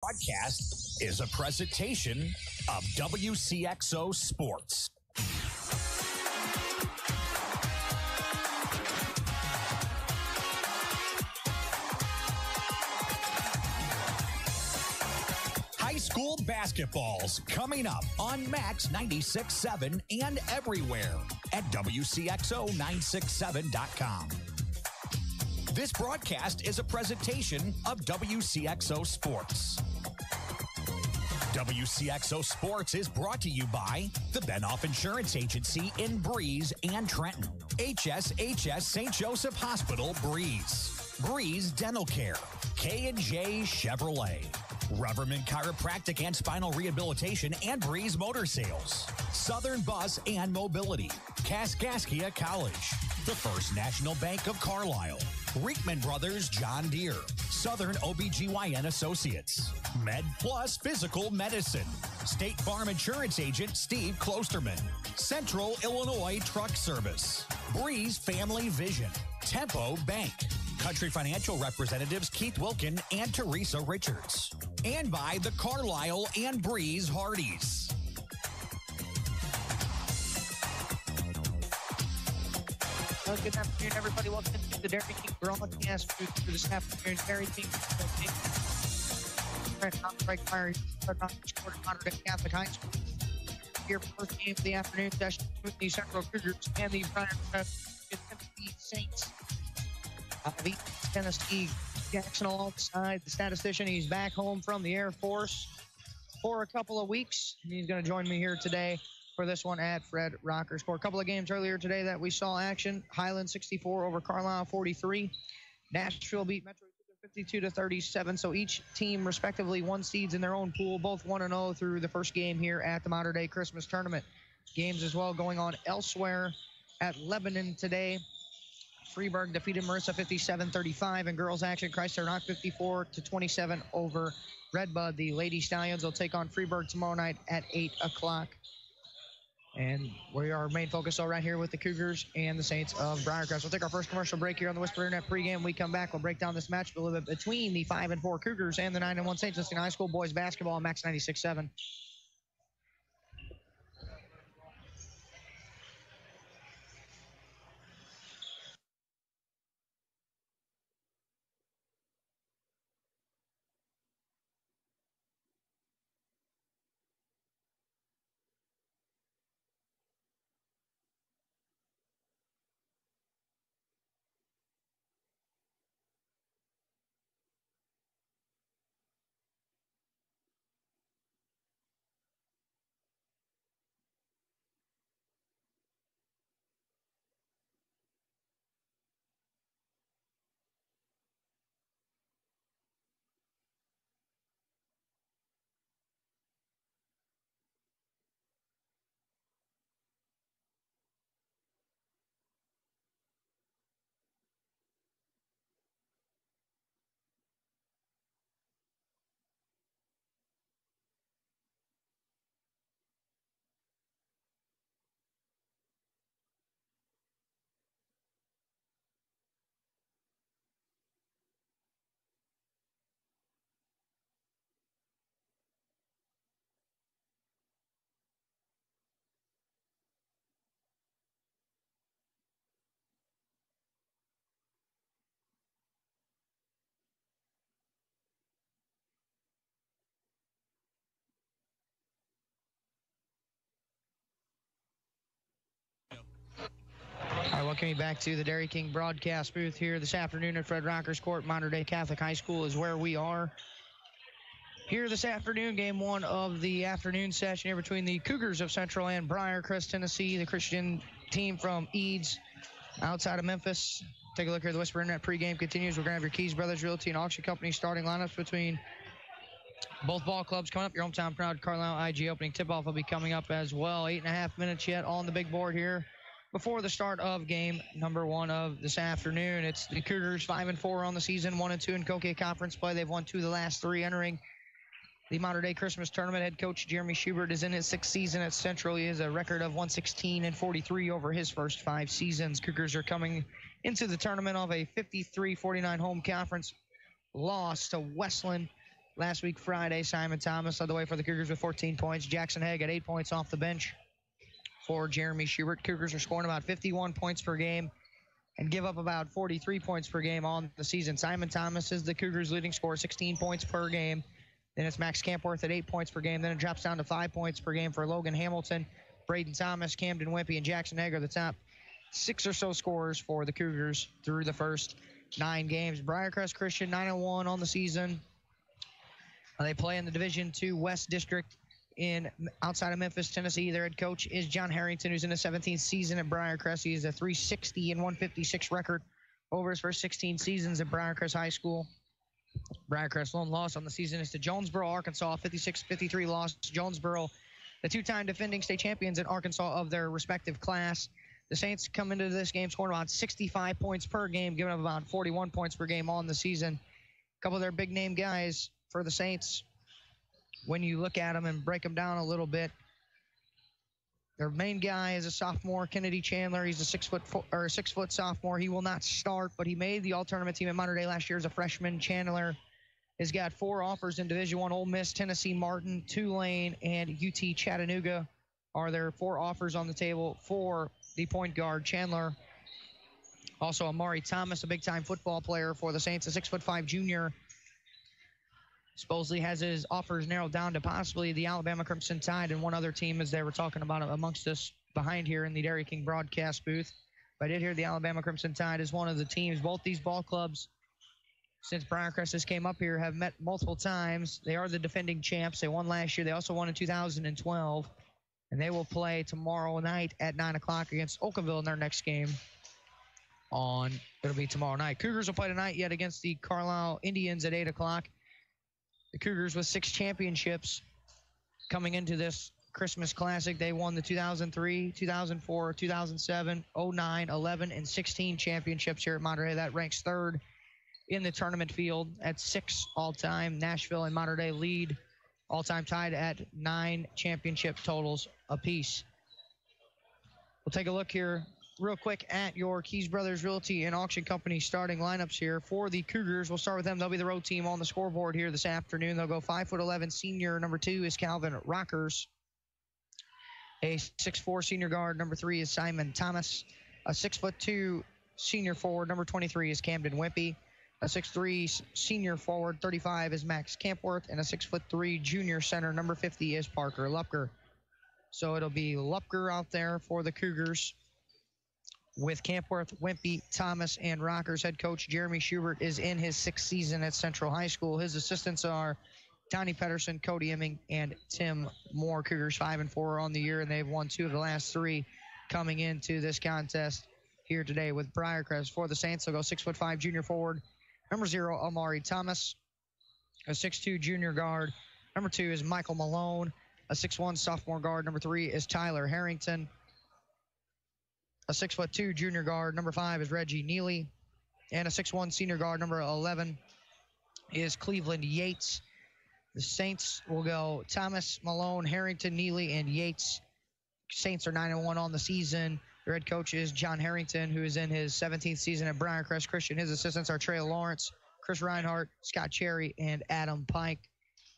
broadcast is a presentation of Wcxo Sports. High school basketball's coming up on Max 96.7 and everywhere at WCXO967.com. This broadcast is a presentation of Wcxo Sports. Wcxo Sports is brought to you by the Benoff Insurance Agency in Breeze and Trenton, HSHS St. Joseph Hospital, Breeze, Breeze Dental Care, K&J Chevrolet, Reverman Chiropractic and Spinal Rehabilitation and Breeze Motor Sales, Southern Bus and Mobility, Kaskaskia College, the First National Bank of Carlisle, Reekman Brothers John Deere, Southern OBGYN Associates, Med Plus Physical Medicine, State Farm Insurance Agent Steve Klosterman, Central Illinois Truck Service, Breeze Family Vision, Tempo Bank, Country Financial Representatives Keith Wilkin and Teresa Richards, and by the Carlisle and Breeze Hardys. Good afternoon, everybody. Welcome to the Dairy King broadcast for this afternoon. Dairy King, right fire, Monterey Catholic High School. Here, first game of the afternoon session with the Central Cougars and the Tennessee Saints. Tennessee Jackson alongside the statistician. He's back home from the Air Force for a couple of weeks. He's going to join me here today for this one at Fred Rocker's Court. A couple of games earlier today that we saw action. Highland 64 over Carlisle 43. Nashville beat Metro 52-37. So each team respectively won seeds in their own pool, both 1-0 through the first game here at the Mater Dei Christmas Tournament. Games as well going on elsewhere at Lebanon today. Freeburg defeated Marissa 57-35, and girls action Chrysler Rock 54-27 over Redbud. The Lady Stallions will take on Freeburg tomorrow night at 8 o'clock. And we are main focus all right here with the Cougars and the Saints of Briarcrest. We'll take our first commercial break here on the Whisper Internet pregame. When we come back, we'll break down this match a little bit between the 5-4 Cougars and the 9-1 Saints. Listening to high school boys basketball on Max 96.7. All right, welcome you back to the Dairy King broadcast booth here this afternoon at Fred Rocker's Court. Mater Dei Catholic High School is where we are. Here this afternoon, game one of the afternoon session here between the Cougars of Central and Briarcrest, Tennessee, the Christian team from Eads outside of Memphis. Take a look here. The Whisper Internet pregame continues. We're going to have your Keys Brothers Realty and Auction Company starting lineups between both ball clubs coming up. Your hometown proud Carlisle IG opening tip-off will be coming up as well. 8.5 minutes yet on the big board here before the start of game number one of this afternoon. It's the Cougars 5-4 on the season, 1-2 in Coquet Conference play. They've won 2 of the last 3 entering the Mater Dei Christmas Tournament. Head coach Jeremy Schubert is in his 6th season at Central. He has a record of 116-43 over his first 5 seasons. Cougars are coming into the tournament of a 53-49 home conference loss to Westland Last week, Friday, Simon Thomas led the way for the Cougars with 14 points. Jackson Haig got 8 points off the bench for Jeremy Schubert. Cougars are scoring about 51 points per game and give up about 43 points per game on the season. Simon Thomas is the Cougars' leading scorer, 16 points per game. Then it's Max Campworth at 8 points per game. Then it drops down to 5 points per game for Logan Hamilton. Braden Thomas, Camden Wimpy, and Jackson Haig are the top 6 or so scorers for the Cougars through the first 9 games. Briarcrest Christian 9-1 on the season. They play in the Division II West District outside of Memphis, Tennessee. Their head coach is John Harrington, who's in his 17th season at Briarcrest. He has a 360 and 156 record over his first 16 seasons at Briarcrest High School. Briarcrest's lone loss on the season is to Jonesboro, Arkansas, 56-53 loss. Jonesboro, the 2-time defending state champions in Arkansas of their respective class. The Saints come into this game scoring about 65 points per game, giving up about 41 points per game on the season. A couple of their big-name guys for the Saints, when you look at them and break them down a little bit, their main guy is a sophomore, Kennedy Chandler. He's a 6 foot sophomore. He will not start, but he made the all-tournament team at Mater Dei last year as a freshman. Chandler has got 4 offers in Division I. Ole Miss, Tennessee Martin, Tulane, and UT Chattanooga are their 4 offers on the table for the point guard Chandler. Also, Amari Thomas, a big-time football player for the Saints, a 6'5" junior. Supposedly has his offers narrowed down to possibly the Alabama Crimson Tide and one other team, as they were talking about amongst us behind here in the Dairy King broadcast booth. But I did hear the Alabama Crimson Tide is one of the teams. Both these ball clubs, since Briarcrest has came up here, have met multiple times. They are the defending champs. They won last year. They also won in 2012. And they will play tomorrow night at 9 o'clock against Oakville in their next game. It'll be tomorrow night. Cougars will play tonight yet against the Carlisle Indians at 8 o'clock. The Cougars with 6 championships coming into this Christmas Classic. They won the 2003, 2004, 2007, 09, 11, and 16 championships here at Mater Dei. That ranks 3rd in the tournament field at 6 all-time. Nashville and Mater Dei lead all-time tied at 9 championship totals apiece. We'll take a look here real quick at your Keys Brothers Realty and Auction Company starting lineups here for the Cougars. We'll start with them. They'll be the road team on the scoreboard here this afternoon. They'll go 5'11" senior. Number 2 is Calvin Rockers. A 6'4" senior guard. Number 3 is Simon Thomas. A 6'2" senior forward. Number 23 is Camden Wimpy. A 6'3" senior forward. 35 is Max Campworth. And a 6'3" junior center. Number 50 is Parker Lupker. So it'll be Lupker out there for the Cougars, with Campworth, Wimpy, Thomas, and Rockers. Head coach Jeremy Schubert is in his 6th season at Central High School. His assistants are Donnie Pedersen, Cody Emming, and Tim Moore. Cougars 5-4 on the year, and they've won 2 of the last 3 coming into this contest here today with Briarcrest. For the Saints, they'll go 6'5" junior forward. Number 0, Amari Thomas. A 6'2" junior guard. Number 2 is Michael Malone. A 6'1" sophomore guard. Number 3 is Tyler Harrington. A 6'2" junior guard. Number 5 is Reggie Neely. And a 6'1" senior guard. Number 11 is Cleveland Yates. The Saints will go Thomas, Malone, Harrington, Neely, and Yates. Saints are 9-1 on the season. Their head coach is John Harrington, who is in his 17th season at Briarcrest Christian. His assistants are Trey Lawrence, Chris Reinhardt, Scott Cherry, and Adam Pike.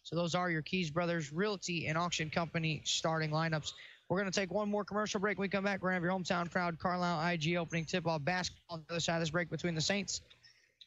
So those are your Keys Brothers Realty and Auction Company starting lineups. We're going to take one more commercial break. When we come back, we're going to have your hometown crowd, Carlisle IG opening tip-off basketball on the other side of this break between the Saints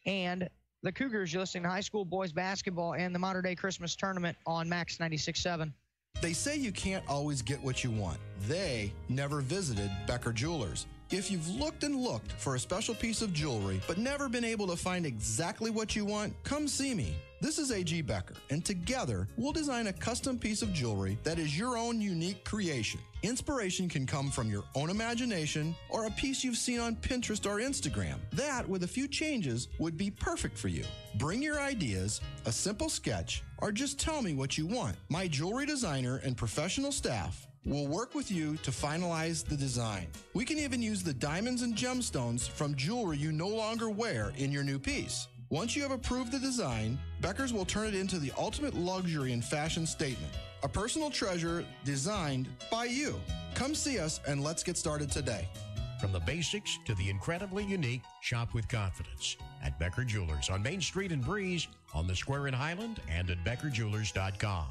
and the Cougars. You're listening to high school boys basketball and the Mater Dei Christmas Tournament on Max 96.7. They say you can't always get what you want. They never visited Becker Jewelers. If you've looked and looked for a special piece of jewelry but never been able to find exactly what you want, come see me. This is A.G. Becker, and together we'll design a custom piece of jewelry that is your own unique creation. Inspiration can come from your own imagination or a piece you've seen on Pinterest or Instagram. That, with a few changes, would be perfect for you. Bring your ideas, a simple sketch, or just tell me what you want. My jewelry designer and professional staff will work with you to finalize the design. We can even use the diamonds and gemstones from jewelry you no longer wear in your new piece. Once you have approved the design, Becker's will turn it into the ultimate luxury and fashion statement. A personal treasure designed by you. Come see us and let's get started today. From the basics to the incredibly unique, shop with confidence at Becker Jewelers on Main Street in Breeze, on the Square in Highland, and at BeckerJewelers.com.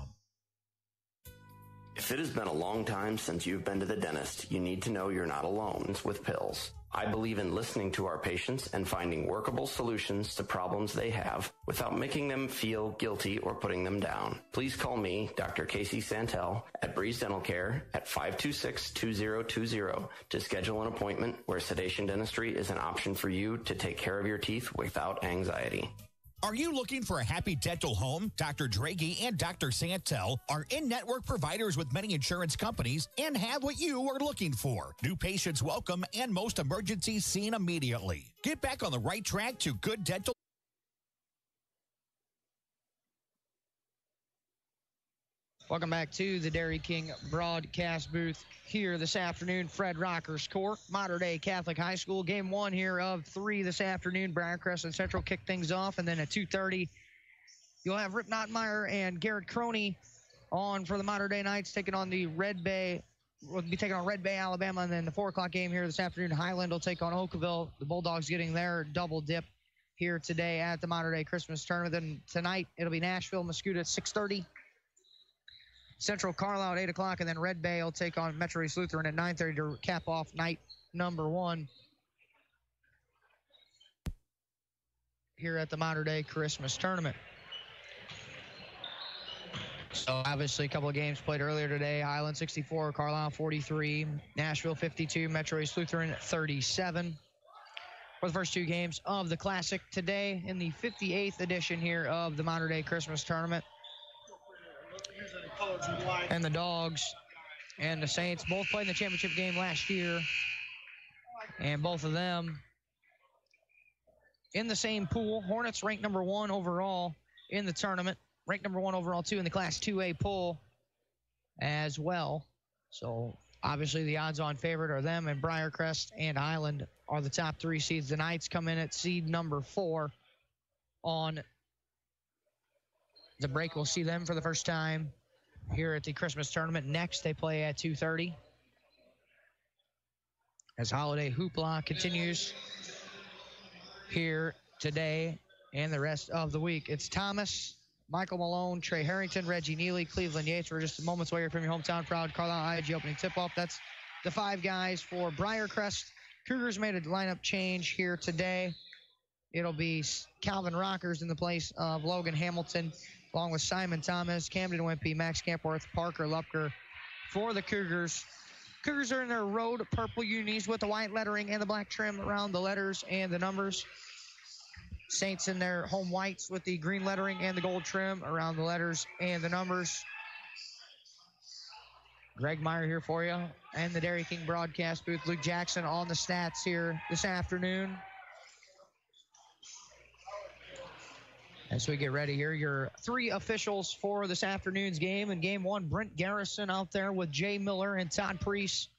If it has been a long time since you've been to the dentist, you need to know you're not alone with pills. I believe in listening to our patients and finding workable solutions to problems they have without making them feel guilty or putting them down. Please call me, Dr. Casey Santel, at Breeze Dental Care at 526-2020 to schedule an appointment where sedation dentistry is an option for you to take care of your teeth without anxiety. Are you looking for a happy dental home? Dr. Draghi and Dr. Santel are in-network providers with many insurance companies and have what you are looking for. New patients welcome and most emergencies seen immediately. Get back on the right track to good dental. Welcome back to the Dairy King broadcast booth here this afternoon. Fred Rockers Court, Mater Dei Catholic High School. Game one here of 3 this afternoon. Briarcrest and Central kick things off. And then at 2:30, you'll have Rip Notmeyer and Garrett Croney on for the Mater Dei Knights, taking on the Red Bay. We'll be taking on Red Bay, Alabama. And then the 4 o'clock game here this afternoon, Highland will take on Oakville. The Bulldogs getting their double dip here today at the Mater Dei Christmas Tournament. Then tonight, it'll be Nashville, Mascoutah at 6:30. Central Carlisle at 8 o'clock, and then Red Bay will take on Metro East Lutheran at 9:30 to cap off night number 1 here at the Mater Dei Christmas Tournament. So obviously a couple of games played earlier today. Highland 64, Carlisle 43, Nashville 52, Metro East Lutheran 37. For the first 2 games of the Classic today in the 58th edition here of the Mater Dei Christmas Tournament. And the Dogs and the Saints both played in the championship game last year. And both of them in the same pool. Hornets ranked number 1 overall in the tournament. Ranked number 1 overall, too, in the Class 2A poll as well. So, obviously, the odds-on favorite are them, and Briarcrest and Highland are the top 3 seeds. The Knights come in at seed number 4 on the break. We'll see them for the first time here at the Christmas Tournament. Next, they play at 2:30 as holiday hoopla continues here today and the rest of the week. It's Thomas, Michael Malone, Trey Harrington, Reggie Neely, Cleveland Yates. We're just moments away from your hometown proud Carlisle IG opening tip-off. That's the 5 guys for Briarcrest. Cougars made a lineup change here today. It'll be Calvin Rockers in the place of Logan Hamilton, along with Simon Thomas, Camden Wimpy, Max Campworth, Parker Lupker for the Cougars. Cougars are in their road purple unis with the white lettering and the black trim around the letters and the numbers. Saints in their home whites with the green lettering and the gold trim around the letters and the numbers. Greg Meyer here for you and the Dairy King broadcast booth. Luke Jackson on the stats here this afternoon. As we get ready here, your 3 officials for this afternoon's game. In game 1, Brent Garrison out there with Jay Miller and Todd Priest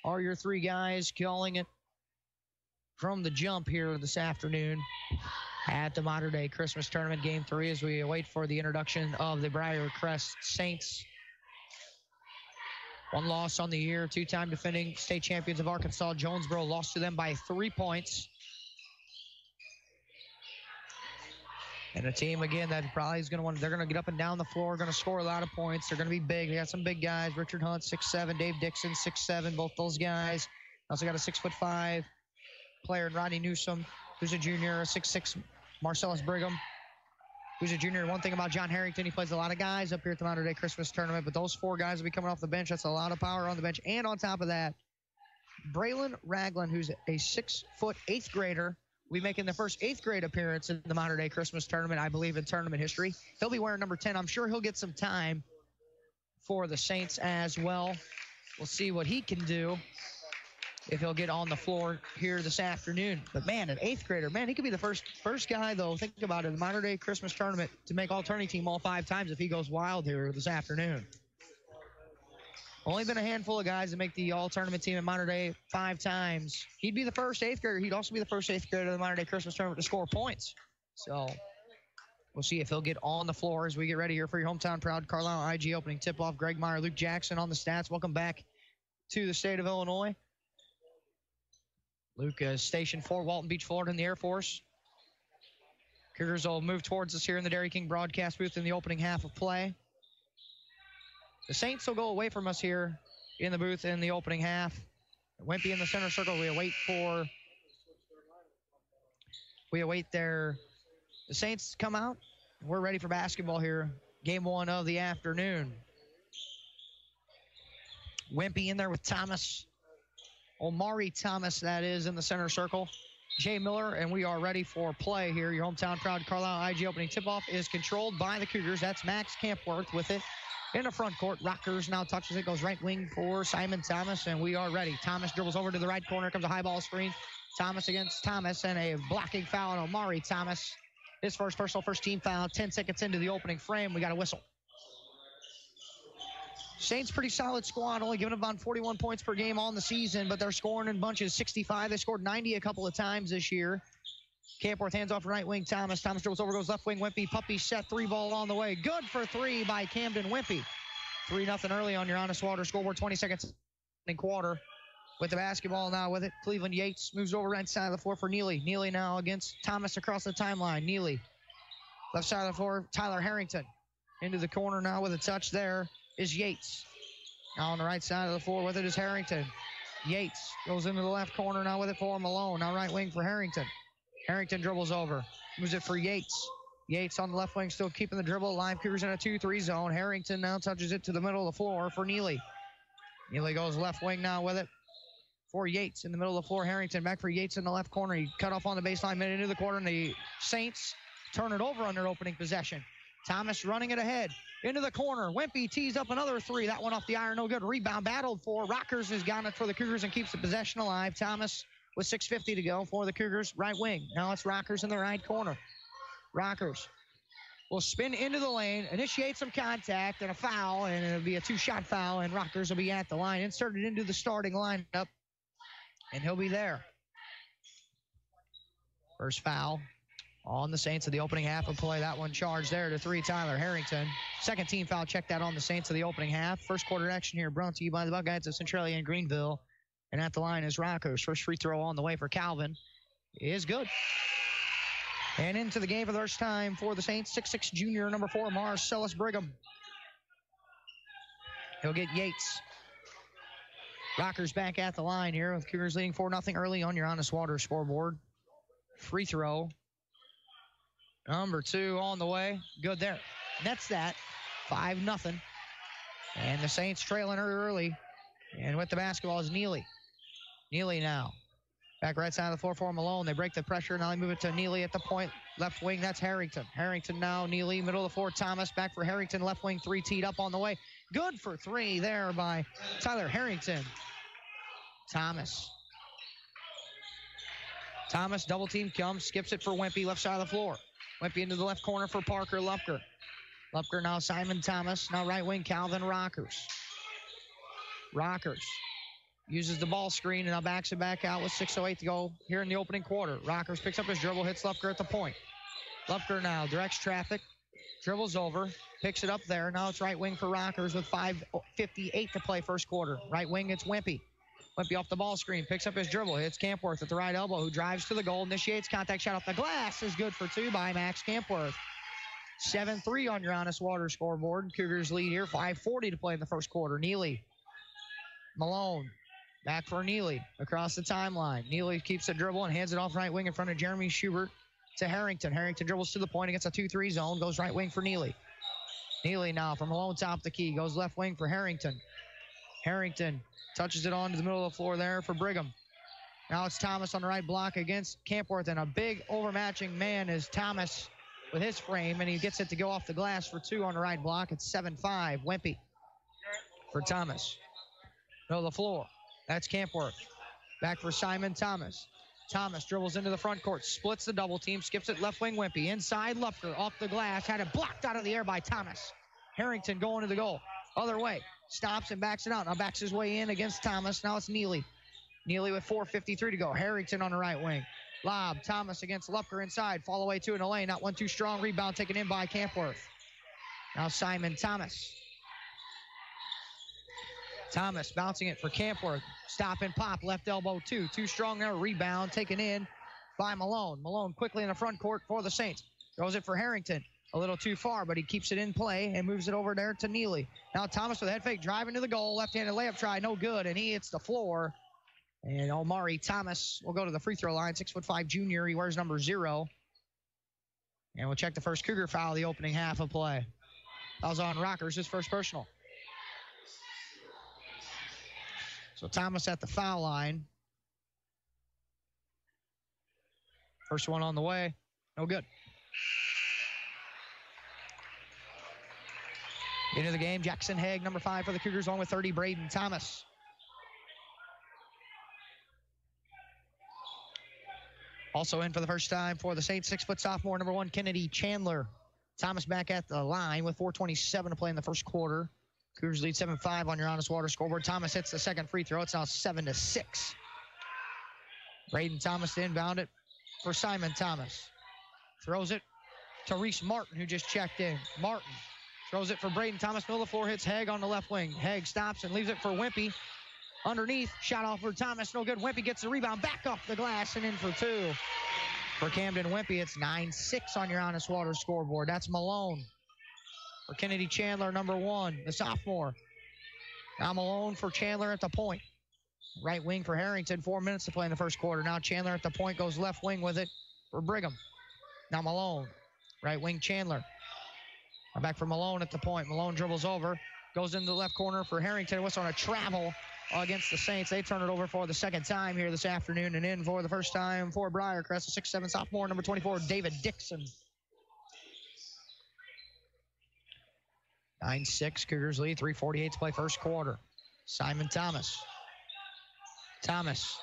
are your 3 guys calling it from the jump here this afternoon at the Mater Dei Christmas Tournament. Game 3 as we wait for the introduction of the Briarcrest Saints. 1 loss on the year, 2-time defending state champions of Arkansas. Jonesboro lost to them by 3 points. And a team, again, that probably is going to they're going to get up and down the floor, going to score a lot of points. They're going to be big. They got some big guys. Richard Hunt, 6'7", Dave Dixon, 6'7", both those guys. Also got a 6'5" player in Rodney Newsom, who's a junior, a 6'6", Marcellus Brigham, who's a junior. One thing about John Harrington, he plays a lot of guys up here at the Mater Dei Christmas Tournament, but those 4 guys will be coming off the bench. That's a lot of power on the bench. And on top of that, Braylon Ragland, who's a 6-foot 8th grader, will be making the first 8th grade appearance in the Mater Dei Christmas Tournament, I believe, in tournament history. He'll be wearing number 10. I'm sure he'll get some time for the Saints as well. We'll see what he can do if he'll get on the floor here this afternoon. But, man, an 8th grader, man, he could be the first guy, though, think about it, the Mater Dei Christmas Tournament to make all-tourney team all 5 times if he goes wild here this afternoon. Only been a handful of guys that make the all-tournament team at Mater Dei 5 times. He'd be the first 8th grader. He'd also be the first 8th grader of the Mater Dei Christmas Tournament to score points. So we'll see if he'll get on the floor as we get ready here for your hometown proud Carlisle IG opening tip-off. Greg Meyer, Luke Jackson on the stats. Welcome back to the state of Illinois. Luke is stationed for Walton Beach, Florida in the Air Force. Cougars will move towards us here in the Dairy King broadcast booth in the opening half of play. The Saints will go away from us here in the booth in the opening half. Wimpy in the center circle. We await the Saints to come out. We're ready for basketball here. Game 1 of the afternoon. Wimpy in there with Thomas. Omari Thomas, that is, in the center circle. Jay Miller, and we are ready for play here. Your hometown crowd, Carlisle IG opening tip-off is controlled by the Cougars. That's Max Campworth with it in the front court. Rockers now touches it, goes right wing for Simon Thomas, and we are ready. Thomas dribbles over to the right corner, comes a high ball screen. Thomas against Thomas, and a blocking foul on Omari Thomas. His first team foul, 10 seconds into the opening frame. We got a whistle. Saints, pretty solid squad, only giving about 41 points per game on the season, but they're scoring in bunches, 65. They scored 90 a couple of times this year. Campworth hands off right wing Thomas. Thomas dribbles over, goes left wing. Wimpy, puppy set, 3-ball on the way. Good for 3 by Camden Wimpy. 3-0 early on your Honest Water scoreboard, 20 seconds in quarter. With the basketball now with it, Cleveland Yates moves over right side of the floor for Neely. Neely now against Thomas across the timeline. Neely, left side of the floor, Tyler Harrington. Into the corner now with a touch there is Yates. Now on the right side of the floor with it is Harrington. Yates goes into the left corner now with it for Malone. Now right wing for Harrington. Harrington dribbles over. Moves it for Yates. Yates on the left wing still keeping the dribble. Live Cougars in a 2-3 zone. Harrington now touches it to the middle of the floor for Neely. Neely goes left wing now with it for Yates in the middle of the floor. Harrington back for Yates in the left corner. He cut off on the baseline, made it into the corner, and the Saints turn it over on their opening possession. Thomas running it ahead into the corner. Wimpy tees up another 3. That one off the iron, no good. Rebound battled for. Rockers has got it for the Cougars and keeps the possession alive. Thomas with 6:50 to go for the Cougars right wing. Now it's Rockers in the right corner. Rockers will spin into the lane, initiate some contact and a foul, and it'll be a 2-shot foul, and Rockers will be at the line, inserted into the starting lineup, and he'll be there. First foul on the Saints of the opening half of play. That one charged there to 3, Tyler Harrington. Second team foul, check that on the Saints of the opening half. First quarter action here brought to you by the Buckeyes of Centralia and Greenville. And at the line is Rockers. First free throw on the way for Calvin is good. And into the game for the first time for the Saints, 6'6" junior, number 4, Marcellus Brigham. He'll get Yates. Rockers back at the line here with Cougars leading 4-0 early on your Honest Water scoreboard. Free throw. Number 2 on the way. Good there. Nets that. 5-0. And the Saints trailing early. And with the basketball is Neely. Neely now. Back right side of the floor for Malone. They break the pressure. Now they move it to Neely at the point. Left wing, that's Harrington. Harrington now, Neely, middle of the floor, Thomas. Back for Harrington, left wing 3 teed up on the way. Good for 3 there by Tyler Harrington. Thomas double team comes, skips it for Wimpy, left side of the floor. Wimpy into the left corner for Parker Lupker. Lupker now Simon Thomas. Now right wing, Calvin Rockers. Rockers uses the ball screen and now backs it back out with 6:08 to go here in the opening quarter. Rockers picks up his dribble, hits Lupker at the point. Lupker now directs traffic, dribbles over, picks it up there. Now it's right wing for Rockers with 5:58 to play first quarter. Right wing, it's Wimpy. Wimpy off the ball screen, picks up his dribble, hits Campworth at the right elbow, who drives to the goal, initiates contact shot off the glass, is good for 2 by Max Campworth. 7-3 on your Honest Water scoreboard. Cougars lead here, 5:40 to play in the first quarter. Neely. Malone. Back for Neely across the timeline. Neely keeps the dribble and hands it off right wing in front of Jeremy Schubert to Harrington. Harrington dribbles to the point against a 2-3 zone, goes right wing for Neely. Neely now from Malone top the key, goes left wing for Harrington. Harrington touches it on to the middle of the floor there for Brigham. Now it's Thomas on the right block against Campworth, and a big overmatching man is Thomas with his frame, and he gets it to go off the glass for 2 on the right block. It's 7-5. Wimpy for Thomas. Middle of the floor. That's Campworth. Back for Simon Thomas. Thomas dribbles into the front court, splits the double team, skips it left wing Wimpy. Inside Lupker, off the glass, had it blocked out of the air by Thomas. Harrington going to the goal. Other way. Stops and backs it out. Now backs his way in against Thomas. Now it's Neely. Neely with 4:53 to go. Harrington on the right wing. Lob. Thomas against Lupker inside. Fall away 2 in the lane. Not 1 too strong. Rebound taken in by Campworth. Now Simon Thomas. Thomas bouncing it for Campworth. Stop and pop, left elbow two. Too strong there, rebound taken in by Malone. Malone quickly in the front court for the Saints. Throws it for Harrington. A little too far, but he keeps it in play and moves it over there to Neely. Now Thomas with a head fake, driving to the goal. Left-handed layup try, no good, and he hits the floor. And Omari Thomas will go to the free throw line. 6'5" junior. He wears number 0. And we'll check the first Cougar foul of the opening half of play. That was on Rockers, his first personal. So Thomas at the foul line. First one on the way. No good. Into the game, Jackson Haig, number 5 for the Cougars, on with 30, Braden Thomas. Also in for the first time for the Saints, 6' sophomore, number 1, Kennedy Chandler. Thomas back at the line with 4:27 to play in the first quarter. Cougars lead 7-5 on your Honest Water scoreboard. Thomas hits the second free throw. It's now 7-6. Braden Thomas to inbound it for Simon Thomas. Throws it to Reese Martin, who just checked in. Martin throws it for Braden Thomas. Middle of the floor, hits Haig on the left wing. Haig stops and leaves it for Wimpy. Underneath, shot off for Thomas. No good. Wimpy gets the rebound back off the glass and in for 2. For Camden Wimpy, it's 9-6 on your Honest Water scoreboard. That's Malone. For Kennedy Chandler, number 1, the sophomore. Now Malone for Chandler at the point. Right wing for Harrington. 4 minutes to play in the first quarter. Now Chandler at the point, goes left wing with it for Brigham. Now Malone. Right wing Chandler. Back for Malone at the point. Malone dribbles over. Goes into the left corner for Harrington. What's on a travel against the Saints. They turn it over for the second time here this afternoon. And in for the first time for Briarcrest, a 6'7" sophomore, number 24, David Dixon. 9-6, Cougars lead. 3:48 to play first quarter. Simon Thomas. Thomas.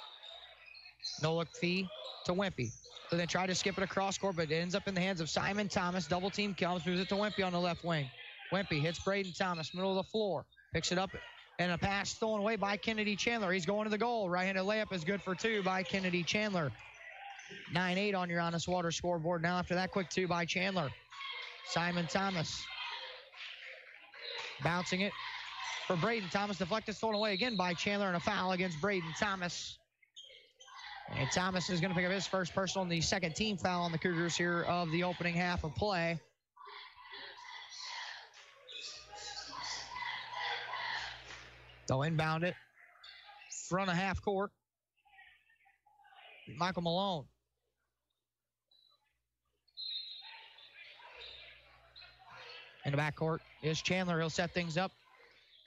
No look fee to Wimpy. So they try to skip it across court, but it ends up in the hands of Simon Thomas. Double team comes, moves it to Wimpy on the left wing. Wimpy hits Braden Thomas, middle of the floor. Picks it up, and a pass thrown away by Kennedy Chandler. He's going to the goal. Right-handed layup is good for 2 by Kennedy Chandler. 9-8 on your Honest Water scoreboard. Now after that quick 2 by Chandler. Simon Thomas. Bouncing it for Braden Thomas. Deflected, thrown away again by Chandler, and a foul against Braden Thomas. And Thomas is going to pick up his first personal and the second team foul on the Cougars here of the opening half of play. They'll inbound it. Front of half court. Michael Malone. In the backcourt is Chandler. He'll set things up.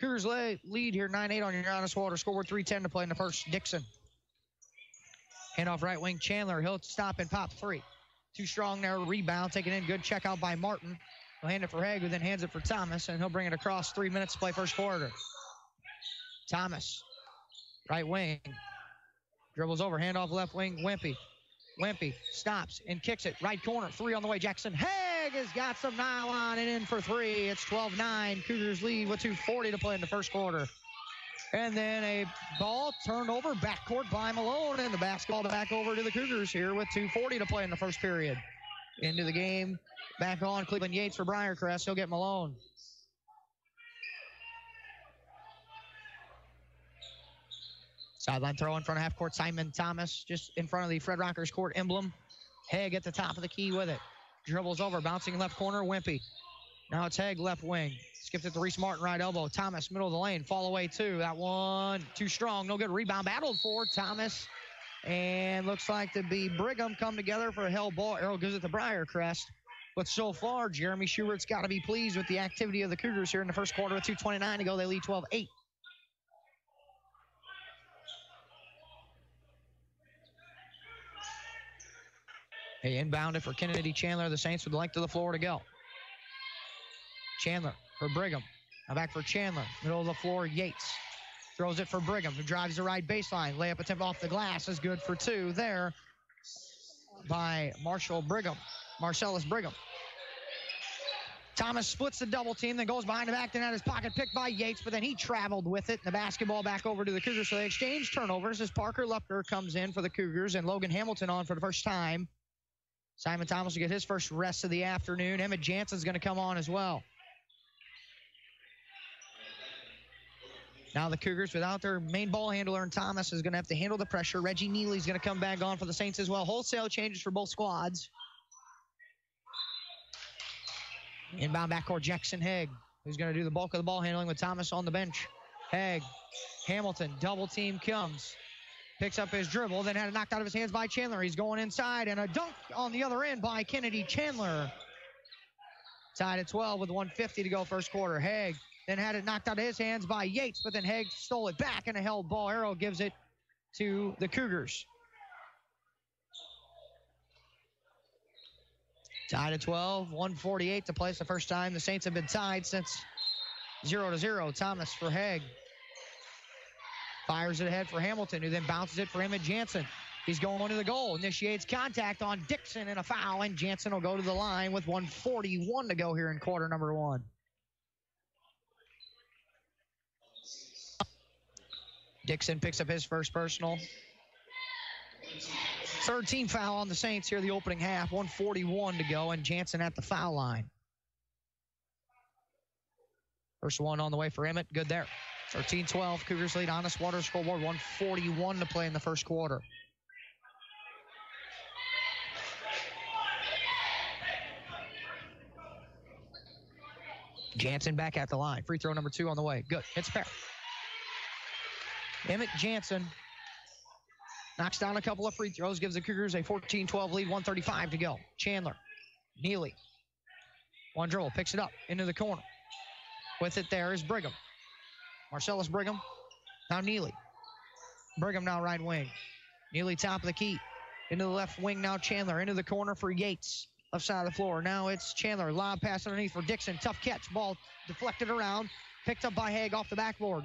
Cougars lead here 9-8 on your Honest Water scoreboard. 3:10 to play in the first. Dixon. Handoff right wing Chandler. He'll stop and pop 3. Too strong there. Rebound taken in. Good check out by Martin. He'll hand it for Haig, who then hands it for Thomas, and he'll bring it across. 3 minutes to play first quarter. Thomas. Right wing. Dribbles over. Handoff left wing. Wimpy. Wimpy stops and kicks it. Right corner. 3 on the way. Jackson Haig has got some nylon and in for 3. It's 12-9. Cougars lead with 2:40 to play in the first quarter. And then a ball turned over backcourt by Malone, and the basketball back over to the Cougars here with 2:40 to play in the first period. Into the game, back on Cleveland Yates for Briarcrest. He'll get Malone. Sideline throw in front of half court. Simon Thomas just in front of the Fred Rockers court emblem. Haig at the top of the key with it. Dribbles over, bouncing left corner, Wimpy. Now it's Haig left wing. Skipped it to Reese Martin, right elbow. Thomas, middle of the lane, fall away 2. That one, too strong, no good. Rebound battled for Thomas. And looks like to be Brigham come together for a hell ball. Arrow gives it to Briarcrest. But so far, Jeremy Schubert's got to be pleased with the activity of the Cougars here in the first quarter with 2:29 to go. They lead 12-8. They inbound it for Kennedy Chandler. The Saints with the length of the floor to go. Chandler for Brigham. Now back for Chandler. Middle of the floor, Yates. Throws it for Brigham, who drives the right baseline. Layup attempt off the glass is good for 2 there by Marcellus Brigham. Thomas splits the double team, then goes behind the back, then out his pocket, picked by Yates, but then he traveled with it. And the basketball back over to the Cougars, so they exchange turnovers as Parker Lupker comes in for the Cougars and Logan Hamilton on for the first time. Simon Thomas will get his first rest of the afternoon. Emmett Jansen's going to come on as well. Now the Cougars, without their main ball handler, and Thomas is going to have to handle the pressure. Reggie Neely's going to come back on for the Saints as well. Wholesale changes for both squads. Inbound backcourt, Jackson Haig, who's going to do the bulk of the ball handling with Thomas on the bench. Haig, Hamilton, double team comes. Picks up his dribble, then had it knocked out of his hands by Chandler. He's going inside, and a dunk on the other end by Kennedy Chandler. Tied at 12 with 1:50 to go first quarter. Haig then had it knocked out of his hands by Yates, but then Haig stole it back, and a held ball. Arrow gives it to the Cougars. Tied at 12, 1:48 to play. It's the first time the Saints have been tied since 0-0. Thomas for Haig. Fires it ahead for Hamilton, who then bounces it for Emmett Jansen. He's going to the goal. Initiates contact on Dixon and a foul, and Jansen will go to the line with 1:41 to go here in quarter number one. Dixon picks up his first personal. Third team foul on the Saints here the opening half. 1:41 to go, and Jansen at the foul line. First one on the way for Emmett. Good there. 13-12. Cougars lead on the Water scoreboard. 1:41 to play in the first quarter. Jansen back at the line. Free throw number 2 on the way. Good. Hits a pair. Emmett Jansen knocks down a couple of free throws, gives the Cougars a 14-12 lead, 1:35 to go. Chandler, Neely, one dribble, picks it up into the corner. With it there is Brigham. Marcellus Brigham, now Neely. Brigham now right wing. Neely top of the key. Into the left wing now Chandler, into the corner for Yates. Left side of the floor, now it's Chandler. Lob pass underneath for Dixon, tough catch, ball deflected around. Picked up by Haig off the backboard.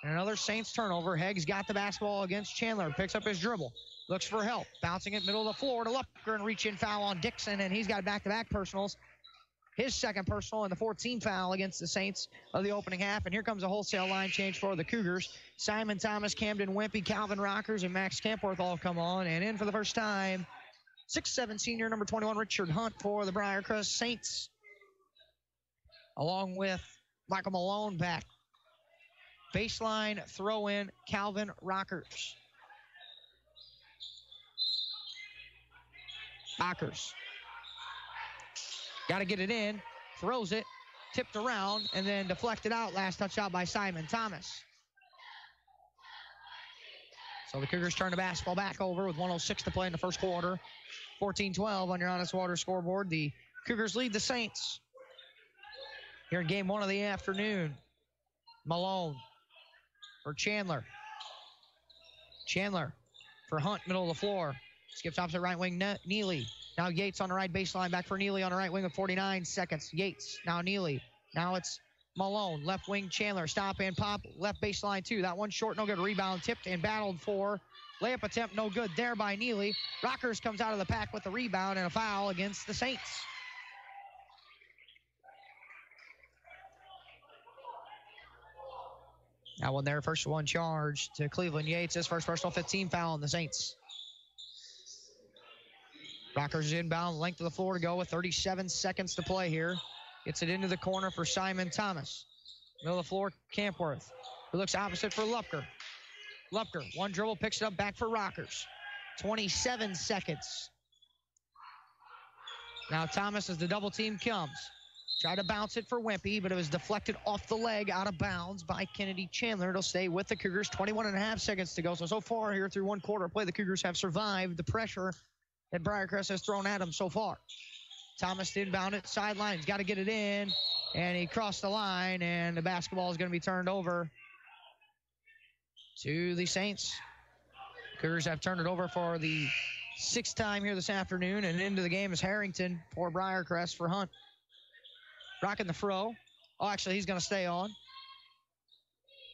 And another Saints turnover. Haig's got the basketball against Chandler. Picks up his dribble. Looks for help. Bouncing it middle of the floor to Lupker and reach-in foul on Dixon. And he's got back-to-back personals. His second personal and the 14th foul against the Saints of the opening half. And here comes a wholesale line change for the Cougars. Simon Thomas, Camden Wimpy, Calvin Rockers, and Max Campworth all come on. And in for the first time, 6'7" senior, number 21, Richard Hunt for the Briarcrest Saints. Along with Michael Malone back. Baseline throw-in, Calvin Rockers. Rockers. Got to get it in. Throws it. Tipped around and then deflected out. Last touch out by Simon Thomas. So the Cougars turn the basketball back over with 1:06 to play in the first quarter. 14-12 on your Honest Water scoreboard. The Cougars lead the Saints here in game 1 of the afternoon. Malone for Chandler. Chandler for Hunt, middle of the floor. Skips opposite right wing, Neely. Now Yates on the right baseline, back for Neely on the right wing with 49 seconds. Yates, now Neely. Now it's Malone, left wing Chandler. Stop and pop, left baseline 2. That one short, no good. Rebound tipped and battled for. Layup attempt, no good there by Neely. Rockers comes out of the pack with the rebound and a foul against the Saints. That one there, first one charge to Cleveland Yates. His first personal 15 foul on the Saints. Rockers inbound, length of the floor to go with 37 seconds to play here. Gets it into the corner for Simon Thomas. Middle of the floor, Campworth. Who looks opposite for Lupker. Lupker, one dribble, picks it up, back for Rockers. 27 seconds. Now Thomas as the double team comes. Tried to bounce it for Wimpy, but it was deflected off the leg, out of bounds by Kennedy Chandler. It'll stay with the Cougars. 21.5 seconds to go. So far here through one quarter play, the Cougars have survived the pressure that Briarcrest has thrown at them so far. Thomas inbound it, sidelines, got to get it in, and he crossed the line, and the basketball is going to be turned over to the Saints. Cougars have turned it over for the 6th time here this afternoon, and into the game is Harrington for Briarcrest for Hunt. Rocking the fro. Oh, actually, he's going to stay on.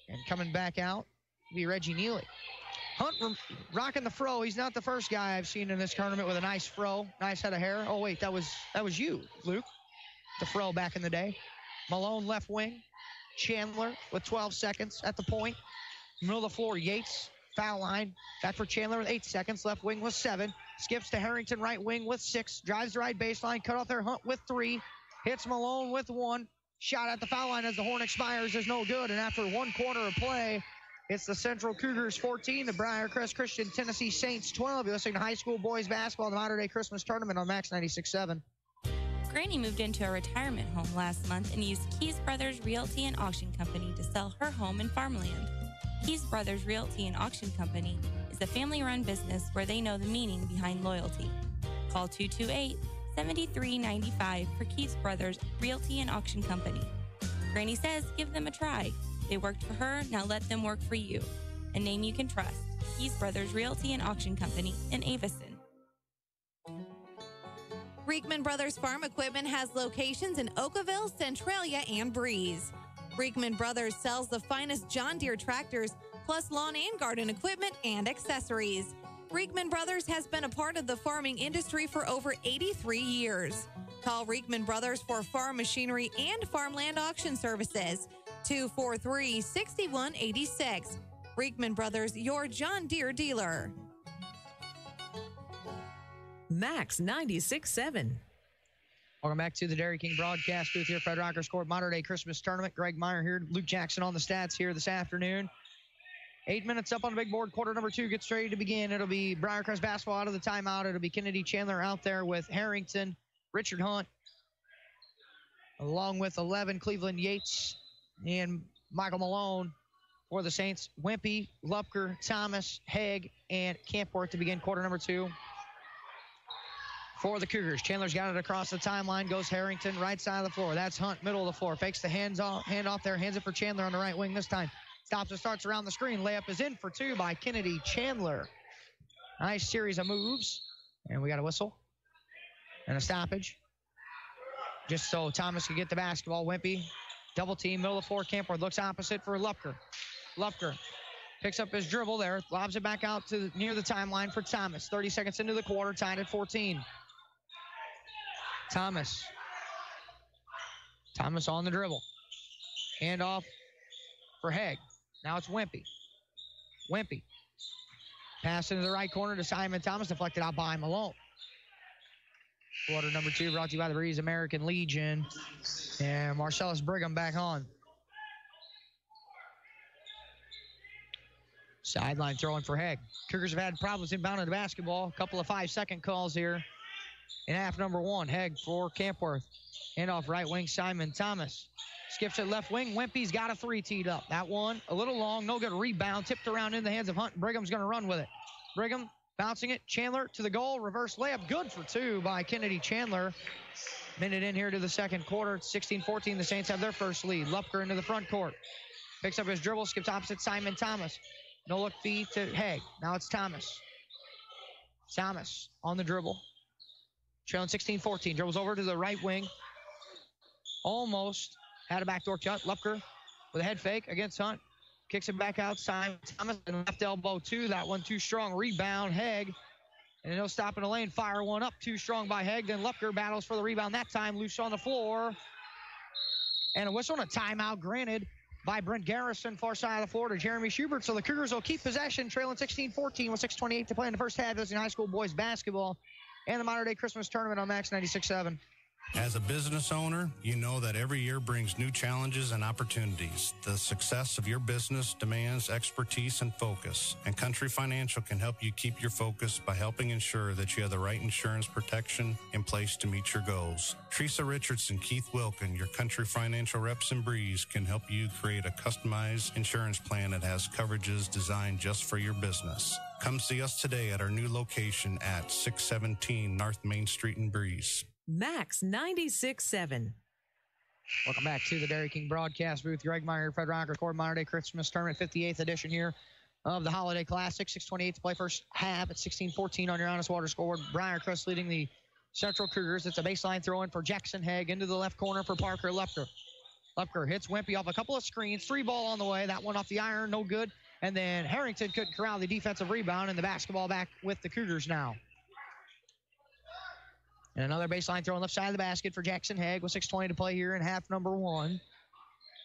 And coming back out will be Reggie Neely. Hunt rocking the fro. He's not the first guy I've seen in this tournament with a nice fro, nice head of hair. Oh, wait, that was you, Luke. The fro back in the day. Malone left wing. Chandler with 12 seconds at the point. Middle of the floor, Yates, foul line. Back for Chandler with 8 seconds. Left wing with 7. Skips to Harrington, right wing with 6. Drives the right baseline. Cut off their Hunt with 3. Hits Malone with 1. Shot at the foul line as the horn expires is no good. And after 1 quarter of play, it's the Central Cougars 14, the Briarcrest Christian Tennessee Saints 12. You're listening to high school boys basketball in the Modern Day Christmas Tournament on Max 96.7. Granny moved into a retirement home last month and used Keys Brothers Realty and Auction Company to sell her home and farmland. Keys Brothers Realty and Auction Company is a family-run business where they know the meaning behind loyalty. Call 228-7395 for Keys Brothers Realty and Auction Company. Granny says give them a try. They worked for her, now let them work for you. A name you can trust. Keys Brothers Realty and Auction Company in Avison. Reekman Brothers Farm Equipment has locations in Oakville, Centralia, and Breeze. Reekman Brothers sells the finest John Deere tractors, plus lawn and garden equipment and accessories. Reekman Brothers has been a part of the farming industry for over 83 years. Call Reekman Brothers for farm machinery and farmland auction services. 243-6186. Reekman Brothers, your John Deere dealer. Max 96.7. Welcome back to the Dairy King broadcast booth here. Fred Rockers Court Modern Day Christmas Tournament. Greg Meyer here. Luke Jackson on the stats here this afternoon. 8 minutes up on the big board. Quarter number 2 gets ready to begin. It'll be Briarcrest basketball out of the timeout. It'll be Kennedy Chandler out there with Harrington, Richard Hunt, along with 11 Cleveland Yates and Michael Malone for the Saints. Wimpy, Lupker, Thomas, Haig, and Campworth to begin quarter number 2. For the Cougars, Chandler's got it across the timeline, goes Harrington, right side of the floor. That's Hunt, middle of the floor. Fakes the hand off there, hands it for Chandler on the right wing this time. Stops and starts around the screen. Layup is in for 2 by Kennedy Chandler. Nice series of moves. And we got a whistle and a stoppage. Just so Thomas can get the basketball. Wimpy, double team, middle of the floor. Campworth looks opposite for Lupker. Lupker picks up his dribble there, lobs it back out to near the timeline for Thomas. 30 seconds into the quarter, tied at 14. Thomas on the dribble. Hand off for Haig. Now it's Wimpy. Pass into the right corner to Simon Thomas, deflected out by Malone. Quarter number 2 brought to you by the Breeze American Legion. And Marcellus Brigham back on. Sideline throwing for Haig. Cougars have had problems inbounding the basketball. A couple of 5-second calls here in half number 1. Haig for Campworth. Hand off right wing, Simon Thomas. Skips it left wing. Wimpy's got a 3 teed up. That one a little long, no good rebound. Tipped around in the hands of Hunt. Brigham's going to run with it. Brigham bouncing it. Chandler to the goal. Reverse layup. Good for 2 by Kennedy Chandler. Minute in here to the second quarter. It's 16-14. The Saints have their first lead. Lupker into the front court. Picks up his dribble. Skips opposite Simon Thomas. No look feed to Haig. Now it's Thomas. Thomas on the dribble. Trailing 16-14. Dribbles over to the right wing. Almost had a backdoor shot. Lupker with a head fake against Hunt. Kicks it back outside. Thomas and left elbow 2. That one too strong. Rebound Haig. And no stop in the lane. Fire one up. Too strong by Haig. Then Lupker battles for the rebound. That time loose on the floor. And a whistle and a timeout granted by Brent Garrison, far side of the floor to Jeremy Schubert. So the Cougars will keep possession, trailing 16-14 with 6:28 to play in the first half. This is high school boys basketball and the Modern Day Christmas Tournament on Max 96.7. As a business owner, you know that every year brings new challenges and opportunities. The success of your business demands expertise and focus, and Country Financial can help you keep your focus by helping ensure that you have the right insurance protection in place to meet your goals. Teresa Richardson, Keith Wilkin, your Country Financial reps in Breeze can help you create a customized insurance plan that has coverages designed just for your business. Come see us today at our new location at 617 North Main Street in Breeze. Max 96.7. Welcome back to the Dairy King broadcast booth. Greg Meyer, Fred Rocker, Court Modern Day Christmas Tournament, 58th edition here of the Holiday Classic. 6:28 to play first half at 16-14 on your Honest Water scoreboard. Briarcrest leading the Central Cougars. It's a baseline throw in for Jackson Haig into the left corner for Parker Lupker. Lupker hits Wimpy off a couple of screens. 3 ball on the way. That one off the iron, no good. And then Harrington couldn't corral the defensive rebound, and the basketball back with the Cougars now. And another baseline throw on the left side of the basket for Jackson Haig with 6:20 to play here in half number 1.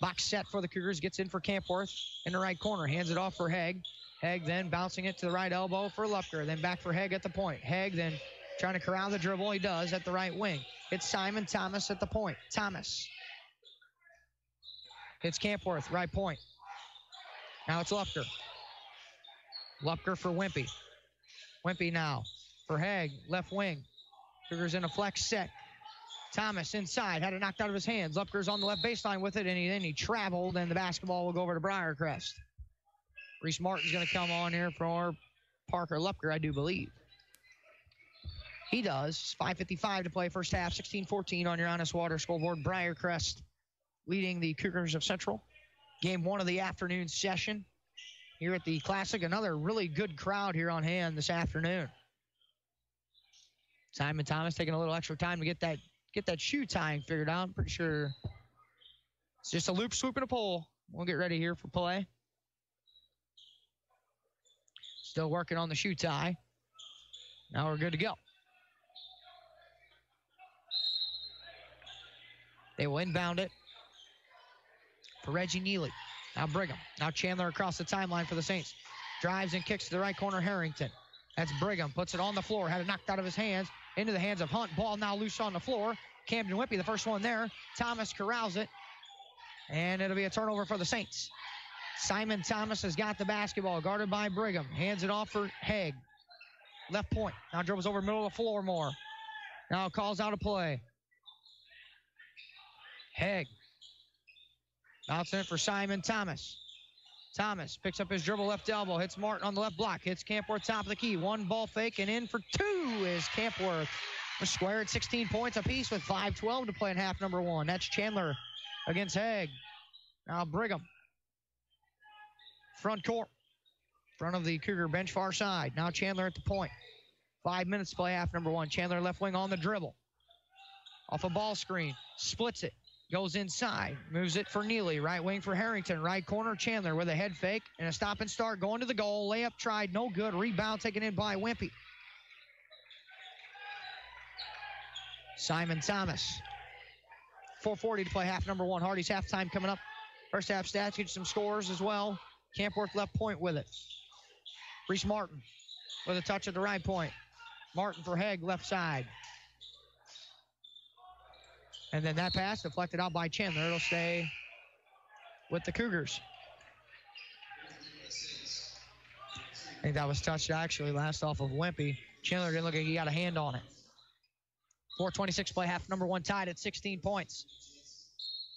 Box set for the Cougars, gets in for Campworth in the right corner, hands it off for Haig. Haig then bouncing it to the right elbow for Lupker, then back for Haig at the point. Haig then trying to corral the dribble, he does at the right wing. It's Simon Thomas at the point. Thomas Hits Campworth, right point. Now it's Lupker. Lupker for Wimpy. Wimpy now for Haig, left wing. Cougars in a flex set. Thomas inside, had it knocked out of his hands. Lupker's on the left baseline with it, and then he traveled, and the basketball will go over to Briarcrest. Reese Martin's going to come on here for Parker Lupker, I do believe. He does. 5:55 to play first half, 16-14 on your Honest Water scoreboard. Briarcrest leading the Cougars of Central. Game one of the afternoon session here at the Classic. Another really good crowd here on hand this afternoon. Simon Thomas taking a little extra time to get that shoe tying figured out. I'm pretty sure it's just a loop, swoop, and a pull. We'll get ready here for play. Still working on the shoe tie. Now we're good to go. They will inbound it for Reggie Neely. Now Brigham. Now Chandler across the timeline for the Saints. Drives and kicks to the right corner, Harrington. That's Brigham. Puts it on the floor. Had it knocked out of his hands. Into the hands of Hunt. Ball now loose on the floor. Camden Whippy, the first one there. Thomas corrals it. And it'll be a turnover for the Saints. Simon Thomas has got the basketball. Guarded by Brigham. Hands it off for Haig. Left point. Now dribbles over middle of the floor more. Now calls out a play. Haig. Bouncing it for Simon Thomas. Thomas picks up his dribble left elbow. Hits Martin on the left block. Hits Campworth top of the key. One ball fake and in for two is Campworth. We're square at 16 points apiece with 5:12 to play in half number one. That's Chandler against Haig. Now Brigham. Front court. Front of the Cougar bench far side. Now Chandler at the point. 5 minutes to play half number one. Chandler left wing on the dribble. Off a ball screen. Splits it. Goes inside. Moves it for Neely. Right wing for Harrington. Right corner Chandler with a head fake and a stop and start. Going to the goal. Layup tried. No good. Rebound taken in by Wimpy. Simon Thomas. 4:40 to play half number one. Hardy's halftime coming up. First half stats. Get you some scores as well. Campworth left point with it. Reese Martin with a touch at the right point. Martin for Haig left side. And then that pass deflected out by Chandler. It'll stay with the Cougars. I think that was touched actually last off of Wimpy. Chandler didn't look like he got a hand on it. 4:26 play, half number one tied at 16 points.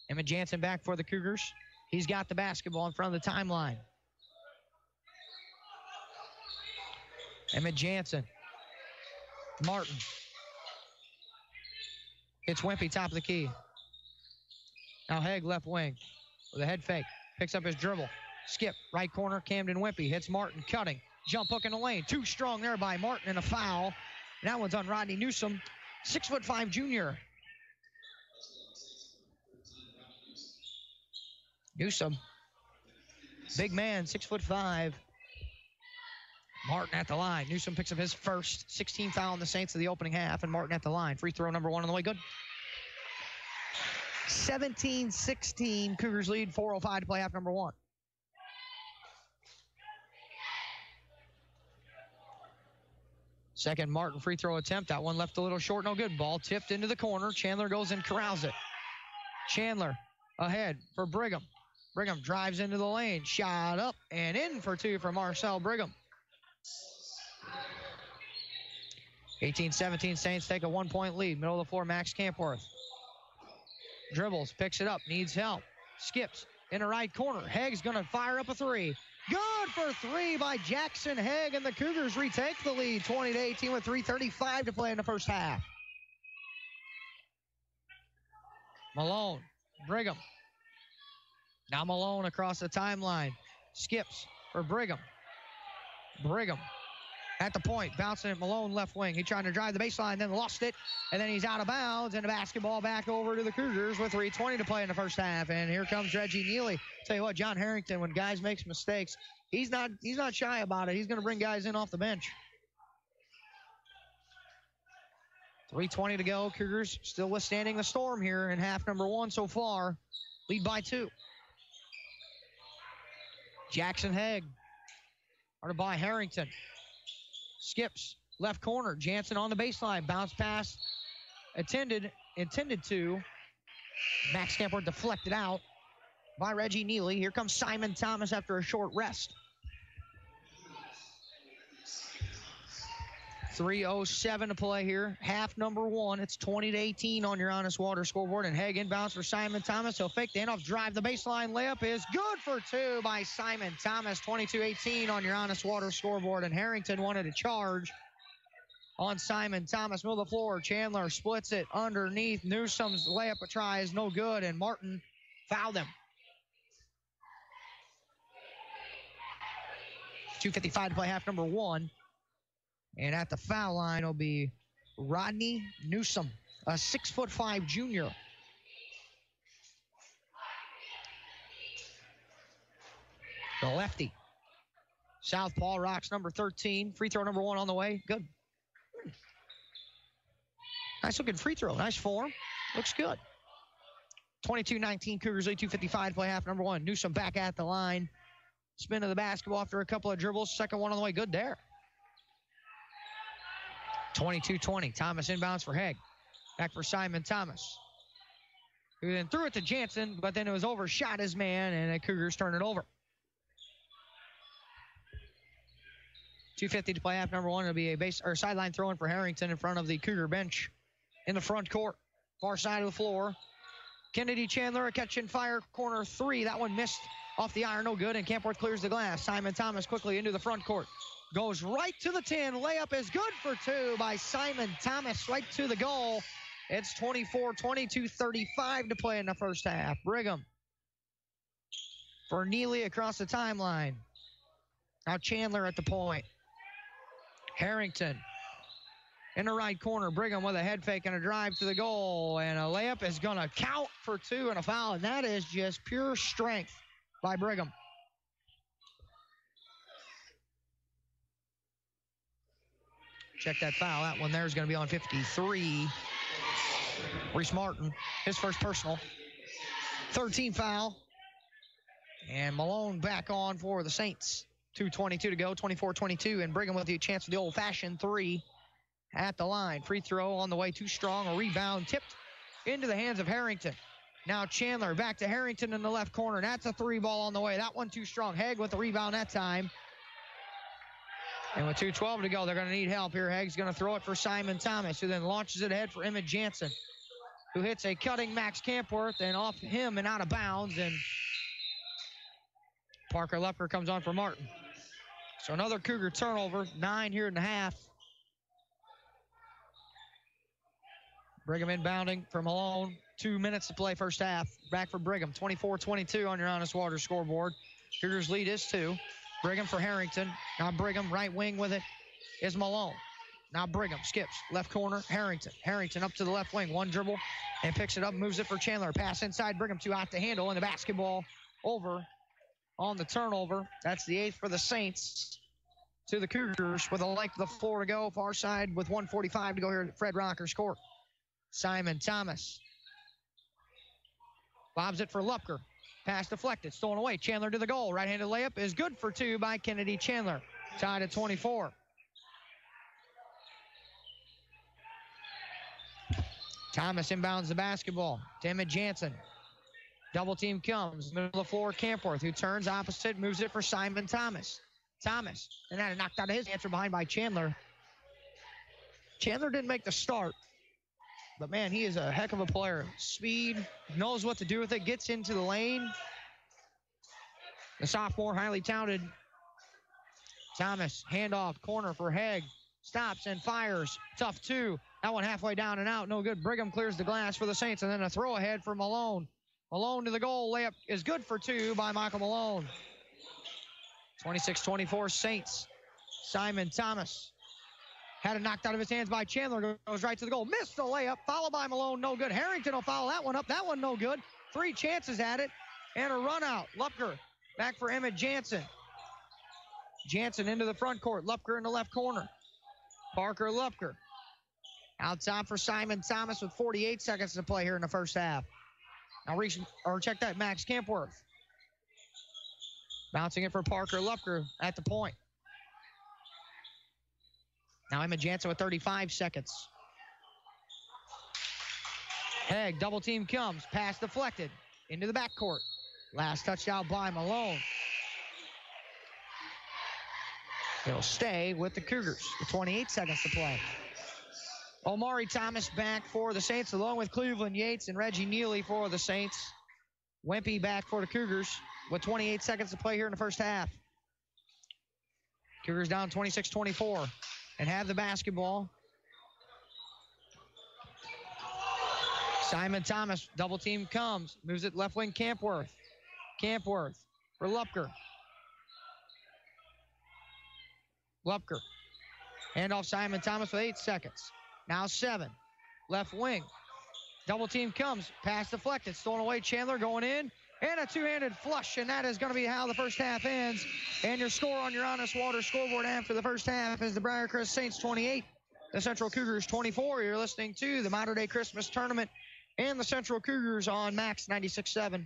Emmett Jansen back for the Cougars. He's got the basketball in front of the timeline. Emmett Jansen. Martin. Hits Wimpy top of the key. Now Haig left wing with a head fake. Picks up his dribble. Skip. Right corner. Camden Wimpy. Hits Martin. Cutting. Jump hook in the lane. Too strong there by Martin and a foul. And that one's on Rodney Newsom. 6'5" junior. Newsom. Big man. 6'5". Martin at the line. Newsom picks up his first 16th foul on the Saints of the opening half, and Martin at the line. Free throw number one on the way. Good. 17-16. Cougars lead. 4:05 to play half number one. Second Martin free throw attempt. That one left a little short. No good. Ball tipped into the corner. Chandler goes and corrals it. Chandler ahead for Brigham. Brigham drives into the lane. Shot up and in for two for Marcel Brigham. 18-17 Saints take a 1-point lead. Middle of the floor, Max Campworth. Dribbles, picks it up, needs help. Skips in the right corner. Haig's going to fire up a three. Good for three by Jackson Haig, and the Cougars retake the lead 20-18 with 3:35 to play in the first half. Malone, Brigham. Now Malone across the timeline. Skips for Brigham. Brigham at the point, bouncing at Malone left wing. He tried to drive the baseline, then lost it, and then he's out of bounds, and the basketball back over to the Cougars with 3:20 to play in the first half. And here comes Reggie Neely. Tell you what, John Harrington, when guys make mistakes, he's not shy about it. He's going to bring guys in off the bench. 3:20 to go. Cougars still withstanding the storm here in half number one so far. Lead by 2. Jackson Haig. Guarded by Harrington. Skips. Left corner. Jansen on the baseline. Bounce pass. Intended to. Max Campworth deflected out by Reggie Neely. Here comes Simon Thomas after a short rest. 3:07 to play here. Half number one. It's 20-18 on your Honest Water scoreboard. And Haig inbounds for Simon Thomas. He'll fake the handoff, drive the baseline. Layup is good for two by Simon Thomas. 22-18 on your Honest Water scoreboard. And Harrington wanted to charge on Simon Thomas. Middle of the floor. Chandler splits it underneath. Newsom's layup try is no good. And Martin fouled him. 2:55 to play half number one. And at the foul line will be Rodney Newsom, a 6'5" junior. The lefty. Southpaw rocks number 13. Free throw number one on the way. Good. Nice looking free throw. Nice form. Looks good. 22-19 Cougars lead. 2:55 to play half number one. Newsom back at the line. Spin of the basketball after a couple of dribbles. Second one on the way. Good there. 22-20. Thomas inbounds for Haig. Back for Simon Thomas, who then threw it to Jansen, but then it was overshot his man, and the Cougars turn it over. 2:50 to play half number one. It'll be a base or sideline throw-in for Harrington in front of the Cougar bench in the front court. Far side of the floor. Kennedy Chandler, a catch and fire, corner three. That one missed off the iron, no good, and Campworth clears the glass. Simon Thomas quickly into the front court. Goes right to the 10. Layup is good for two by Simon Thomas, right to the goal. It's 24-22, 35 to play in the first half. Brigham for Neely across the timeline. Now Chandler at the point. Harrington in the right corner. Brigham with a head fake and a drive to the goal. And a layup is going to count for two and a foul. And that is just pure strength by Brigham. Check that foul. That one there is going to be on 53. Reese Martin, his first personal. 13 foul. And Malone back on for the Saints. 2:22 to go, 24-22. And Brigham with the chance for the old-fashioned three at the line. Free throw on the way, too strong. A rebound tipped into the hands of Harrington. Now Chandler back to Harrington in the left corner. That's a three ball on the way. That one too strong. Haig with the rebound that time. And with 2:12 to go, they're going to need help here. Haig's going to throw it for Simon Thomas, who then launches it ahead for Emmett Jansen, who hits a cutting Max Campworth and off him and out of bounds. And Parker Lefker comes on for Martin. So another Cougar turnover, 9 here in the half. Brigham inbounding for Malone. 2 minutes to play first half. Back for Brigham. 24-22 on your Honest Water scoreboard. Cougars lead is 2. Brigham for Harrington. Now Brigham right wing with it is Malone. Now Brigham skips left corner. Harrington. Harrington up to the left wing. One dribble and picks it up. Moves it for Chandler. Pass inside. Brigham too hot to handle. And the basketball over on the turnover. That's the 8th for the Saints to the Cougars with a length of the floor to go. Far side with 1:45 to go here at Fred Rocker's court. Simon Thomas bobs it for Lupker. Pass deflected, stolen away. Chandler to the goal. Right-handed layup is good for two by Kennedy Chandler. Tied at 24. Thomas inbounds the basketball. To Emmett Jansen. Double team comes. Middle of the floor, Campworth, who turns opposite, moves it for Simon Thomas. Thomas, and that knocked out of his answer behind by Chandler. Chandler didn't make the start. But, man, he is a heck of a player. Speed, knows what to do with it, gets into the lane. The sophomore, highly talented. Thomas, handoff, corner for Haig. Stops and fires. Tough two. That one halfway down and out. No good. Brigham clears the glass for the Saints. And then a throw ahead for Malone. Malone to the goal. Layup is good for two by Michael Malone. 26-24 Saints. Simon Thomas. Had it knocked out of his hands by Chandler. Goes right to the goal. Missed the layup. Followed by Malone. No good. Harrington will follow that one up. That one no good. 3 chances at it. And a run out. Lupker back for Emmett Jansen. Jansen into the front court. Lupker in the left corner. Parker Lupker. Outside for Simon Thomas with 48 seconds to play here in the first half. Now check that. Max Campworth. Bouncing it for Parker Lupker at the point. Now Emmett Jansen with 35 seconds. Haig, double team comes. Pass deflected. Into the backcourt. Last touchdown by Malone. He'll stay with the Cougars with 28 seconds to play. Omari Thomas back for the Saints, along with Cleveland Yates and Reggie Neely for the Saints. Wempe back for the Cougars with 28 seconds to play here in the first half. Cougars down 26-24 and have the basketball. Simon Thomas, double team comes, moves it left wing Campworth. Campworth for Lupker. Lupker. Hand off Simon Thomas with 8 seconds. Now 7. Left wing. Double team comes. Pass deflected. Stolen away. Chandler going in. And a two-handed flush. And that is going to be how the first half ends. And your score on your Honest Water scoreboard after the first half is the Briarcrest Saints 28. The Central Cougars 24. You're listening to the Modern Day Christmas Tournament and the Central Cougars on Max 96.7.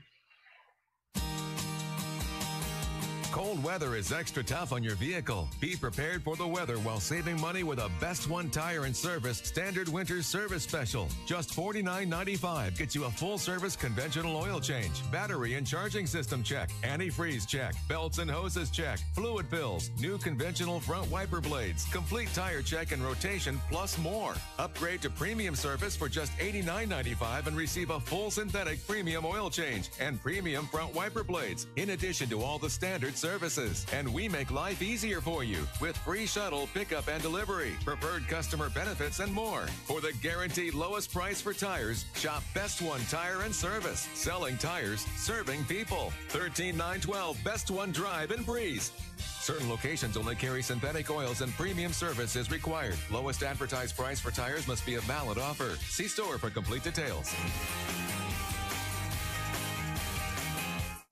Cold weather is extra tough on your vehicle. Be prepared for the weather while saving money with a Best One Tire and Service Standard Winter Service Special. Just $49.95 gets you a full-service conventional oil change, battery and charging system check, antifreeze check, belts and hoses check, fluid fills, new conventional front wiper blades, complete tire check and rotation, plus more. Upgrade to premium service for just $89.95 and receive a full synthetic premium oil change and premium front wiper blades, in addition to all the standard services. And we make life easier for you with free shuttle, pickup, and delivery, preferred customer benefits, and more. For the guaranteed lowest price for tires, shop Best One Tire and Service. Selling tires, serving people. 13912 Best One Drive in Breeze. Certain locations only carry synthetic oils and premium service is required. Lowest advertised price for tires must be a valid offer. See store for complete details.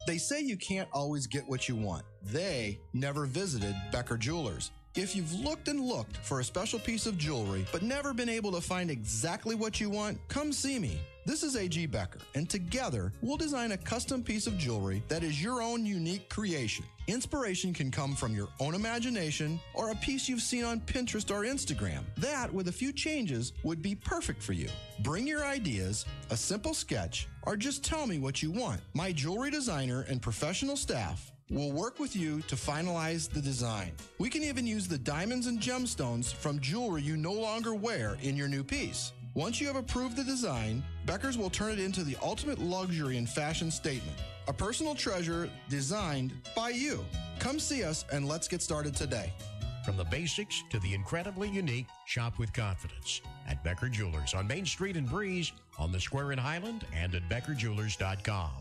They say you can't always get what you want. They never visited Becker Jewelers. If you've looked and looked for a special piece of jewelry but never been able to find exactly what you want, come see me. This is A.G. Becker, and together we'll design a custom piece of jewelry that is your own unique creation. Inspiration can come from your own imagination or a piece you've seen on Pinterest or Instagram. That, with a few changes, would be perfect for you. Bring your ideas, a simple sketch, or just tell me what you want. My jewelry designer and professional staff will work with you to finalize the design. We can even use the diamonds and gemstones from jewelry you no longer wear in your new piece. Once you have approved the design, Becker's will turn it into the ultimate luxury and fashion statement. A personal treasure designed by you. Come see us and let's get started today. From the basics to the incredibly unique, shop with confidence at Becker Jewelers on Main Street in Breeze, on the Square in Highland, and at BeckerJewelers.com.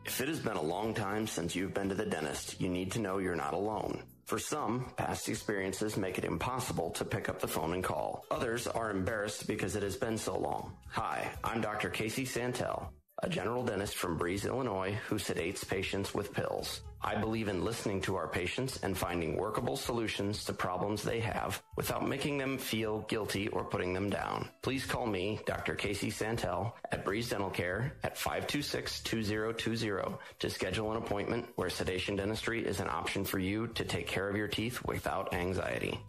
If it has been a long time since you've been to the dentist, you need to know you're not alone. For some, past experiences make it impossible to pick up the phone and call. Others are embarrassed because it has been so long. Hi, I'm Dr. Casey Santel, a general dentist from Breeze, Illinois, who sedates patients with pills. I believe in listening to our patients and finding workable solutions to problems they have without making them feel guilty or putting them down. Please call me, Dr. Casey Santel, at Breeze Dental Care at 526-2020 to schedule an appointment where sedation dentistry is an option for you to take care of your teeth without anxiety.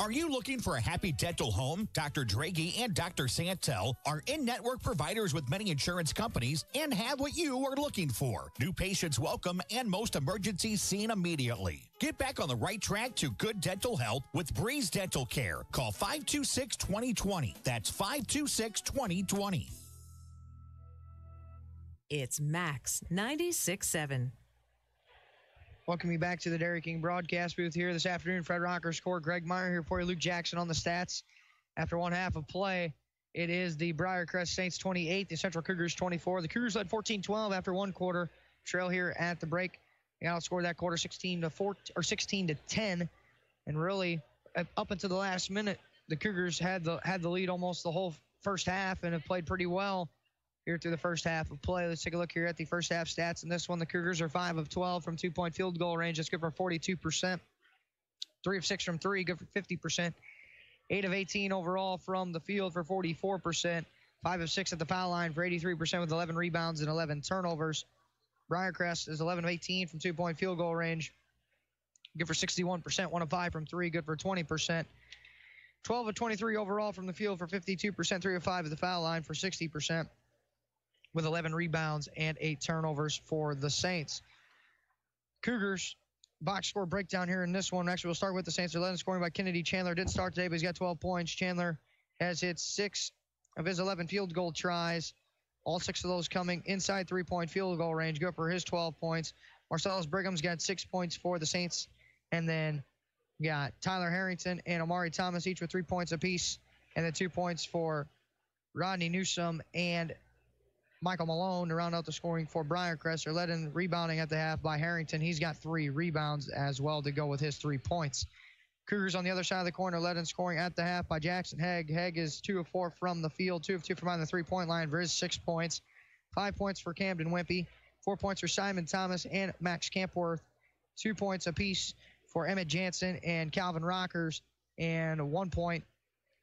Are you looking for a happy dental home? Dr. Draghi and Dr. Santel are in-network providers with many insurance companies and have what you are looking for. New patients welcome and most emergencies seen immediately. Get back on the right track to good dental health with Breeze Dental Care. Call 526-2020. That's 526-2020. It's Max 96.7. Welcome you back to the Dairy King broadcast booth here this afternoon. Fred Rocker score. Greg Meyer here for you. Luke Jackson on the stats. After one half of play, it is the Briarcrest Saints 28, the Central Cougars 24. The Cougars led 14-12 after one quarter. Trail here at the break. They outscored that quarter 16-10, and really up until the last minute, the Cougars had the lead almost the whole first half and have played pretty well here through the first half of play. Let's take a look here at the first half stats. In this one, the Cougars are 5 of 12 from two-point field goal range. That's good for 42%. 3 of 6 from 3, good for 50%. 8 of 18 overall from the field for 44%. 5 of 6 at the foul line for 83% with 11 rebounds and 11 turnovers. Briarcrest is 11 of 18 from two-point field goal range. Good for 61%. 1 of 5 from 3, good for 20%. 12 of 23 overall from the field for 52%. 3 of 5 at the foul line for 60%. with 11 rebounds and 8 turnovers for the Saints. Cougars box score breakdown here in this one. Actually, we'll start with the Saints. They're led in scoring by Kennedy Chandler. Didn't start today, but he's got 12 points. Chandler has hit 6 of his 11 field goal tries. All 6 of those coming inside 3-point field goal range. Good for his 12 points. Marcellus Brigham's got 6 points for the Saints. And then you got Tyler Harrington and Amari Thomas, each with 3 points apiece. And then 2 points for Rodney Newsome and Michael Malone to round out the scoring for Briarcrest. They're led in rebounding at the half by Harrington. He's got 3 rebounds as well to go with his 3 points. Cougars on the other side of the corner led in scoring at the half by Jackson Hegg. Hegg is 2 of 4 from the field, 2 of 2 from behind the 3-point line for his 6 points. 5 points for Camden Wimpy, 4 points for Simon Thomas and Max Campworth, 2 points apiece for Emmett Jansen and Calvin Rockers, and 1 point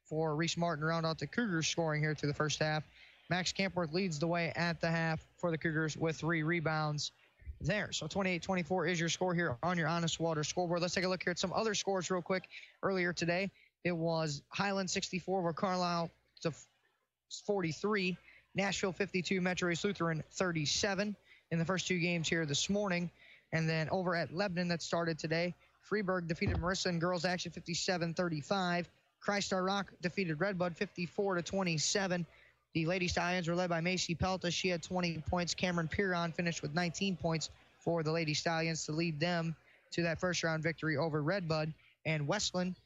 for Reese Martin to round out the Cougars scoring here through the first half. Max Campworth leads the way at the half for the Cougars with 3 rebounds there. So 28-24 is your score here on your Honest Water scoreboard. Let's take a look here at some other scores real quick. Earlier today, it was Highland 64 over Carlisle to 43, Nashville 52, Metro East Lutheran 37 in the first 2 games here this morning. And then over at Lebanon that started today, Freeburg defeated Marissa in girls action 57-35. Christ Our Rock defeated Redbud 54-27. The Lady Stallions were led by Macy Pelta. She had 20 points. Cameron Piron finished with 19 points for the Lady Stallions to lead them to that first-round victory over Redbud. And Westland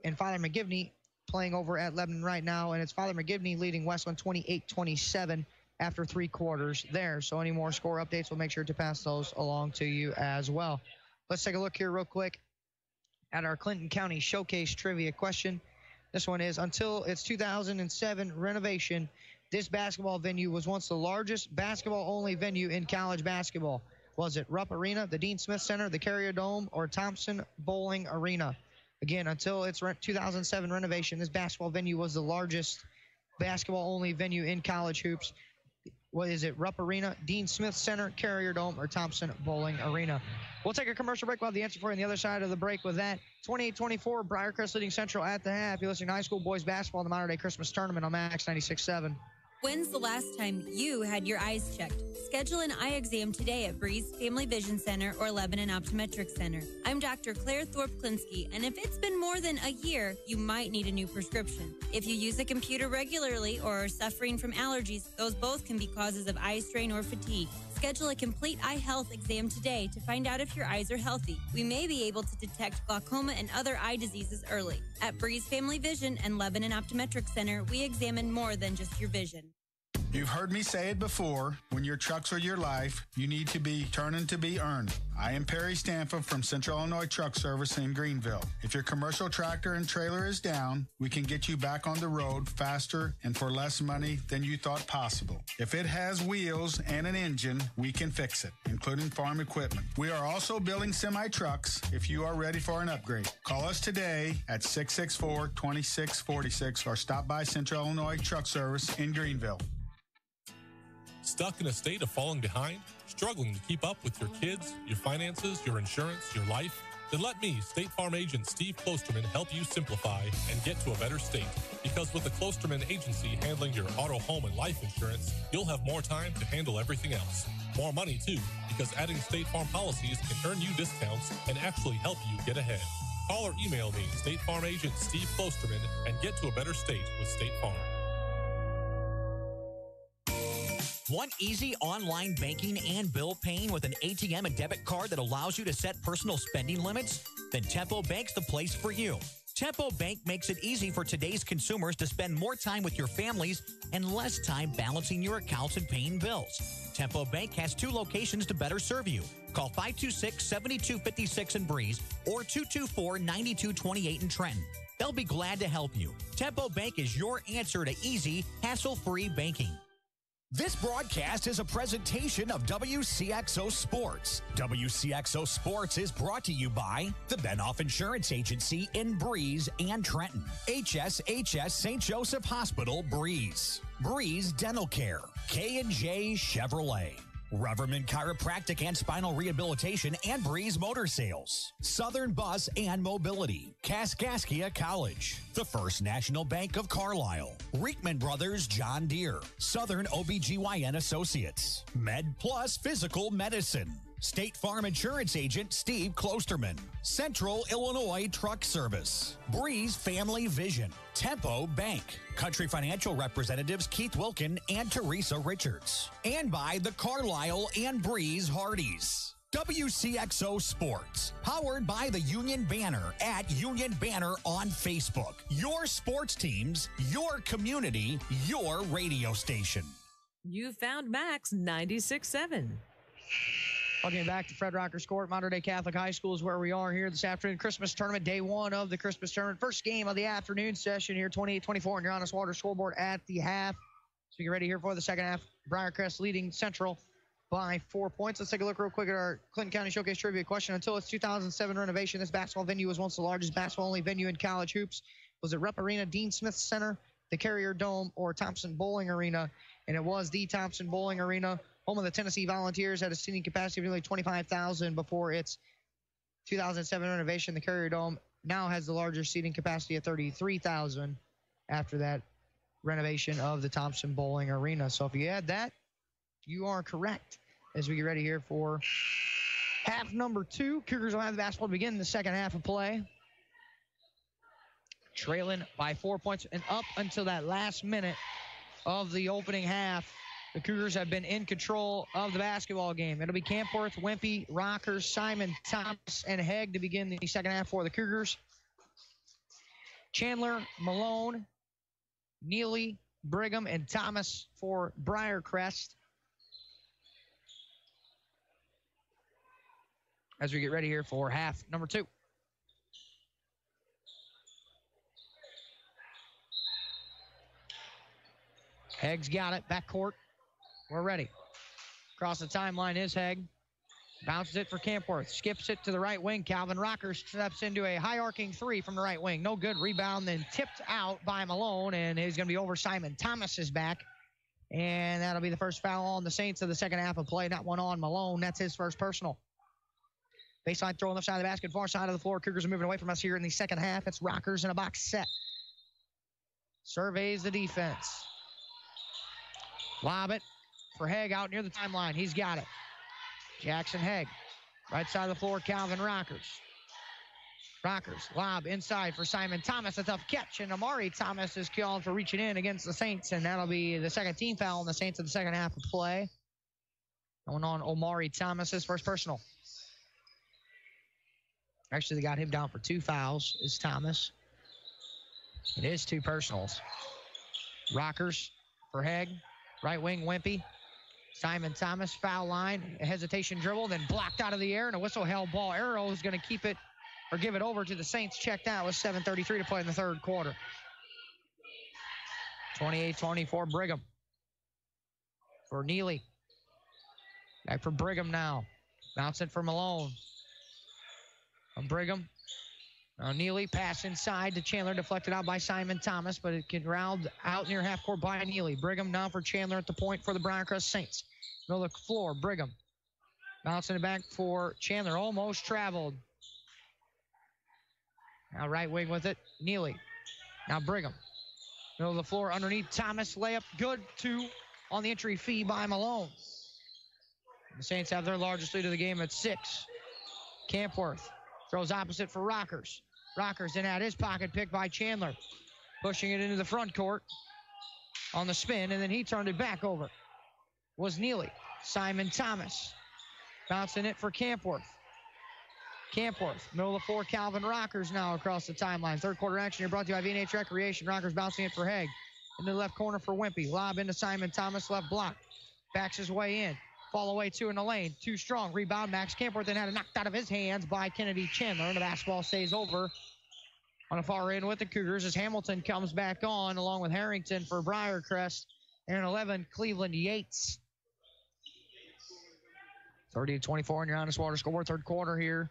and Father McGivney playing over at Lebanon right now, and it's Father McGivney leading Westland 28-27 after 3 quarters there. So any more score updates, we'll make sure to pass those along to you as well. Let's take a look here real quick at our Clinton County Showcase trivia question. This one is, until its 2007 renovation, this basketball venue was once the largest basketball-only venue in college basketball. Was it Rupp Arena, the Dean Smith Center, the Carrier Dome, or Thompson Bowling Arena? Again, until its 2007 renovation, this basketball venue was the largest basketball-only venue in college hoops. What is it, Rupp Arena, Dean Smith Center, Carrier Dome, or Thompson Bowling Arena? We'll take a commercial break. We'll have the answer for you on the other side of the break with that. 28-24, Briarcrest leading Central at the half. You're listening to high school boys basketball in the Modern Day Christmas Tournament on Max 96.7. When's the last time you had your eyes checked? Schedule an eye exam today at Breeze Family Vision Center or Lebanon Optometric Center. I'm Dr. Claire Thorpe-Klinsky, and if it's been more than a year, you might need a new prescription. If you use a computer regularly or are suffering from allergies, those both can be causes of eye strain or fatigue. Schedule a complete eye health exam today to find out if your eyes are healthy. We may be able to detect glaucoma and other eye diseases early. At Breeze Family Vision and Lebanon Optometric Center, we examine more than just your vision. You've heard me say it before, when your trucks are your life, you need to be turning to be earned. I am Perry Stanford from Central Illinois Truck Service in Greenville. If your commercial tractor and trailer is down, we can get you back on the road faster and for less money than you thought possible. If it has wheels and an engine, we can fix it, including farm equipment. We are also building semi-trucks if you are ready for an upgrade. Call us today at 664-2646 or stop by Central Illinois Truck Service in Greenville. Stuck in a state of falling behind? Struggling to keep up with your kids, your finances, your insurance, your life? Then let me, State Farm agent Steve Klosterman, help you simplify and get to a better state. Because with the Klosterman Agency handling your auto, home, and life insurance, you'll have more time to handle everything else. More money, too, because adding State Farm policies can earn you discounts and actually help you get ahead. Call or email me, State Farm agent Steve Klosterman, and get to a better state with State Farm. Want easy online banking and bill paying with an ATM and debit card that allows you to set personal spending limits? Then Tempo Bank's the place for you. Tempo Bank makes it easy for today's consumers to spend more time with your families and less time balancing your accounts and paying bills. Tempo Bank has 2 locations to better serve you. Call 526-7256 in Breeze or 224-9228 in Trenton. They'll be glad to help you. Tempo Bank is your answer to easy, hassle-free banking. This broadcast is a presentation of Wcxo Sports. Wcxo Sports is brought to you by the Benoff Insurance Agency in Breeze and Trenton. HSHS St. Joseph Hospital, Breeze. Breeze Dental Care. K&J Chevrolet. Reverman Chiropractic and Spinal Rehabilitation and Breeze Motor Sales, Southern Bus and Mobility, Kaskaskia College, the First National Bank of Carlisle, Reekman Brothers John Deere, Southern OBGYN Associates, Med Plus Physical Medicine, State Farm Insurance Agent Steve Klosterman, Central Illinois Truck Service, Breeze Family Vision, Tempo Bank, Country Financial Representatives Keith Wilkin and Teresa Richards, and by the Carlisle and Breeze Hardys. WCXO Sports, powered by the Union Banner at Union Banner on Facebook. Your sports teams, your community, your radio station. You found Max 96.7. Welcome back to Fred Rocker's Court. Modern Day Catholic High School is where we are here this afternoon. Christmas tournament, day one of the Christmas tournament. First game of the afternoon session here, 28-24 on your Honest Water scoreboard at the half. So get ready here for the second half. Briarcrest leading Central by 4 points. Let's take a look real quick at our Clinton County Showcase Trivia question. Until its 2007 renovation, this basketball venue was once the largest basketball-only venue in college hoops. Was it Rupp Arena, Dean Smith Center, the Carrier Dome, or Thompson Bowling Arena? And it was the Thompson Bowling Arena. Home of the Tennessee Volunteers had a seating capacity of nearly 25,000 before its 2007 renovation. The Carrier Dome now has the largest seating capacity of 33,000 after that renovation of the Thompson Bowling Arena. So if you add that, you are correct as we get ready here for half number 2. Cougars will have the basketball to begin the second half of play. Trailing by 4 points, and up until that last minute of the opening half, the Cougars have been in control of the basketball game. It'll be Campworth, Wimpy, Rockers, Simon, Thomas, and Hegg to begin the second half for the Cougars. Chandler, Malone, Neely, Brigham, and Thomas for Briarcrest. As we get ready here for half number 2. Hegg's got it, backcourt. We're ready. Across the timeline is Hegg. Bounces it for Campworth. Skips it to the right wing. Calvin Rockers steps into a high arcing three from the right wing. No good. Rebound then tipped out by Malone, and he's going to be over Simon Thomas's back. And that'll be the first foul on the Saints of the second half of play. Not one on Malone. That's his first personal. Baseline throw on the left side of the basket. Far side of the floor. Cougars are moving away from us here in the second half. It's Rockers in a box set. Surveys the defense. Lob it for Hegg out near the timeline. He's got it. Jackson Hegg. Right side of the floor, Calvin Rockers. Rockers lob inside for Simon Thomas. A tough catch, and Amari Thomas is called for reaching in against the Saints, and that'll be the second team foul on the Saints in the second half of play. Going on Omari Thomas's first personal. Actually, they got him down for 2 fouls, is Thomas. It is 2 personals. Rockers for Hegg. Right wing, Wimpy. Simon Thomas, foul line, a hesitation dribble, then blocked out of the air, and a whistle held ball. Arrow is going to keep it or give it over to the Saints. Checked out with 7:33 to play in the third quarter. 28-24 Brigham. For Neely. Back for Brigham now. Bouncing for Malone. From Brigham. Now Neely, pass inside to Chandler, deflected out by Simon Thomas, but it can round out near half court by Neely. Brigham now for Chandler at the point for the Briarcrest Saints. Middle of the floor, Brigham. Bouncing it back for Chandler, almost traveled. Now right wing with it, Neely. Now Brigham. Middle of the floor underneath Thomas, layup good, 2 on the entry fee by Malone. The Saints have their largest lead of the game at 6. Campworth throws opposite for Rockers. Rockers in at his pocket, picked by Chandler. Pushing it into the front court on the spin, and then he turned it back over. Was Neely. Simon Thomas. Bouncing it for Campworth. Campworth, middle of the floor, Calvin Rockers now across the timeline. Third quarter action here brought to you by V&H Recreation. Rockers bouncing it for Hegg. In the left corner for Wimpy. Lob into Simon Thomas, left block. Backs his way in. Fall away 2 in the lane. Too strong. Rebound. Max Campworth then had it knocked out of his hands by Kennedy Chandler. And the basketball stays over on the far end with the Cougars as Hamilton comes back on along with Harrington for Briarcrest. And 11, Cleveland Yates. 30-24 on your Honest Water scoreboard. Third quarter here.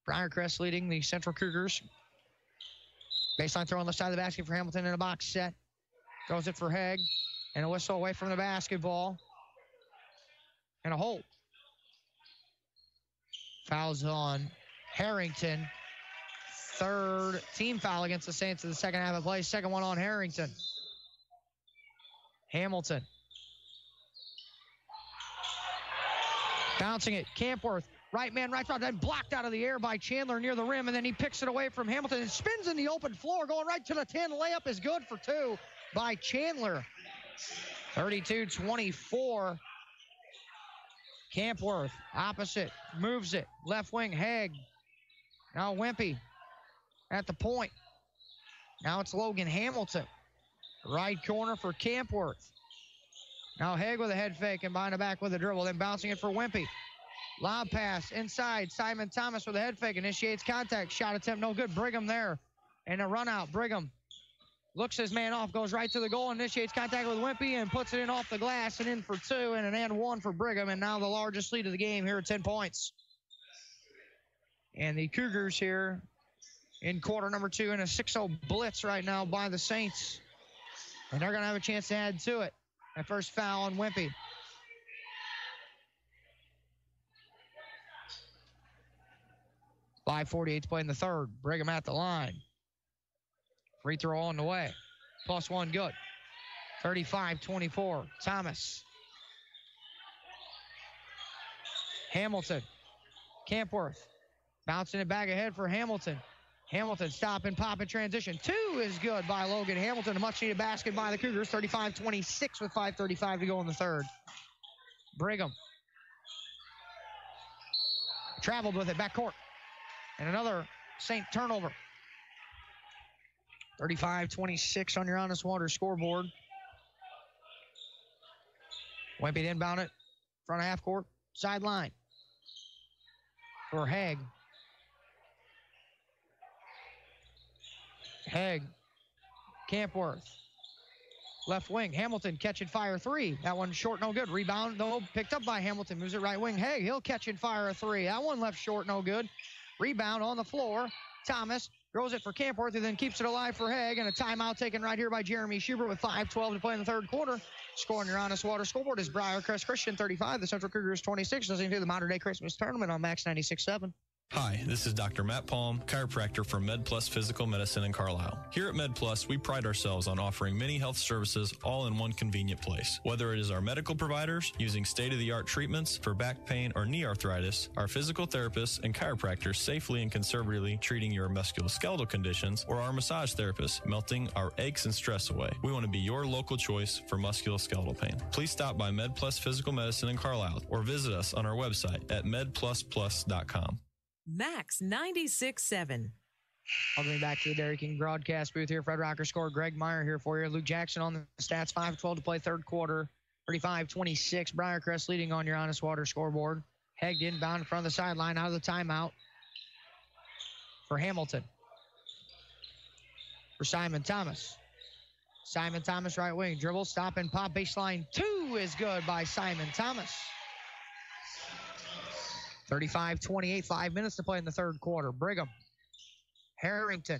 Briarcrest leading the Central Cougars. Baseline throw on the side of the basket for Hamilton in a box set. Throws it for Hegg. And a whistle away from the basketball. and a hold. Fouls on Harrington. Third team foul against the Saints in the second half of play. Second one on Harrington. Hamilton. Bouncing it. Campworth. Right man, right front. Then blocked out of the air by Chandler near the rim. And then he picks it away from Hamilton and spins in the open floor. Going right to the 10. Layup is good for two by Chandler. 32-24. Campworth. Opposite. Moves it. Left wing. Haig. Now Wimpy at the point. Now it's Logan Hamilton. Right corner for Campworth. Now Haig with a head fake and behind the back with a dribble. Then bouncing it for Wimpy. Lob pass inside. Simon Thomas with a head fake. Initiates contact. Shot attempt no good. Brigham there. And a run out. Brigham looks his man off. Goes right to the goal. Initiates contact with Wimpy and puts it in off the glass and in for two. And an and one for Brigham. And now the largest lead of the game here at 10 points. And the Cougars here in quarter number two in a 6-0 blitz right now by the Saints. And they're going to have a chance to add to it. That first foul on Wimpy. .5:48 to play in the third. Brigham at the line. Free throw on the way. Plus one good. 35-24. Thomas. Hamilton. Campworth. Bouncing it back ahead for Hamilton. Hamilton stop and pop in transition. Two is good by Logan Hamilton. A much-needed basket by the Cougars. 35-26 with 5:35 to go in the third. Brigham. Traveled with it, backcourt. And another Saint turnover. 35-26 on your Honest Water scoreboard. Wimpy inbound it. Front of half court. Sideline. For Haig. Haig. Campworth. Left wing. Hamilton catch and fire three. That one short, no good. Rebound, though, picked up by Hamilton. Moves it right wing. Haig, he'll catch and fire a three. That one left short, no good. Rebound on the floor. Thomas throws it for Campworth, who then keeps it alive for Haig. And a timeout taken right here by Jeremy Schubert with 5:12 to play in the third quarter. Scoring your Honest Water scoreboard is Briarcrest Christian 35. The Central Cougars 26. Listening to the Modern Day Christmas Tournament on Max 96.7. Hi, this is Dr. Matt Palm, chiropractor from MedPlus Physical Medicine in Carlisle. Here at MedPlus, we pride ourselves on offering many health services all in one convenient place. Whether it is our medical providers using state-of-the-art treatments for back pain or knee arthritis, our physical therapists and chiropractors safely and conservatively treating your musculoskeletal conditions, or our massage therapists melting our aches and stress away. We want to be your local choice for musculoskeletal pain. Please stop by MedPlus Physical Medicine in Carlisle or visit us on our website at medplusplus.com. Max 96.7. Welcome back to the Dairy King broadcast booth here. Fred Rocker score. Greg Meyer here for you. Luke Jackson on the stats. 5:12 to play third quarter. 35-26. Briarcrest leading on your Honest Water scoreboard. Haig inbound in front of the sideline out of the timeout for Hamilton. For Simon Thomas. Simon Thomas right wing. Dribble, stop, and pop. Baseline two is good by Simon Thomas. 35-28, 5 minutes to play in the third quarter. Brigham. Harrington.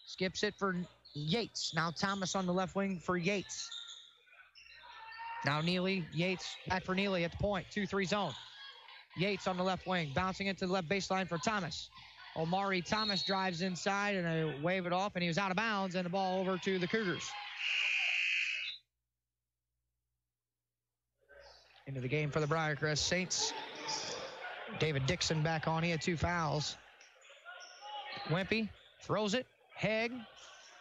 Skips it for Yates. Now Thomas on the left wing for Yates. Now Neely, Yates, back for Neely at the point. 2-3 zone. Yates on the left wing. Bouncing into the left baseline for Thomas. Omari Thomas drives inside and they wave it off, and he was out of bounds, and the ball over to the Cougars. Into the game for the Briarcrest Saints. David Dixon back on. He had two fouls. Wimpy throws it. Haig.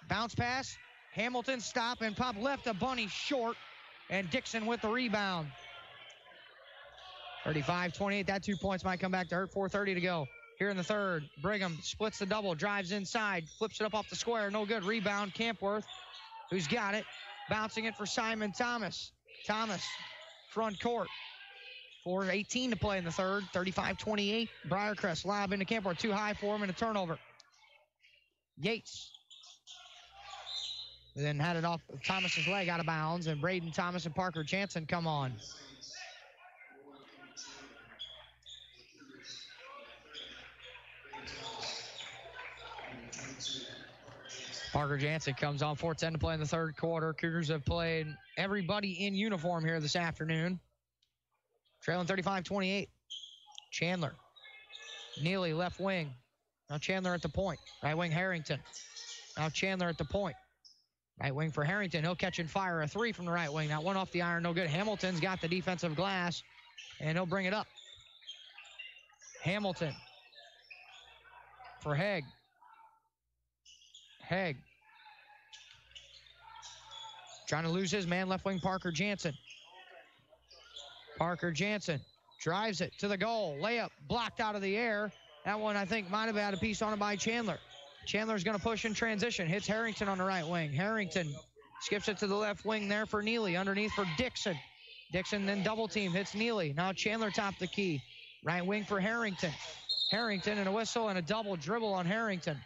Bounce pass. Hamilton stop and pop left a bunny short. And Dixon with the rebound. 35-28. That 2 points might come back to hurt. 4:30 to go. Here in the third. Brigham splits the double. Drives inside. Flips it up off the square. No good. Rebound. Campworth, who's got it. Bouncing it for Simon Thomas. Thomas. Front court. 4:18 to play in the third. 35-28. Briarcrest lob into Campworth. Too high for him and a turnover. Yates. Then had it off Thomas's leg out of bounds, and Braden Thomas and Parker Jansen come on. Parker Jansen comes on. 4:10 to play in the third quarter. Cougars have played everybody in uniform here this afternoon. Trailing 35-28. Chandler. Neely, left wing. Now Chandler at the point. Right wing, Harrington. Now Chandler at the point. Right wing for Harrington. He'll catch and fire a three from the right wing. That one off the iron, no good. Hamilton's got the defensive glass, and he'll bring it up. Hamilton for Haig. Haig. Trying to lose his man, left wing Parker Jansen. Parker Jansen drives it to the goal. Layup blocked out of the air. That one, I think, might have had a piece on it by Chandler. Chandler's going to push in transition. Hits Harrington on the right wing. Harrington skips it to the left wing there for Neely. Underneath for Dixon. Dixon then double team. Hits Neely. Now Chandler top the key. Right wing for Harrington. Harrington and a whistle and a double dribble on Harrington.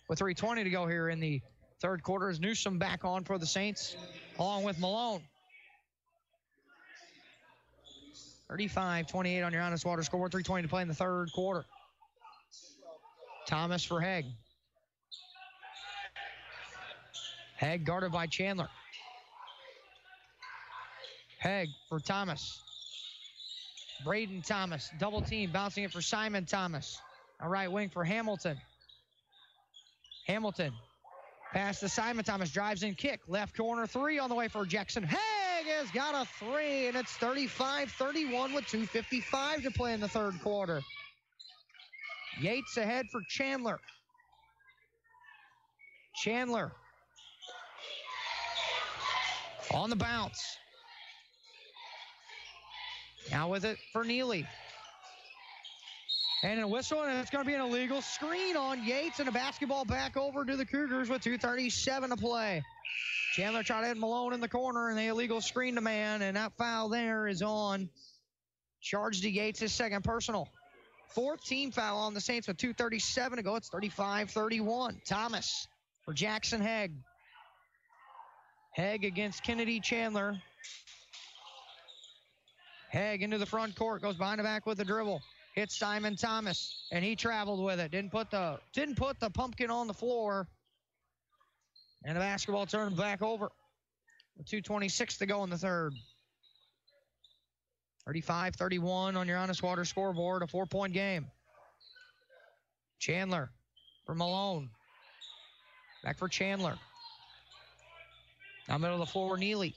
With 3:20 to go here in the third quarter, is Newsom back on for the Saints, along with Malone. 35-28 on your honest water scoreboard. 3:20 to play in the third quarter. Thomas for Haig. Haig guarded by Chandler. Haig for Thomas. Braden Thomas, double team, bouncing it for Simon Thomas. A right wing for Hamilton. Hamilton, pass to Simon Thomas, drives in, kick. Left corner three on the way for Jackson. Haig has got a three, and it's 35-31 with 2:55 to play in the third quarter. Yates ahead for Chandler. Chandler on the bounce. Now with it for Neely. And a whistle, and it's going to be an illegal screen on Yates, and a basketball back over to the Cougars with 2:37 to play. Chandler tried to hit Malone in the corner, and the illegal screen to man, and that foul there is on. Charge to Yates, his second personal. Fourth team foul on the Saints with 2:37 to go. It's 35-31. Thomas for Jackson Haig. Haig against Kennedy Chandler. Haig into the front court, goes behind the back with the dribble. Hits Simon Thomas, and he traveled with it. Didn't put the pumpkin on the floor. And the basketball turned back over. With 2:26 to go in the third. 35-31 on your honest water scoreboard, a 4-point game. Chandler for Malone. Back for Chandler. Now middle of the floor, Neely.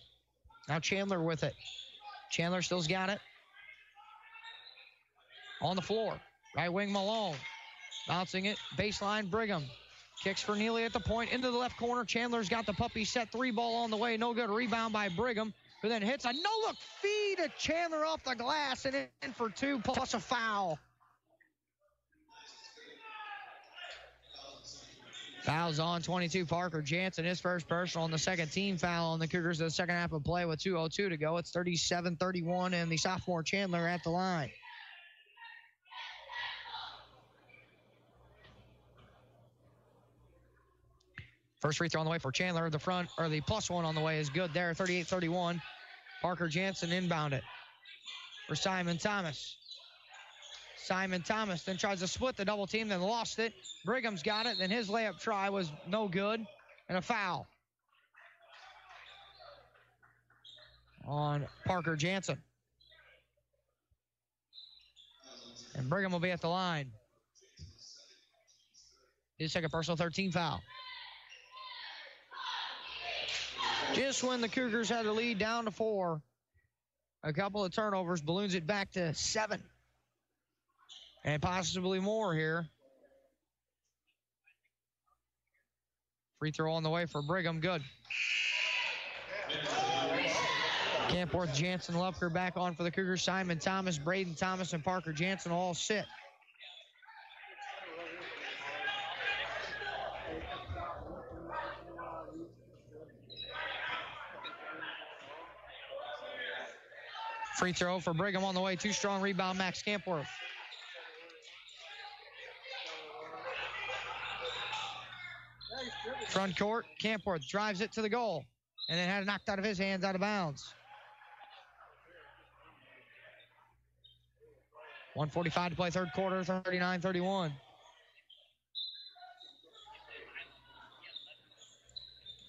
Now Chandler with it. Chandler still's got it. On the floor, right wing Malone. Bouncing it, baseline Brigham. Kicks for Neely at the point, into the left corner. Chandler's got the puppy set three ball on the way. No good, rebound by Brigham, who then hits a no-look feed to Chandler off the glass and in for two plus a foul. Fouls on 22, Parker Jansen, his first personal, and the second team foul on the Cougars in the second half of play with 2:02 to go. It's 37-31, and the sophomore Chandler at the line. First free throw on the way for Chandler. The front, or the plus one on the way is good there, 38-31. Parker Jansen inbound it for Simon Thomas. Simon Thomas then tries to split the double team, then lost it. Brigham's got it, then his layup try was no good, and a foul on Parker Jansen. And Brigham will be at the line. His second personal, 13 foul. Just when the Cougars had a lead down to 4, a couple of turnovers balloons it back to 7. And possibly more here. Free throw on the way for Brigham, good. Campworth, Jansen, Lupker back on for the Cougars. Simon Thomas, Braden Thomas, and Parker Jansen all sit. Free throw for Brigham on the way. Too strong rebound, Max Campworth. Front court, Campworth drives it to the goal and then had it knocked out of his hands out of bounds. 1:45 to play third quarter, 39-31.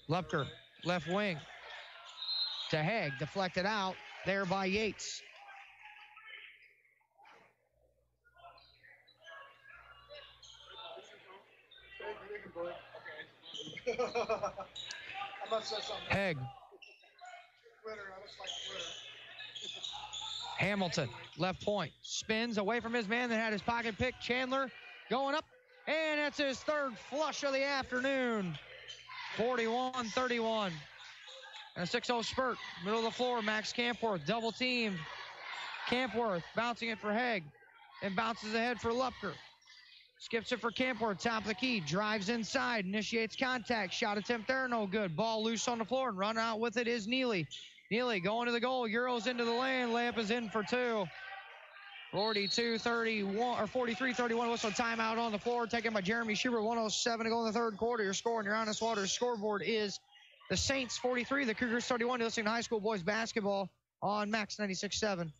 Lupker, left wing. to Haig. Deflected out there by Yates. Haig. Hamilton, left point, spins away from his man that had his pocket pick. Chandler going up, and that's his third flush of the afternoon. 41-31. And a 6-0 spurt. Middle of the floor, Max Campworth, double teamed. Campworth bouncing it for Haig, and bounces ahead for Lupker. Skips it for Campworth, top of the key, drives inside, initiates contact, shot attempt there, no good. Ball loose on the floor, and run out with it is Neely. Neely going to the goal, Euros into the lane, layup is in for two. 42-31, or 43-31, whistle timeout on the floor, taken by Jeremy Schubert, 1:07 to go in the third quarter. Your score on your Honest Waters scoreboard is the Saints 43, the Cougars 31. You're listening to high school boys basketball on Max 96.7.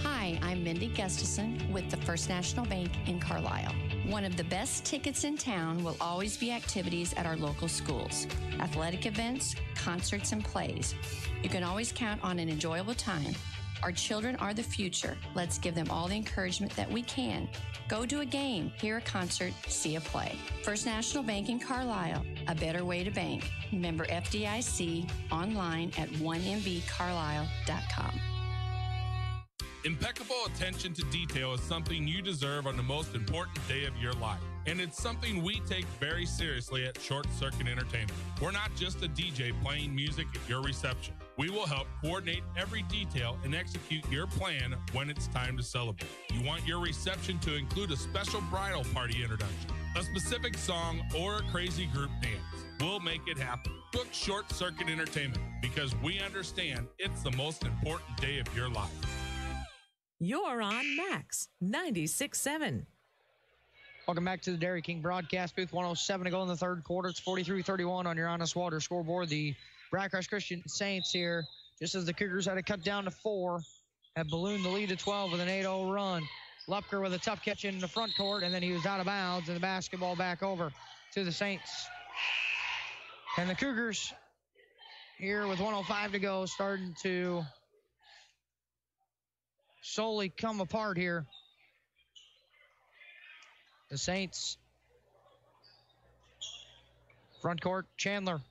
Hi, I'm Mindy Gustafson with the First National Bank in Carlisle. One of the best tickets in town will always be activities at our local schools, athletic events, concerts, and plays. You can always count on an enjoyable time. Our children are the future. Let's give them all the encouragement that we can. Go to a game, hear a concert, see a play. First National Bank in Carlisle, a better way to bank. Member FDIC, online at 1mbcarlisle.com. Impeccable attention to detail is something you deserve on the most important day of your life. And it's something we take very seriously at Short Circuit Entertainment. We're not just a DJ playing music at your reception. We will help coordinate every detail and execute your plan when it's time to celebrate. You want your reception to include a special bridal party introduction, a specific song, or a crazy group dance. We'll make it happen. Book Short Circuit Entertainment because we understand it's the most important day of your life. You're on Max 96.7. Welcome back to the Dairy King broadcast booth. 1:07 to go in the third quarter. It's 43-31 on your Honest Water scoreboard. The Briarcrest Christian Saints here, just as the Cougars had to cut down to 4, have ballooned the lead to 12 with an 8-0 run. Lupker with a tough catch in the front court, and then he was out of bounds, and the basketball back over to the Saints. And the Cougars here with 1:05 to go, starting to slowly come apart here. The Saints. Front court, Chandler.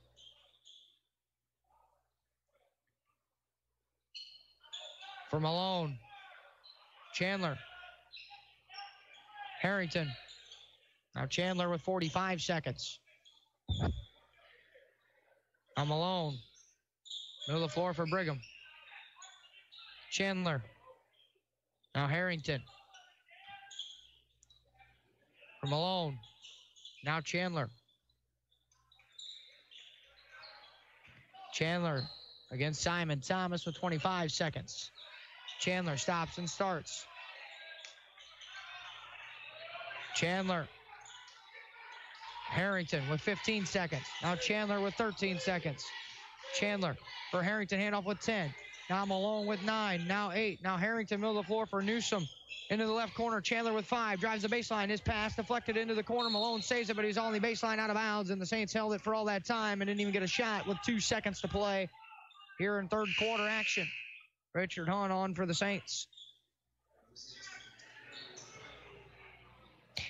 For Malone. Chandler. Harrington. Now Chandler with 45 seconds. Now Malone. Middle of the floor for Brigham. Chandler. Now Harrington. For Malone. Now Chandler. Chandler against Simon Thomas with 25 seconds. Chandler stops and starts. Chandler. Harrington with 15 seconds. Now Chandler with 13 seconds. Chandler for Harrington, handoff with 10. Now Malone with 9. Now 8. Now Harrington, middle of the floor for Newsom. Into the left corner, Chandler with 5. Drives the baseline. His pass deflected into the corner. Malone saves it, but he's on the baseline out of bounds, and the Saints held it for all that time and didn't even get a shot with 2 seconds to play here in third quarter action. Richard Hunt on for the Saints.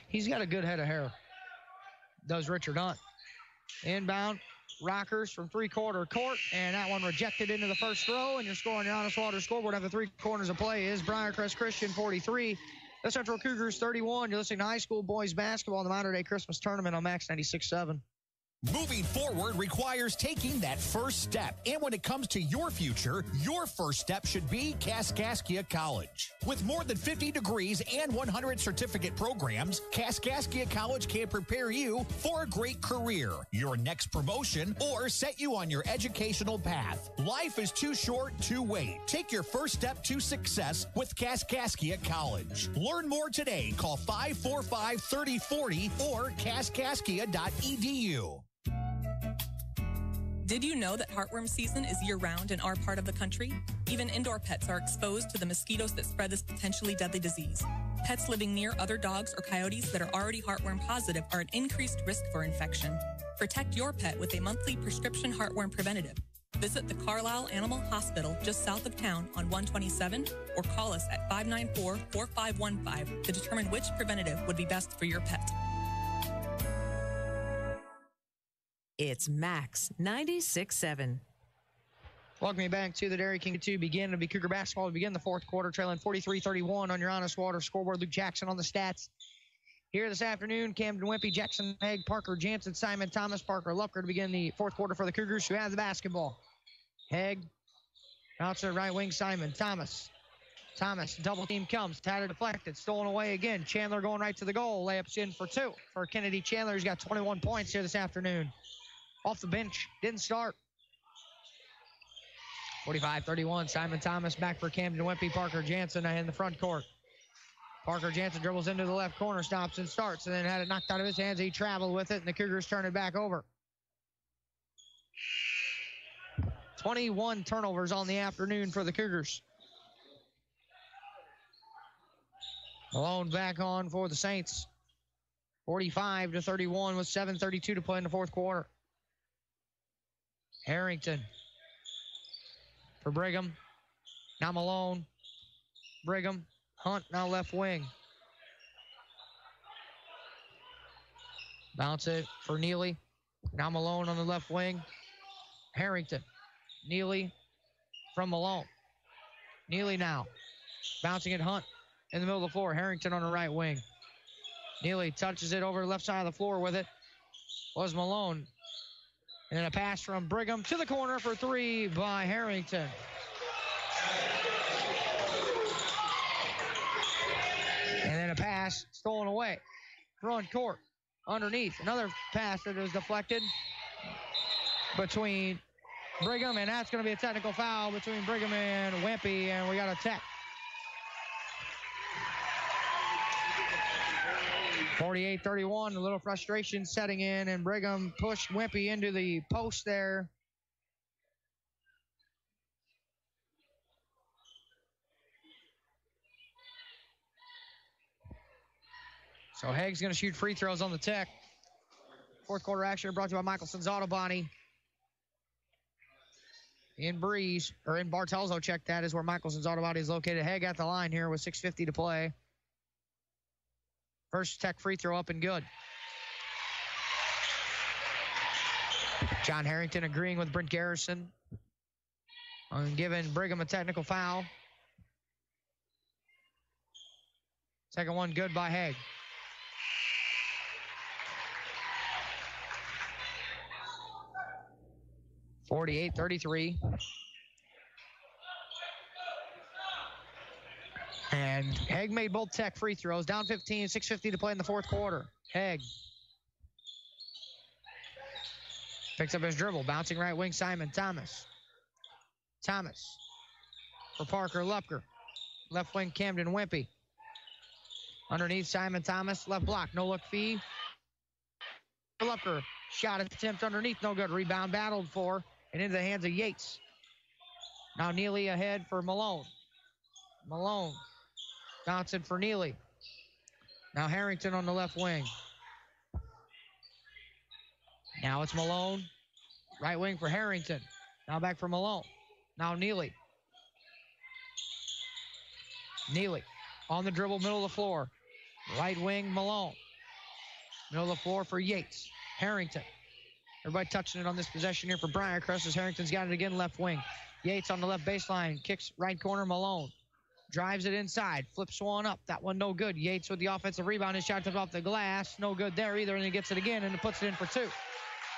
He's got a good head of hair, does Richard Hunt. Inbound, Rockers from three-quarter court, and that one rejected into the first row, and your score on your Honest Water scoreboard after 3 corners of play is Briarcrest Christian 43, the Central Cougars 31. You're listening to high school boys basketball in the Modern Day Christmas Tournament on Max 96.7. Moving forward requires taking that first step. And when it comes to your future, your first step should be Kaskaskia College. With more than 50 degrees and 100 certificate programs, Kaskaskia College can prepare you for a great career, your next promotion, or set you on your educational path. Life is too short to wait. Take your first step to success with Kaskaskia College. Learn more today. Call 545-3040 or kaskaskia.edu. Did you know that heartworm season is year-round in our part of the country? Even indoor pets are exposed to the mosquitoes that spread this potentially deadly disease. Pets living near other dogs or coyotes that are already heartworm positive are at increased risk for infection. Protect your pet with a monthly prescription heartworm preventative. Visit the Carlisle Animal Hospital just south of town on 127 or call us at 594-4515 to determine which preventative would be best for your pet. It's Max 96.7. Welcome you back to the Dairy King 2. It'll be Cougar basketball to begin the fourth quarter, trailing 43-31 on your Honest Water scoreboard. Luke Jackson on the stats. Here this afternoon, Camden Wimpy, Jackson Haig, Parker Jansen, Simon Thomas, Parker Lupker to begin the fourth quarter for the Cougars, who have the basketball. Haig, outside right wing, Simon Thomas. Thomas, double team comes, Tyler deflected, stolen away again. Chandler going right to the goal, layups in for two for Kennedy Chandler. He's got 21 points here this afternoon. Off the bench, didn't start. 45-31, Simon Thomas back for Camden Wimpy, Parker Jansen in the front court. Parker Jansen dribbles into the left corner, stops and starts, and then had it knocked out of his hands. He traveled with it, and the Cougars turn it back over. 21 turnovers on the afternoon for the Cougars. Malone back on for the Saints. 45-31 with 7:32 to play in the fourth quarter. Harrington for Brigham. Now Malone. Brigham. Hunt now left wing. Bounce it for Neely. Now Malone on the left wing. Harrington. Neely from Malone. Neely now. Bouncing it Hunt in the middle of the floor. Harrington on the right wing. Neely touches it over the left side of the floor with it. Was Malone. And then a pass from Brigham to the corner for three by Harrington. And then a pass stolen away. Front court. Underneath. Another pass that was deflected between Brigham, and that's going to be a technical foul between Brigham and Wimpy, and we got a tech. 48-31, a little frustration setting in, and Brigham pushed Wimpy into the post there. So Haig's going to shoot free throws on the tech. Fourth quarter action brought to you by Michelson's Auto Body. In Breeze, or in Bartelzo, check that, is where Michelson's Auto Body is located. Haig at the line here with 6:50 to play. First tech free throw up and good. John Harrington agreeing with Brent Garrison on giving Brigham a technical foul. Second one good by Haig. (48-33). And Haig made both tech free throws. Down 15, 6:50 to play in the fourth quarter. Haig picks up his dribble. Bouncing right wing, Simon Thomas. Thomas for Parker Lupker. Left wing, Camden Wimpy. Underneath, Simon Thomas. Left block, no look fee. Lupker, shot attempt underneath, no good. Rebound battled for, and into the hands of Yates. Now Neely ahead for Malone. Malone bouncing for Neely. Now Harrington on the left wing. Now it's Malone. Right wing for Harrington. Now back for Malone. Now Neely. Neely on the dribble, middle of the floor. Right wing, Malone. Middle of the floor for Yates. Harrington. Everybody touching it on this possession here for Briarcrest as Harrington's got it again, left wing. Yates on the left baseline. Kicks right corner, Malone. Drives it inside. Flips one up. That one no good. Yates with the offensive rebound. His shot comes off the glass. No good there either, and he gets it again, and it puts it in for two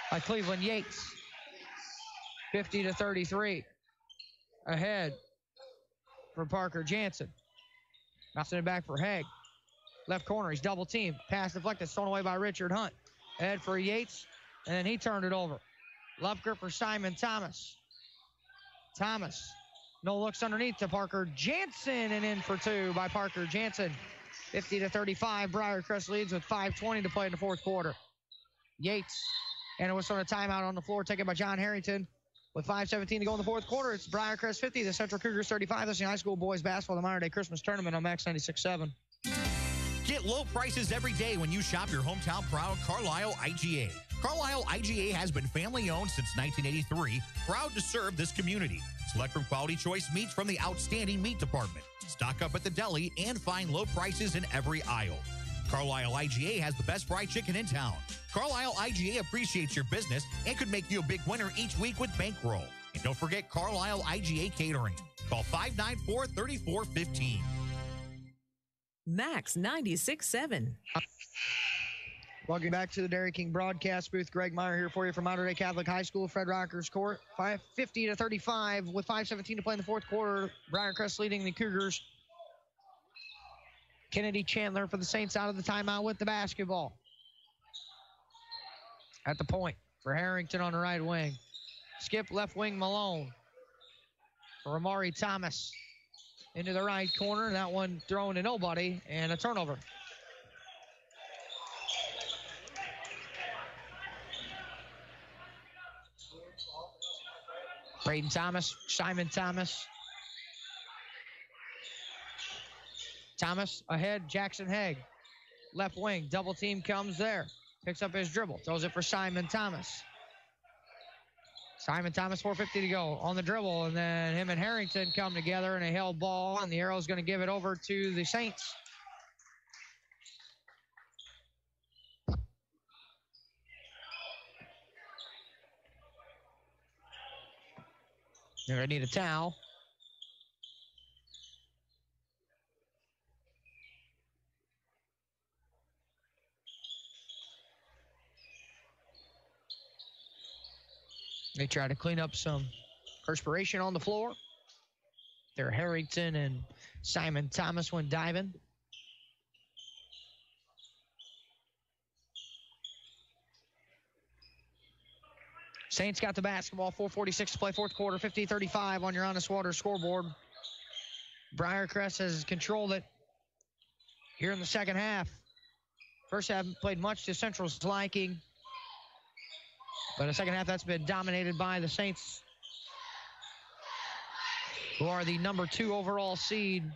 by Cleveland Yates. 50-33. Ahead for Parker Jansen. Bouncing it back for Haig. Left corner, he's double teamed. Pass deflected, thrown away by Richard Hunt. Ahead for Yates, and then he turned it over. Lupker for Simon Thomas. Thomas, no looks underneath to Parker Jansen, and in for two by Parker Jansen. 50-35, Briarcrest leads with 5:20 to play in the fourth quarter. Yates, and it was sort of timeout on the floor taken by John Harrington. With 5:17 to go in the fourth quarter, it's Briarcrest 50, the Central Cougars 35. This is the high school boys basketball, the Modern Day Christmas Tournament on Max 96.7. Get low prices every day when you shop your hometown proud Carlisle IGA. Carlisle IGA has been family-owned since 1983, proud to serve this community. Select from quality choice meats from the outstanding meat department. Stock up at the deli and find low prices in every aisle. Carlisle IGA has the best fried chicken in town. Carlisle IGA appreciates your business and could make you a big winner each week with bankroll. And don't forget Carlisle IGA Catering. Call 594-3415. Max 96.7. Welcome back to the Dairy King broadcast booth. Greg Meyer here for you from Monterey Catholic High School, Fred Rockers Court. 50-35 with 5:17 to play in the fourth quarter. Briarcrest leading the Cougars. Kennedy Chandler for the Saints out of the timeout with the basketball. At the point for Harrington on the right wing. Skip left wing Malone. For Amari Thomas. Into the right corner. That one thrown to nobody and a turnover. Braden Thomas, Simon Thomas. Thomas ahead, Jackson Haig. Left wing, double team comes there. Picks up his dribble, throws it for Simon Thomas. Simon Thomas, 4:50 to go on the dribble, and then him and Harrington come together in a held ball, and the Arrow's going to give it over to the Saints. They're going to need a towel. They try to clean up some perspiration on the floor. There, Harrington and Simon Thomas went diving. Saints got the basketball, 4:46 to play, fourth quarter, 50-35 on your Honest Water scoreboard. Briarcrest has controlled it here in the second half. First half played much to Central's liking, but in the second half that's been dominated by the Saints, who are the number 2 overall seed,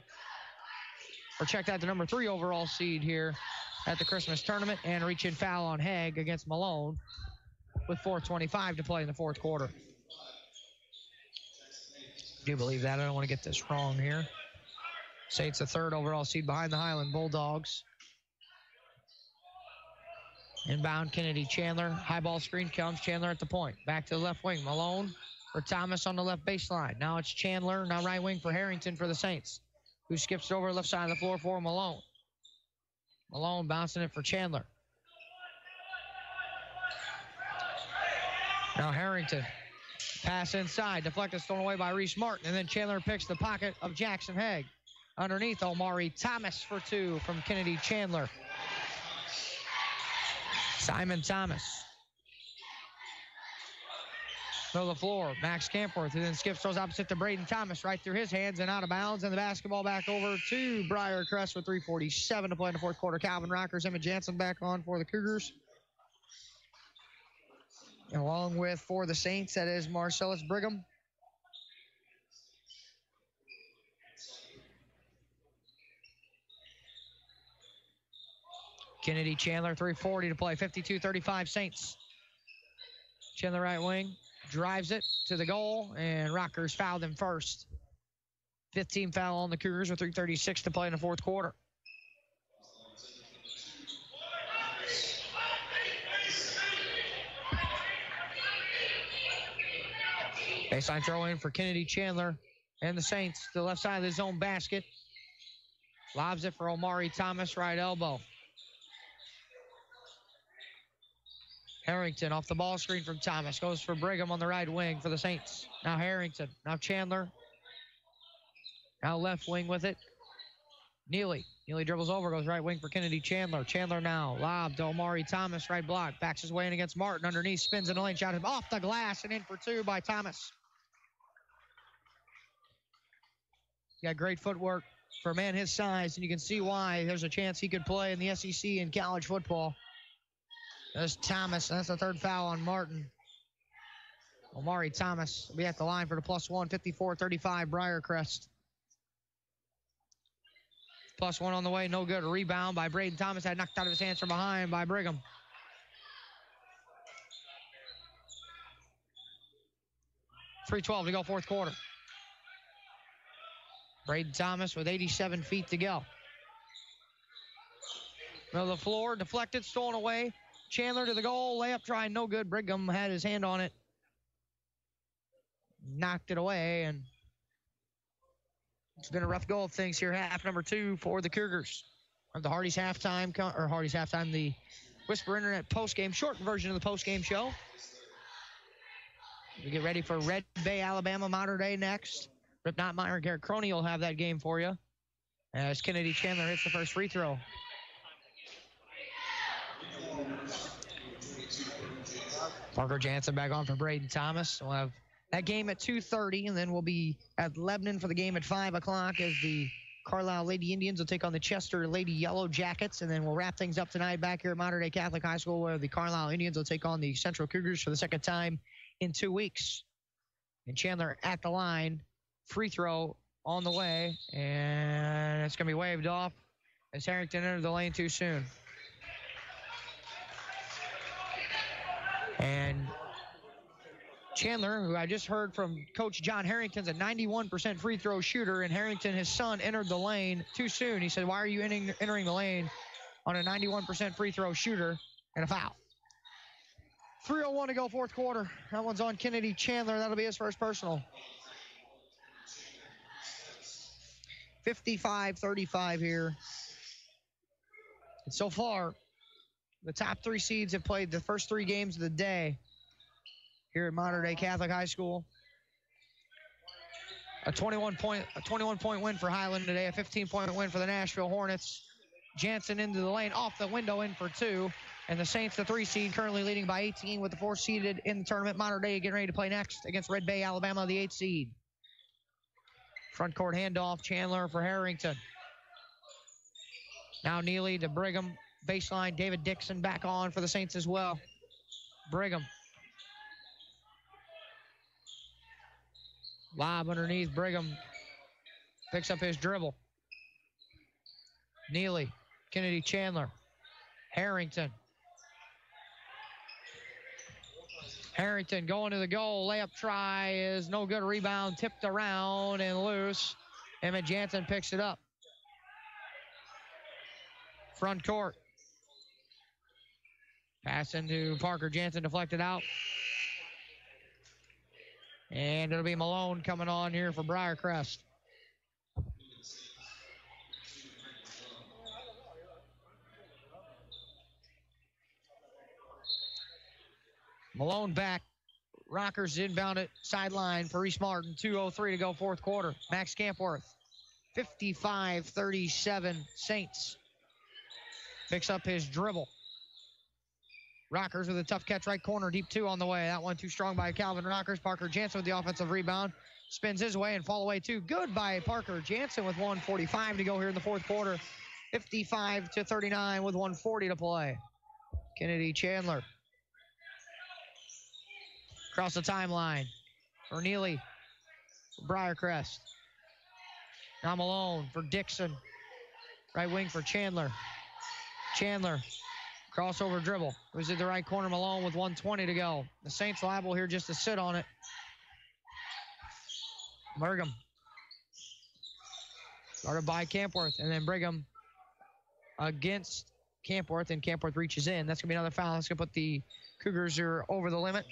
or check that, the number 3 overall seed here at the Christmas tournament, and reach in foul on Haig against Malone with 4:25 to play in the fourth quarter. I do believe that. I don't want to get this wrong here. Saints the 3rd overall seed behind the Highland Bulldogs. Inbound, Kennedy Chandler. High ball screen comes. Chandler at the point. Back to the left wing. Malone for Thomas on the left baseline. Now it's Chandler. Now right wing for Harrington for the Saints, who skips it over left side of the floor for Malone. Malone bouncing it for Chandler. Now Harrington. Pass inside. Deflected, thrown away by Reese Martin. And then Chandler picks the pocket of Jackson Haig. Underneath, Omari Thomas for 2 from Kennedy Chandler. Simon Thomas. Middle of the floor, Max Campworth, who then skips, throws opposite to Braden Thomas, right through his hands and out of bounds, and the basketball back over to Briarcrest with 3:47 to play in the fourth quarter. Calvin Rockers, Emma Jansen back on for the Cougars. And along with, for the Saints, that is Marcellus Brigham. Kennedy Chandler, 3:40 to play, 52-35 Saints. Chandler right wing, drives it to the goal, and Rockers fouled him first. 15 foul on the Cougars with 3:36 to play in the fourth quarter. Baseline throw in for Kennedy Chandler and the Saints to the left side of the zone basket. Lobs it for Omari Thomas, right elbow. Harrington off the ball screen from Thomas. Goes for Brigham on the right wing for the Saints. Now Harrington. Now Chandler. Now left wing with it. Neely. Neely dribbles over. Goes right wing for Kennedy Chandler. Chandler now. Lob to Omari Thomas. Right block. Backs his way in against Martin. Underneath. Spins in the lane. Shot him off the glass and in for 2 by Thomas. He's got great footwork for a man his size, and you can see why there's a chance he could play in the SEC in college football. There's Thomas, and that's the 3rd foul on Martin. Omari Thomas will be at the line for the +1, 54-35 Briarcrest. +1 on the way, no good. A rebound by Braden Thomas, had knocked out of his hands from behind by Brigham. 3:12 to go, fourth quarter. Braden Thomas with 87 feet to go. Middle of the floor, deflected, stolen away. Chandler to the goal, layup try, no good. Brigham had his hand on it. Knocked it away, and it's been a rough go of things here. Half number 2 for the Cougars. The Hardy's halftime, the Whisper Internet postgame, short version of the postgame show. We get ready for Red Bay, Alabama, Mater Day next. Rip Notmeyer and Garrett Croney will have that game for you as Kennedy Chandler hits the first free throw. Parker Jansen back on for Braden Thomas. We'll have that game at 2:30, and then we'll be at Lebanon for the game at 5 o'clock as the Carlisle Lady Indians will take on the Chester Lady Yellow Jackets, and then we'll wrap things up tonight back here at Mater Day Catholic High School where the Carlisle Indians will take on the Central Cougars for the second time in 2 weeks. And Chandler at the line, free throw on the way, and it's going to be waved off as Harrington entered the lane too soon. And Chandler, who I just heard from Coach John Harrington's a 91% free throw shooter, and Harrington, his son, entered the lane too soon. He said, why are you entering the lane on a 91% free throw shooter and a foul? 3:01 to go, fourth quarter. That one's on Kennedy Chandler. That'll be his first personal. 55-35 here. And so far, the top 3 seeds have played the first 3 games of the day here at Mater Day Catholic High School. A 21-point win for Highland today, a 15-point win for the Nashville Hornets. Jansen into the lane, off the window, in for 2. And the Saints, the 3 seed, currently leading by 18 with the 4 seeded in the tournament. Mater Day getting ready to play next against Red Bay, Alabama, the 8 seed. Front court handoff, Chandler for Harrington. Now Neely to Brigham. Baseline, David Dixon back on for the Saints as well. Brigham. Lob underneath, Brigham picks up his dribble. Neely, Kennedy Chandler, Harrington. Harrington going to the goal. Layup try is no good. Rebound tipped around and loose. Emmett Jansen picks it up. Front court. Pass into Parker Jansen, deflected out. And it'll be Malone coming on here for Briarcrest. Malone back. Rockers inbound it, sideline for Reese Martin. 2:03 to go, fourth quarter. Max Campworth, 55-37 Saints. Picks up his dribble. Rockers with a tough catch, right corner, deep 2 on the way. That one too strong by Calvin Rockers. Parker Jansen with the offensive rebound. Spins his way and fall away 2. Good by Parker Jansen with 1:45 to go here in the fourth quarter. 55-39 with 1:40 to play. Kennedy Chandler. Across the timeline for Neely, for Briarcrest. Now Malone for Dixon. Right wing for Chandler. Chandler, crossover dribble. Was in the right corner, Malone with 1:20 to go. The Saints liable here just to sit on it. Brigham. Started by Campworth, and then Brigham against Campworth, and Campworth reaches in. That's going to be another foul. That's going to put the Cougars over the limit.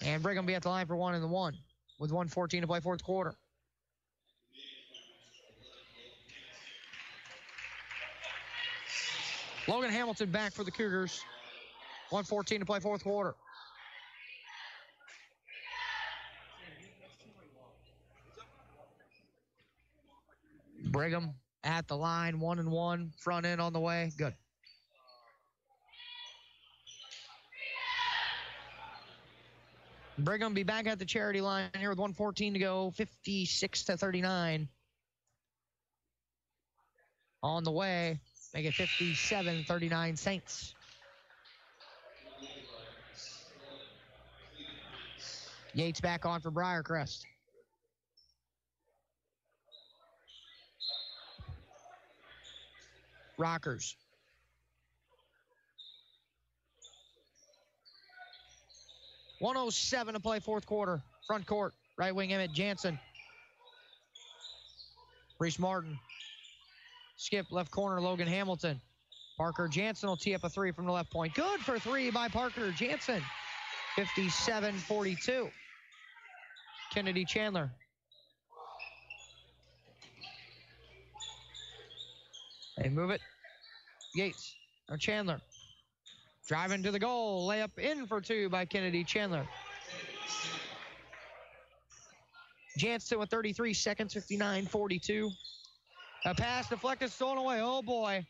And Brigham be at the line for 1 and 1 with 1:14 to play, fourth quarter. Logan Hamilton back for the Cougars. 1:14 to play, fourth quarter. Brigham at the line, 1 and 1, front end on the way. Good. Brigham be back at the charity line here with 1:14 to go, 56-39. On the way, make it 57-39 Saints. Yates back on for Briarcrest. Rockers. 1:07 to play fourth quarter. Front court, right wing Emmett Jansen. Reese Martin. Skip left corner, Logan Hamilton. Parker Jansen will tee up a three from the left point. Good for three by Parker Jansen. 57-42. Kennedy Chandler. They move it. Yates or Chandler. Driving to the goal. Layup in for two by Kennedy Chandler. Jansen with 33 seconds, 59-42. A pass deflected, stolen away. Oh, boy.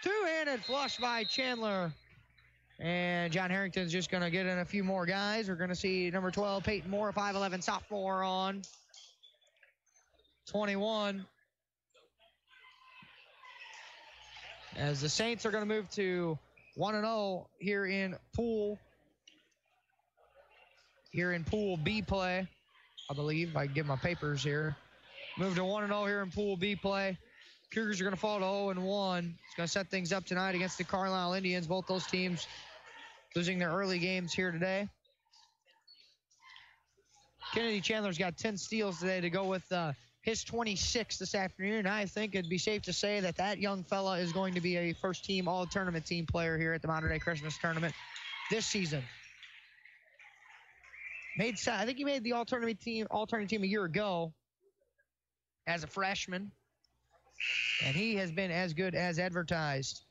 Two-handed flush by Chandler. And John Harrington's just going to get in a few more guys. We're going to see number 12, Peyton Moore, 5'11", sophomore on 21. As the Saints are going to move to 1-0 here in Pool B play, I believe. I can get my papers here. Move to 1-0 here in Pool B play. Cougars are going to fall to 0-1. It's going to set things up tonight against the Carlisle Indians. Both those teams losing their early games here today. Kennedy Chandler's got 10 steals today to go with his 26 this afternoon. I think it'd be safe to say that that young fella is going to be a first-team all-tournament team player here at the Modern Day Christmas Tournament this season. I think he made the all-tournament team a year ago as a freshman, and he has been as good as advertised.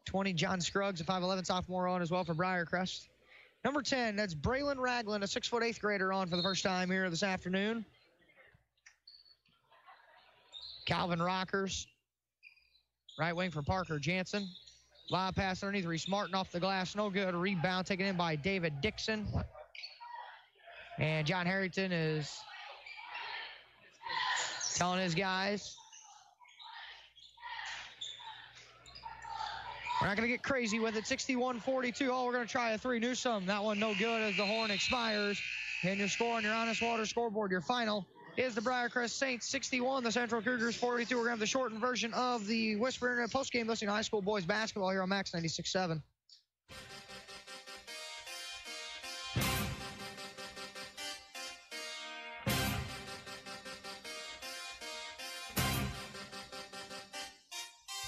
20, John Scruggs, a 5'11" sophomore on as well for Briarcrest. Number 10, that's Braylon Ragland, a 6'8" 8th grader on for the first time here this afternoon. Calvin Rockers, right wing for Parker Jansen. Lob pass underneath, Reese Martin off the glass, no good. Rebound taken in by David Dixon. And John Harrington is telling his guys, we're not going to get crazy with it. 61-42. Oh, we're going to try a three. Newsome. That one no good as the horn expires. And your score on your Honest Water scoreboard, your final, is the Briarcrest Saints 61, the Central Cougars 42. We're going to have the shortened version of the Whisper Internet postgame listening to high school boys basketball here on Max 96.7.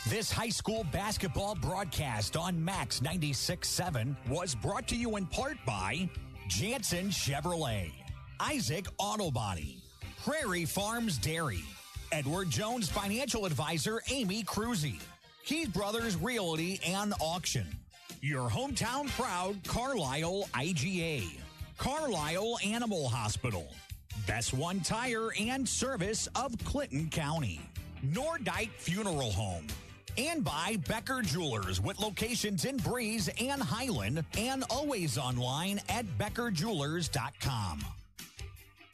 This high school basketball broadcast on Max 96.7 was brought to you in part by Jansen Chevrolet, Isaac Auto Body, Prairie Farms Dairy, Edward Jones Financial Advisor Amy Cruzy, Keith Brothers Realty and Auction, your hometown proud Carlisle IGA, Carlisle Animal Hospital, Best One Tire and Service of Clinton County, Nordike Funeral Home, and by Becker Jewelers with locations in Breeze and Highland and always online at beckerjewelers.com.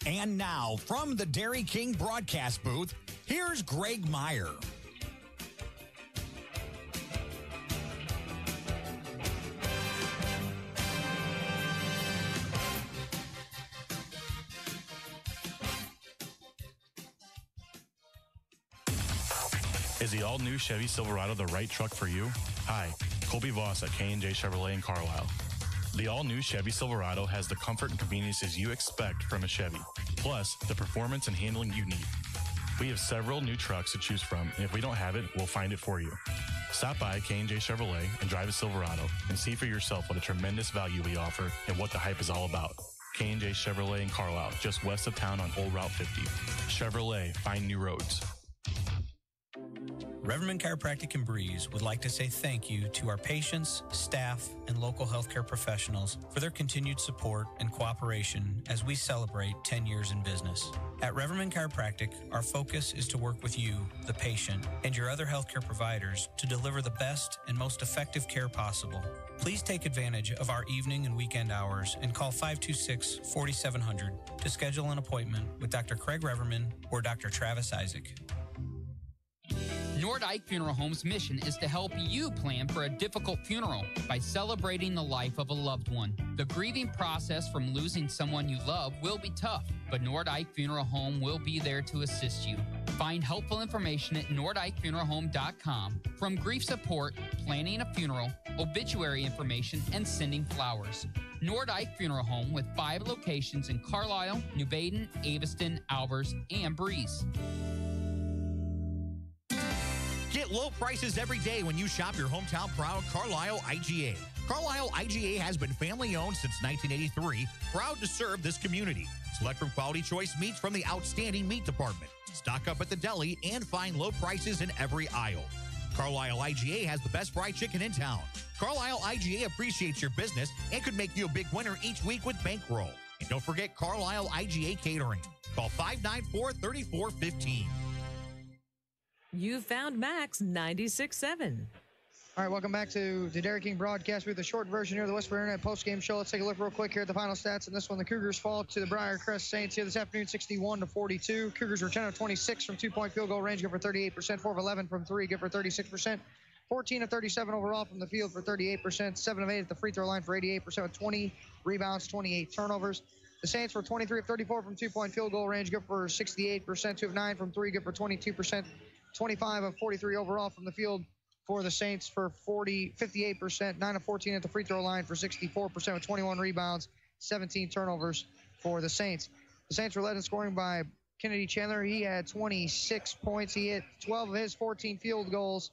And now, from the Dairy King broadcast booth, here's Greg Meyer. Is the all-new Chevy Silverado the right truck for you? Hi, Colby Voss at K&J Chevrolet in Carlisle. The all-new Chevy Silverado has the comfort and conveniences you expect from a Chevy, plus the performance and handling you need. We have several new trucks to choose from, and if we don't have it, we'll find it for you. Stop by K&J Chevrolet and drive a Silverado and see for yourself what a tremendous value we offer and what the hype is all about. K&J Chevrolet in Carlisle, just west of town on Old Route 50. Chevrolet, find new roads. Reverman Chiropractic in Breeze would like to say thank you to our patients, staff, and local healthcare professionals for their continued support and cooperation as we celebrate 10 years in business. At Reverman Chiropractic, our focus is to work with you, the patient, and your other healthcare providers to deliver the best and most effective care possible. Please take advantage of our evening and weekend hours and call 526-4700 to schedule an appointment with Dr. Craig Reverman or Dr. Travis Isaac. Nordike Funeral Home's mission is to help you plan for a difficult funeral by celebrating the life of a loved one. The grieving process from losing someone you love will be tough, but Nordike Funeral Home will be there to assist you. Find helpful information at NordikeFuneralHome.com, from grief support, planning a funeral, obituary information, and sending flowers. Nordike Funeral Home with 5 locations in Carlisle, New Baden, Aveston, Alvers, and Breeze. Get low prices every day when you shop your hometown proud Carlisle IGA. Carlisle IGA has been family owned since 1983, proud to serve this community. Select from quality choice meats from the outstanding meat department. Stock up at the deli and find low prices in every aisle. Carlisle IGA has the best fried chicken in town. Carlisle IGA appreciates your business and could make you a big winner each week with bankroll. And don't forget Carlisle IGA Catering. Call 594-3415. You found Max 96.7. All right, welcome back to the Dairy King broadcast with a short version here of the Whisper Internet postgame show. Let's take a look real quick here at the final stats. In this one, the Cougars fall to the Briarcrest Saints here this afternoon, 61-42. Cougars were 10 of 26 from two-point field goal range, good for 38%, 4 of 11 from three, good for 36%, 14 of 37 overall from the field for 38%, 7 of 8 at the free throw line for 88% with 20 rebounds, 28 turnovers. The Saints were 23 of 34 from two-point field goal range, good for 68%, 2 of 9 from three, good for 22%, 25 of 43 overall from the field for the Saints for 58%, 9 of 14 at the free throw line for 64% with 21 rebounds, 17 turnovers for the Saints. The Saints were led in scoring by Kennedy Chandler. He had 26 points. He hit 12 of his 14 field goals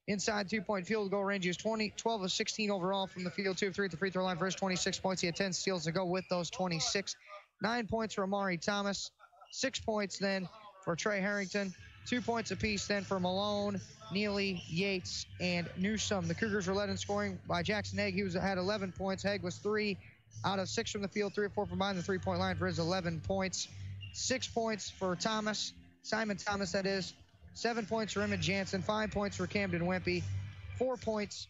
inside two-point field goal range. He was 12 of 16 overall from the field, 2 of 3 at the free throw line for his 26 points. He had 10 steals to go with those 26. 9 points for Amari Thomas, 6 points then for Trey Harrington, 2 points apiece then for Malone, Neely, Yates, and Newsome. The Cougars were led in scoring by Jackson Haig. He had 11 points. Haig was 3 out of 6 from the field, 3 of 4 from behind the three-point line for his 11 points. 6 points for Thomas, Simon Thomas, that is. 7 points for Emmett Jansen, 5 points for Camden Wimpy, 4 points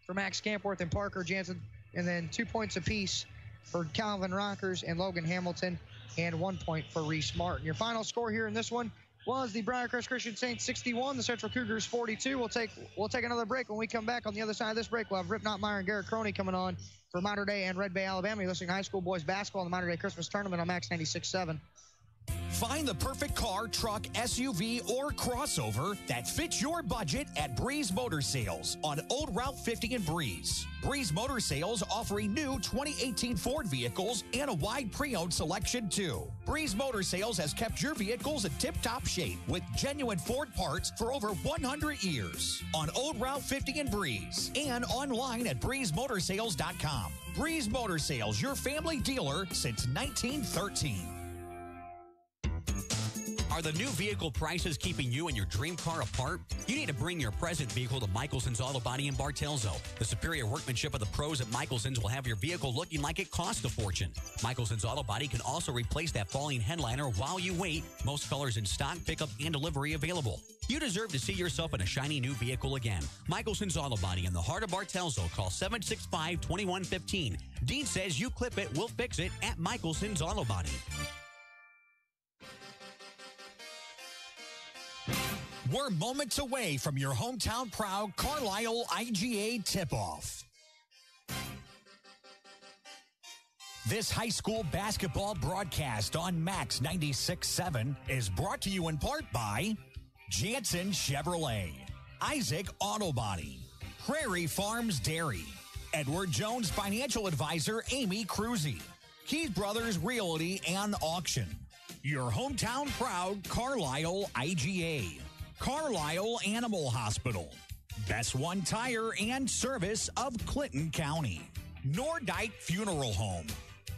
for Max Campworth and Parker Jansen, and then 2 points apiece for Calvin Rockers and Logan Hamilton, and 1 point for Reese Martin. Your final score here in this one was the Briarcrest Christian Saints 61, the Central Cougars 42. We'll take another break. When we come back on the other side of this break, we'll have Rip Notmeyer and Garrett Croney coming on for Mater Day and Red Bay, Alabama. You're listening to high school boys basketball in the Mater Day Christmas Tournament on Max 96.7. Find the perfect car, truck, SUV, or crossover that fits your budget at Breeze Motor Sales on Old Route 50 in Breeze. Breeze Motor Sales offering new 2018 Ford vehicles and a wide pre-owned selection too. Breeze Motor Sales has kept your vehicles in tip-top shape with genuine Ford parts for over 100 years on Old Route 50 in Breeze and online at breezemotorsales.com. Breeze Motor Sales, your family dealer since 1913. Are the new vehicle prices keeping you and your dream car apart? You need to bring your present vehicle to Michelson's Auto Body in Bartelzo. The superior workmanship of the pros at Michelson's will have your vehicle looking like it cost a fortune. Michelson's Auto Body can also replace that falling headliner while you wait. Most colors in stock, pickup, and delivery available. You deserve to see yourself in a shiny new vehicle again. Michelson's Auto Body in the heart of Bartelzo. Call 765-2115. Dean says you clip it, we'll fix it at Michelson's Auto Body. We're moments away from your hometown proud Carlisle IGA tip-off. This high school basketball broadcast on Max 96.7 is brought to you in part by Jansen Chevrolet, Isaac Auto Body, Prairie Farms Dairy, Edward Jones Financial Advisor Amy Cruzy, Keys Brothers Realty and Auction, your hometown proud Carlisle IGA, Carlisle Animal Hospital, Best One Tire and Service of Clinton County, Nordike Funeral Home,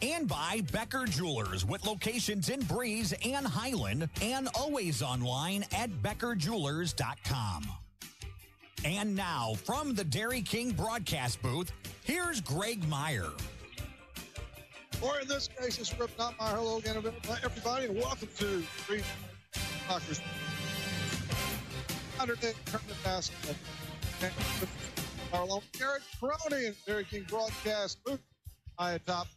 and by Becker Jewelers with locations in Breeze and Highland and always online at beckerjewelers.com. And now from the Dairy King broadcast booth, here's Greg Meyer. Or in this case, it's Rip Notmeyer. Hello again, everybody, and welcome to Green Doctors. Saturday tournament basketball. Our along Garrett Croney and Dairy King broadcast booth. I atop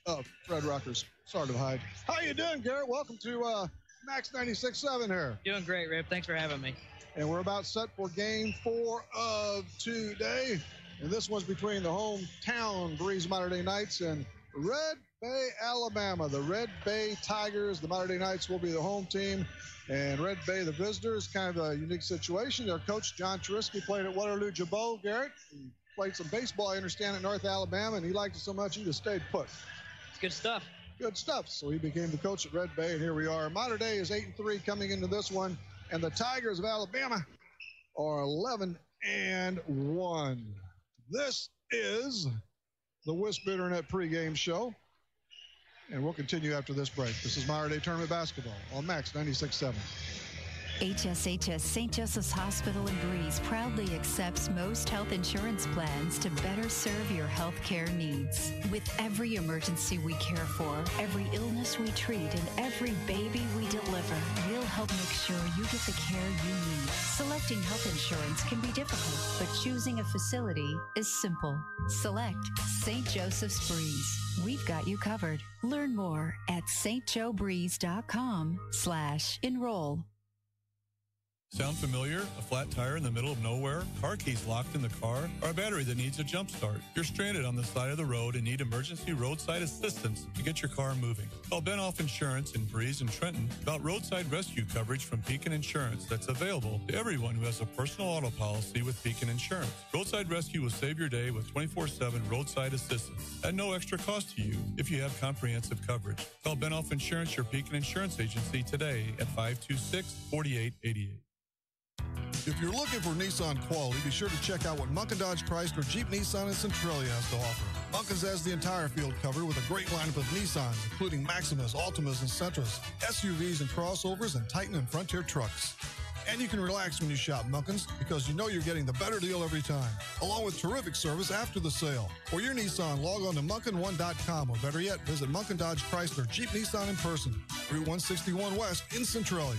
of Fred Ruckers. Sorry to hide. How you doing, Garrett? Welcome to Max 96.7 here. Doing great, Rip. Thanks for having me. And we're about set for game 4 of today. And this one's between the hometown Breeze Mater Day Knights and Red Bay, Alabama. The Red Bay Tigers, the Mater Day Knights, will be the home team. And Red Bay, the visitors, kind of a unique situation. Their coach, John Trisky, played at Waterloo Jabot, Garrett. played some baseball, I understand, at North Alabama, and he liked it so much he just stayed put. It's good stuff. Good stuff. So he became the coach at Red Bay, and here we are. Mater Dei is 8-3 coming into this one, and the Tigers of Alabama are 11-1. This is the Wisp Internet pregame show, and we'll continue after this break. This is Mater Dei Tournament Basketball on Max 96.7. HSHS St. Joseph's Hospital in Breeze proudly accepts most health insurance plans to better serve your health care needs. With every emergency we care for, every illness we treat, and every baby we deliver, we'll help make sure you get the care you need. Selecting health insurance can be difficult, but choosing a facility is simple. Select St. Joseph's Breeze. We've got you covered. Learn more at stjoebreeze.com/enroll. Sound familiar? A flat tire in the middle of nowhere? Car keys locked in the car? Or a battery that needs a jump start? You're stranded on the side of the road and need emergency roadside assistance to get your car moving. Call Benoff Insurance in Breeze and Trenton about roadside rescue coverage from Pekin Insurance that's available to everyone who has a personal auto policy with Pekin Insurance. Roadside Rescue will save your day with 24/7 roadside assistance at no extra cost to you if you have comprehensive coverage. Call Benoff Insurance, your Pekin Insurance agency, today at 526-4888. If you're looking for Nissan quality, be sure to check out what Munkin Dodge Chrysler Jeep Nissan in Centralia has to offer. Munkin's has the entire field covered with a great lineup of Nissans, including Maximas, Altimas, and Sentras, SUVs and crossovers, and Titan and Frontier trucks. And you can relax when you shop Munkin's because you know you're getting the better deal every time, along with terrific service after the sale. For your Nissan, log on to Munkin1.com, or better yet, visit Munkin Dodge Chrysler Jeep Nissan in person, Route 161 West in Centralia.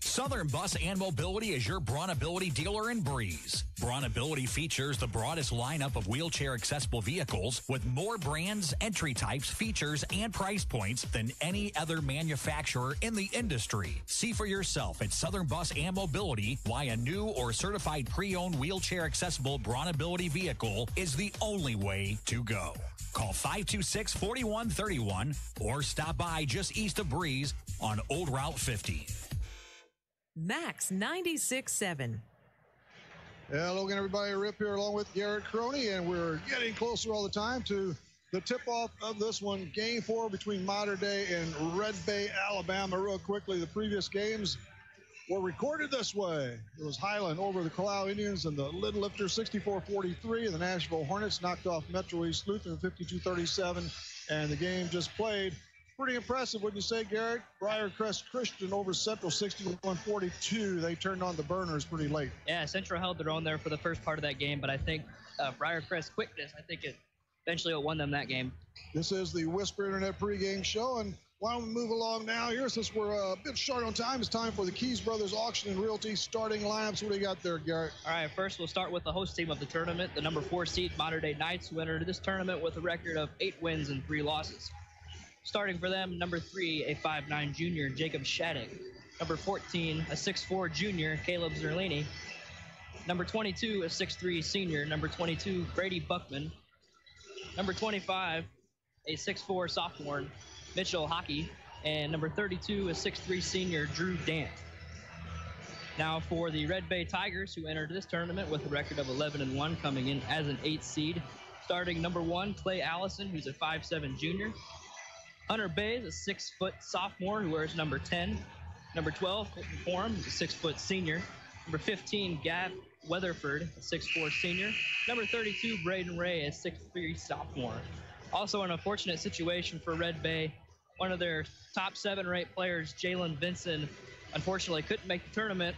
Southern Bus and Mobility is your Brawnability dealer in Breeze. Brawnability features the broadest lineup of wheelchair-accessible vehicles with more brands, entry types, features, and price points than any other manufacturer in the industry. See for yourself at Southern Bus and Mobility why a new or certified pre-owned wheelchair-accessible Brawnability vehicle is the only way to go. Call 526-4131 or stop by just east of Breeze on Old Route 50. Max 96.7. Hello again, everybody. Rip here along with Garrett Croney, and we're getting closer all the time to the tip-off of this one, Game 4 between Mater Dei and Red Bay, Alabama. Real quickly, the previous games were recorded this way. It was Highland over the Kalau Indians and the Little Lifter 64-43, and the Nashville Hornets knocked off Metro East Lutheran 52-37, and the game just played. Pretty impressive, wouldn't you say, Garrett? Briarcrest Christian over Central 61-42. They turned on the burners pretty late. Yeah, Central held their own there for the first part of that game, but I think Briarcrest quickness, I think it eventually won them that game. This is the Whisper Internet pregame show, and why don't we move along now here since we're a bit short on time. It's time for the Keys Brothers Auction and Realty starting lineups. What do you got there, Garrett? All right, first we'll start with the host team of the tournament, the number 4 seed Mater Dei Knights, who entered this tournament with a record of 8 wins and 3 losses. Starting for them, number 3, a 5'9 junior, Jacob Shattuck. Number 14, a 6'4 junior, Caleb Zerlini. Number 22, a 6'3 senior, number 22, Brady Buckman. Number 25, a 6'4 sophomore, Mitchell Hockey. And number 32, a 6'3 senior, Drew Dant. Now for the Red Bay Tigers, who entered this tournament with a record of 11-1, coming in as an 8th seed. Starting number 1, Clay Allison, who's a 5'7 junior. Hunter Bays, a 6-foot sophomore who wears number 10. Number 12, Colton Forum, a 6-foot senior. Number 15, Gav Weatherford, a 6'4 senior. Number 32, Braden Ray, a 6'3 sophomore. Also an unfortunate situation for Red Bay. One of their top 7 or 8 players, Jalen Vinson, unfortunately couldn't make the tournament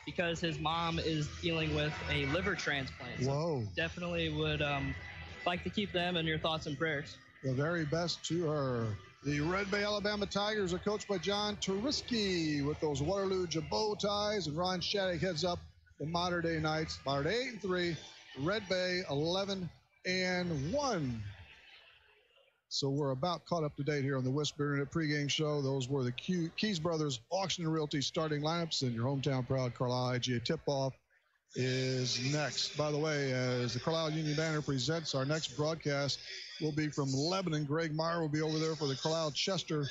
because his mom is dealing with a liver transplant. Whoa. So definitely would like to keep them in your thoughts and prayers. The very best to her. The Red Bay, Alabama Tigers are coached by John Turisky with those Waterloo Jabot ties, and Ron Shattuck heads up the Mater Dei Knights. Mater Dei 8-3, Red Bay 11-1. So we're about caught up to date here on the Whisper Internet pregame show. Those were the Keys Brothers Auction and Realty starting lineups, and your hometown proud Carlisle IGA tip-off is next. By the way, as the Carlisle Union Banner presents, our next broadcast will be from Lebanon. Greg Meyer will be over there for the Carlisle Chester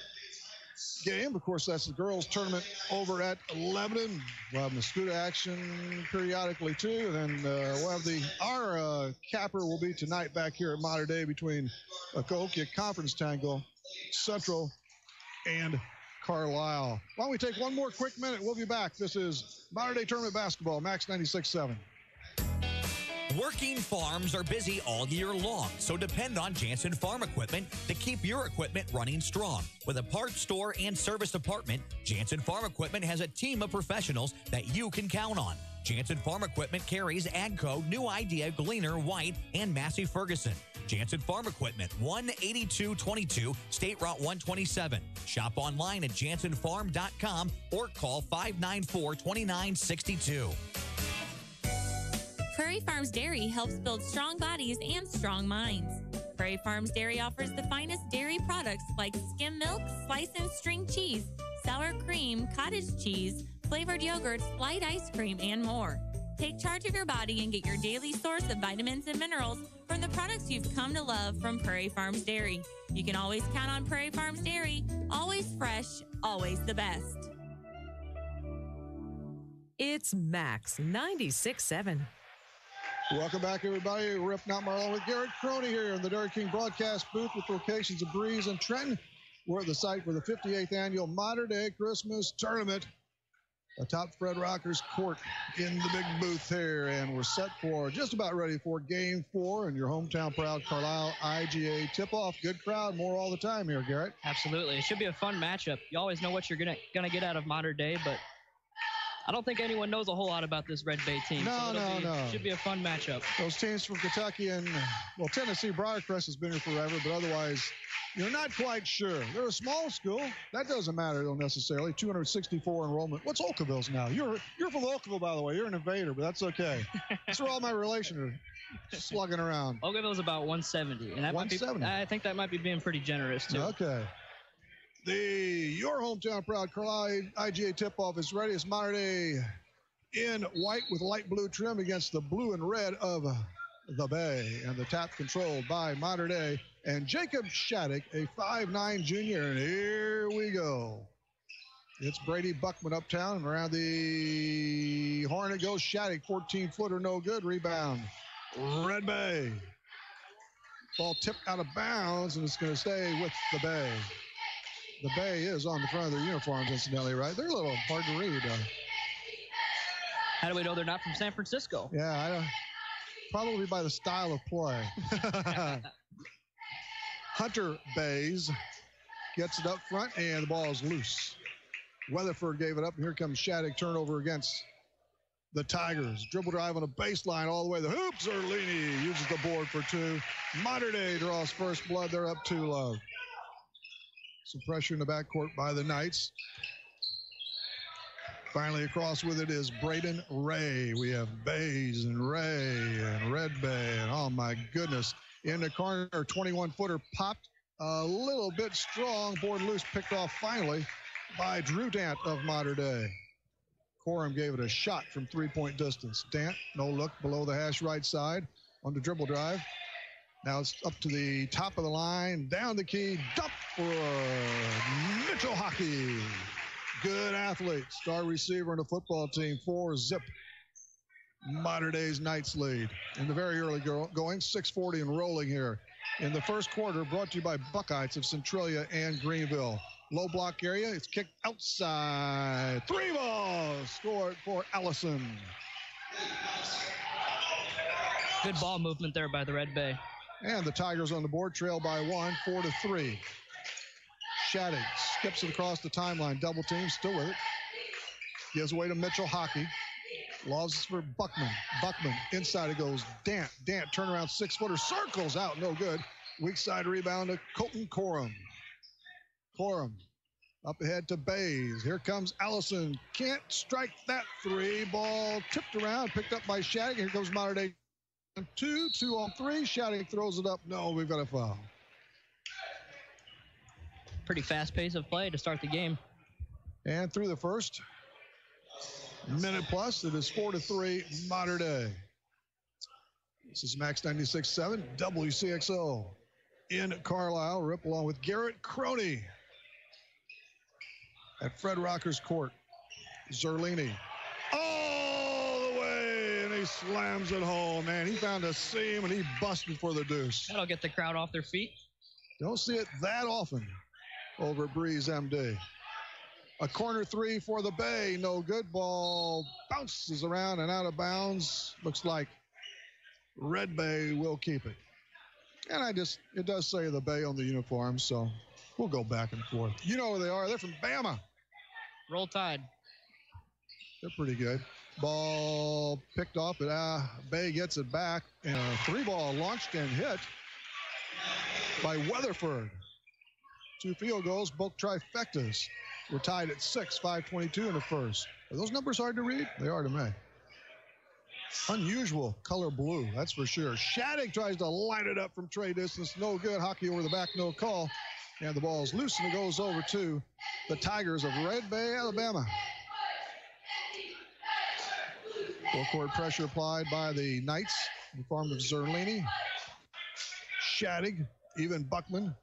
game. Of course, that's the girls' tournament over at Lebanon. We'll have Mascoutah action periodically, too. And then we'll have our capper will be tonight back here at Mater Dei between Cahokia Conference Tangle, Central, and Carlisle. Why don't we take one more quick minute? We'll be back. This is Mater Dei Tournament Basketball, Max 96.7. Working farms are busy all year long, so depend on Jansen Farm Equipment to keep your equipment running strong. With a parts store and service department, Jansen Farm Equipment has a team of professionals that you can count on. Jansen Farm Equipment carries AGCO, New Idea, Gleaner, White, and Massey Ferguson. Jansen Farm Equipment, 18222 State Route 127. Shop online at jansenfarm.com or call 594-2962. Prairie Farms Dairy helps build strong bodies and strong minds. Prairie Farms Dairy offers the finest dairy products like skim milk, slice and string cheese, sour cream, cottage cheese, flavored yogurts, light ice cream, and more. Take charge of your body and get your daily source of vitamins and minerals from the products you've come to love from Prairie Farms Dairy. You can always count on Prairie Farms Dairy. Always fresh, always the best. It's Max 96.7. Welcome back, everybody. Rip Notmar with Garrett Crony here in the Dairy King broadcast booth with locations of Breeze and Trenton. We're at the site for the 58th annual Mater Dei Christmas Tournament atop Fred Rocker's court in the big booth here. And we're set for just about ready for Game 4 in your hometown proud Carlisle IGA tip-off. Good crowd, more all the time here, Garrett. Absolutely. It should be a fun matchup. You always know what you're gonna get out of Mater Dei, but I don't think anyone knows a whole lot about this Red Bay team. No. Should be a fun matchup. Those teams from Kentucky and, well, Tennessee, Briarcrest has been here forever, but otherwise, you're not quite sure. They're a small school. That doesn't matter, though, necessarily. 264 enrollment. What's Oakville's now? You're from Oakville, by the way. You're an invader, but that's okay. That's where all my relations are slugging around. Oakville's about 170. And that 170. I think that might be being pretty generous, too. Okay. Your hometown proud Carlisle IGA tip-off is ready. It's Mater Dei in white with light blue trim against the blue and red of the Bay. And the tap controlled by Mater Dei and Jacob Shattuck, a 5'9 junior. And here we go. It's Brady Buckman uptown, and around the horn it goes. Shattuck, 14-footer, no good. Rebound, Red Bay. Ball tipped out of bounds, and it's going to stay with the Bay. The Bay is on the front of their uniforms, incidentally, right? They're a little hard to read. How do we know they're not from San Francisco? Yeah, probably by the style of play. Hunter Bays gets it up front, and the ball is loose. Weatherford gave it up, and here comes Shattuck, turnover against the Tigers. Dribble drive on a baseline all the way. The hoops are Leany uses the board for two. Mater Dei draws first blood. They're up 2-love. Some pressure in the backcourt by the Knights. Finally across with it is Braden Ray. We have Bays and Ray and Red Bay. And oh my goodness. In the corner, 21-footer popped a little bit strong. Board loose, picked off finally by Drew Dant of Mater Dei. Coram gave it a shot from three-point distance. Dant, no look, below the hash right side on the dribble drive. Now it's up to the top of the line, down the key, dump for Mitchell Hockey. Good athlete, star receiver in the football team, 4-zip. Mater Dei's Knights lead in the very early going, 6:40 and rolling here. In the first quarter, brought to you by Buckeyes of Centralia and Greenville. Low block area, it's kicked outside. 3 balls scored for Allison. Good ball movement there by the Red Bay. And the Tigers on the board trail by 1, 4-3. Shattuck skips it across the timeline. Double team, still with it. Gives away to Mitchell Hockey. Lobs for Buckman. Buckman, inside it goes. Dant, turnaround 6-footer, circles out, no good. Weak side rebound to Colton Coram. Coram up ahead to Bays. Here comes Allison. Can't strike that 3. Ball tipped around, picked up by Shattuck. Here comes Mater Dei. 2 on 3. Shattuck throws it up. No, we've got a foul. Pretty fast pace of play to start the game. And through the first minute plus, it is 4-3 Mater Dei. This is Max 96.7 WCXO in Carlisle. Rip along with Garrett Crony. at Fred Rocker's court. Zerlini all the way, and he slams it home, man. He found a seam, and he busted for the deuce. That'll get the crowd off their feet. Don't see it that often over at Breeze MD. A corner three for the Bay. No good. Ball bounces around and out of bounds. Looks like Red Bay will keep it. And it does say the Bay on the uniform, so we'll go back and forth. You know who they are. They're from Bama. Roll Tide. They're pretty good. Ball picked off, but Bay gets it back. And a 3-ball launched and hit by Weatherford. 2 field goals, both trifectas. We're tied at 6, 5:22 in the first. Are those numbers hard to read? They are to me. Unusual color blue, that's for sure. Shattuck tries to line it up from trade distance. No good. Hockey over the back, no call. And the ball is loose, and it goes over to the Tigers of Red Bay, Alabama. Full court pressure applied by the Knights in the form of Zerlini. Shattuck, even Buckman.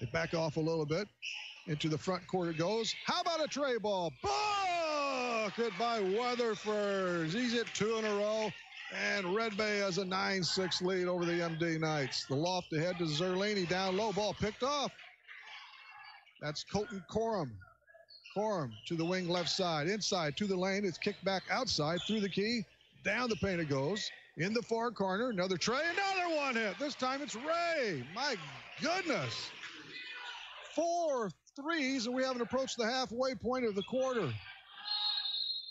They back off a little bit. Into the front court it goes. How about a tray ball? Bucket by Weatherford. He's hit 2 in a row. And Red Bay has a 9-6 lead over the MD Knights. The loft ahead to Zerlini. Down low. Ball picked off. That's Colton Corum. Corum to the wing left side. Inside to the lane. It's kicked back outside through the key. Down the paint it goes. In the far corner. Another tray. Another one hit. This time it's Ray. My goodness. 4 threes, and we haven't approached the halfway point of the quarter.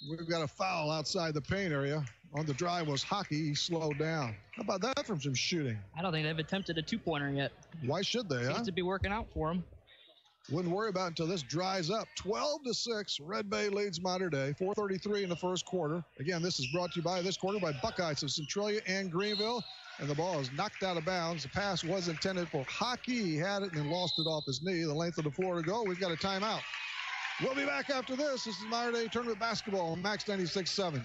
We've got a foul outside the paint area. On the drive was Hockey. He slowed down. How about that from some shooting? I don't think they've attempted a 2-pointer yet. Why should they, Seems to be working out for them. Wouldn't worry about it until this dries up. 12-6, Red Bay leads Mater Dei. 4:33 in the first quarter. Again, this is brought to you by this quarter by Buckeyes of Centralia and Greenville. And the ball is knocked out of bounds. The pass was intended for Hockey. He had it and then lost it off his knee. The length of the floor to go. We've got a timeout. We'll be back after this. This is Mater Dei Tournament Basketball on Max 96.7.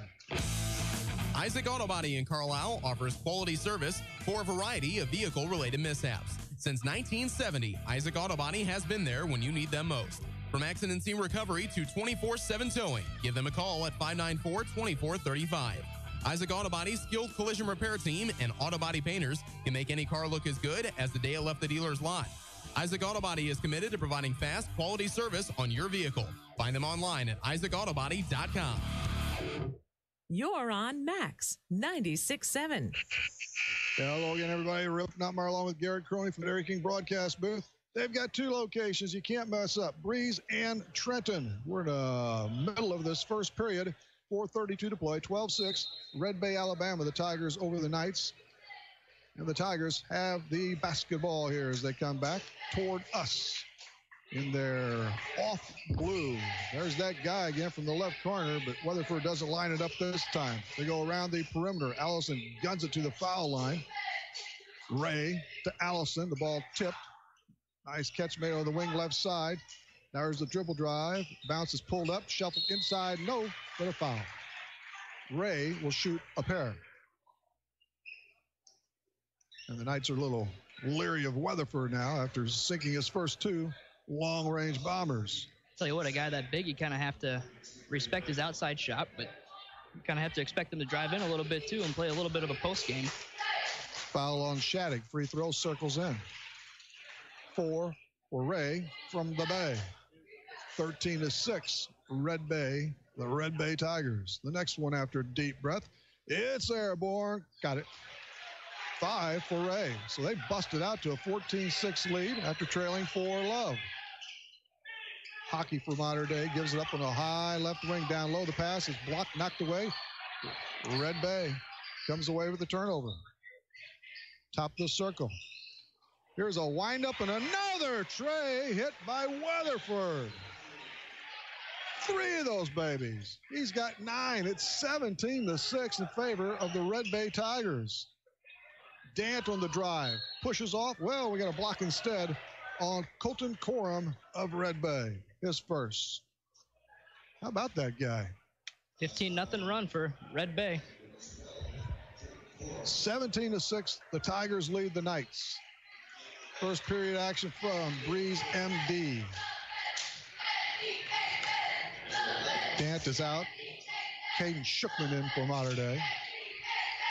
Isaac Auto Body in Carlisle offers quality service for a variety of vehicle-related mishaps. Since 1970, Isaac Auto Body has been there when you need them most. From accident scene recovery to 24/7 towing, give them a call at 594-2435. Isaac Auto Body's skilled collision repair team and auto body painters can make any car look as good as the day it left the dealer's lot. Isaac Auto Body is committed to providing fast, quality service on your vehicle. Find them online at isaacautobody.com. You're on Max 96.7. Hello again, everybody. Rip Notmeyer along with Garrett Crony from the Dairy King broadcast booth. They've got 2 locations you can't mess up, Breeze and Trenton. We're in the middle of this first period. 4:32 to play, 12-6, Red Bay, Alabama. The Tigers over the Knights. And the Tigers have the basketball here as they come back toward us in their off blue. There's that guy again from the left corner, but Weatherford doesn't line it up this time. They go around the perimeter. Allison guns it to the foul line. Ray to Allison. The ball tipped. Nice catch made on the wing left side. There's the dribble drive. Bounce is pulled up, shuffled inside. No, but a foul. Ray will shoot a pair. And the Knights are a little leery of Weatherford now after sinking his first 2 long-range bombers. Tell you what, a guy that big, you kind of have to respect his outside shot, but you kind of have to expect him to drive in a little bit too and play a little bit of a post game. Foul on Shattuck. Free throw circles in. 4 for Ray from the Bay. 13-6, Red Bay, the Red Bay Tigers. The next one after a deep breath. It's airborne. Got it. 5 for Ray. So they busted out to a 14-6 lead after trailing 4-love. Hockey for Mater Dei gives it up on a high left wing down low. The pass is blocked, knocked away. Red Bay comes away with the turnover. Top of the circle. Here's a windup and another tray hit by Weatherford. 3 of those babies. He's got 9. It's 17-6 in favor of the Red Bay Tigers. Dant on the drive. Pushes off. Well, we got a block instead on Colton Corum of Red Bay. His first. How about that guy? 15-0 run for Red Bay. 17-6, the Tigers lead the Knights. First period action from Breeze MD. Dant is out. Caden Shookman in for Mater Day.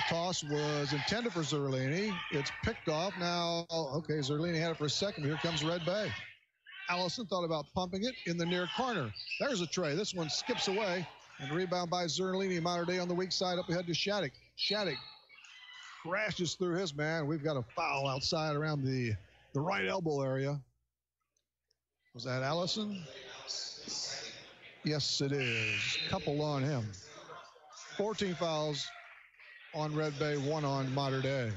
Toss was intended for Zerlini. It's picked off. Now, okay, Zerlini had it for a second. Here comes Red Bay. Allison thought about pumping it in the near corner. There's a tray. This one skips away. And rebound by Zerlini. Mater Day on the weak side up ahead to Shattuck. Shattuck crashes through his man. We've got a foul outside around the right elbow area. Was that Allison? Yes, it is. Couple on him. 14 fouls on Red Bay, 1 on Mater Day.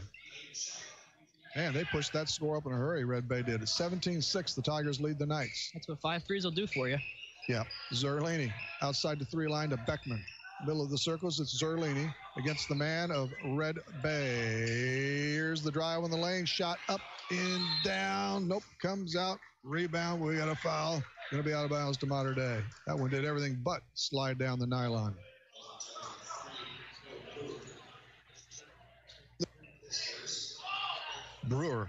Man, they pushed that score up in a hurry, Red Bay did. It's 17-6, the Tigers lead the Knights. That's what 5 threes will do for you. Yeah, Zerlini outside the 3 line to Beckman. Middle of the circles, it's Zerlini against the man of Red Bay. Here's the drive in the lane, shot up and down. Nope, comes out. Rebound, we got a foul. Going to be out of bounds to Mater Day. That one did everything but slide down the nylon. Brewer,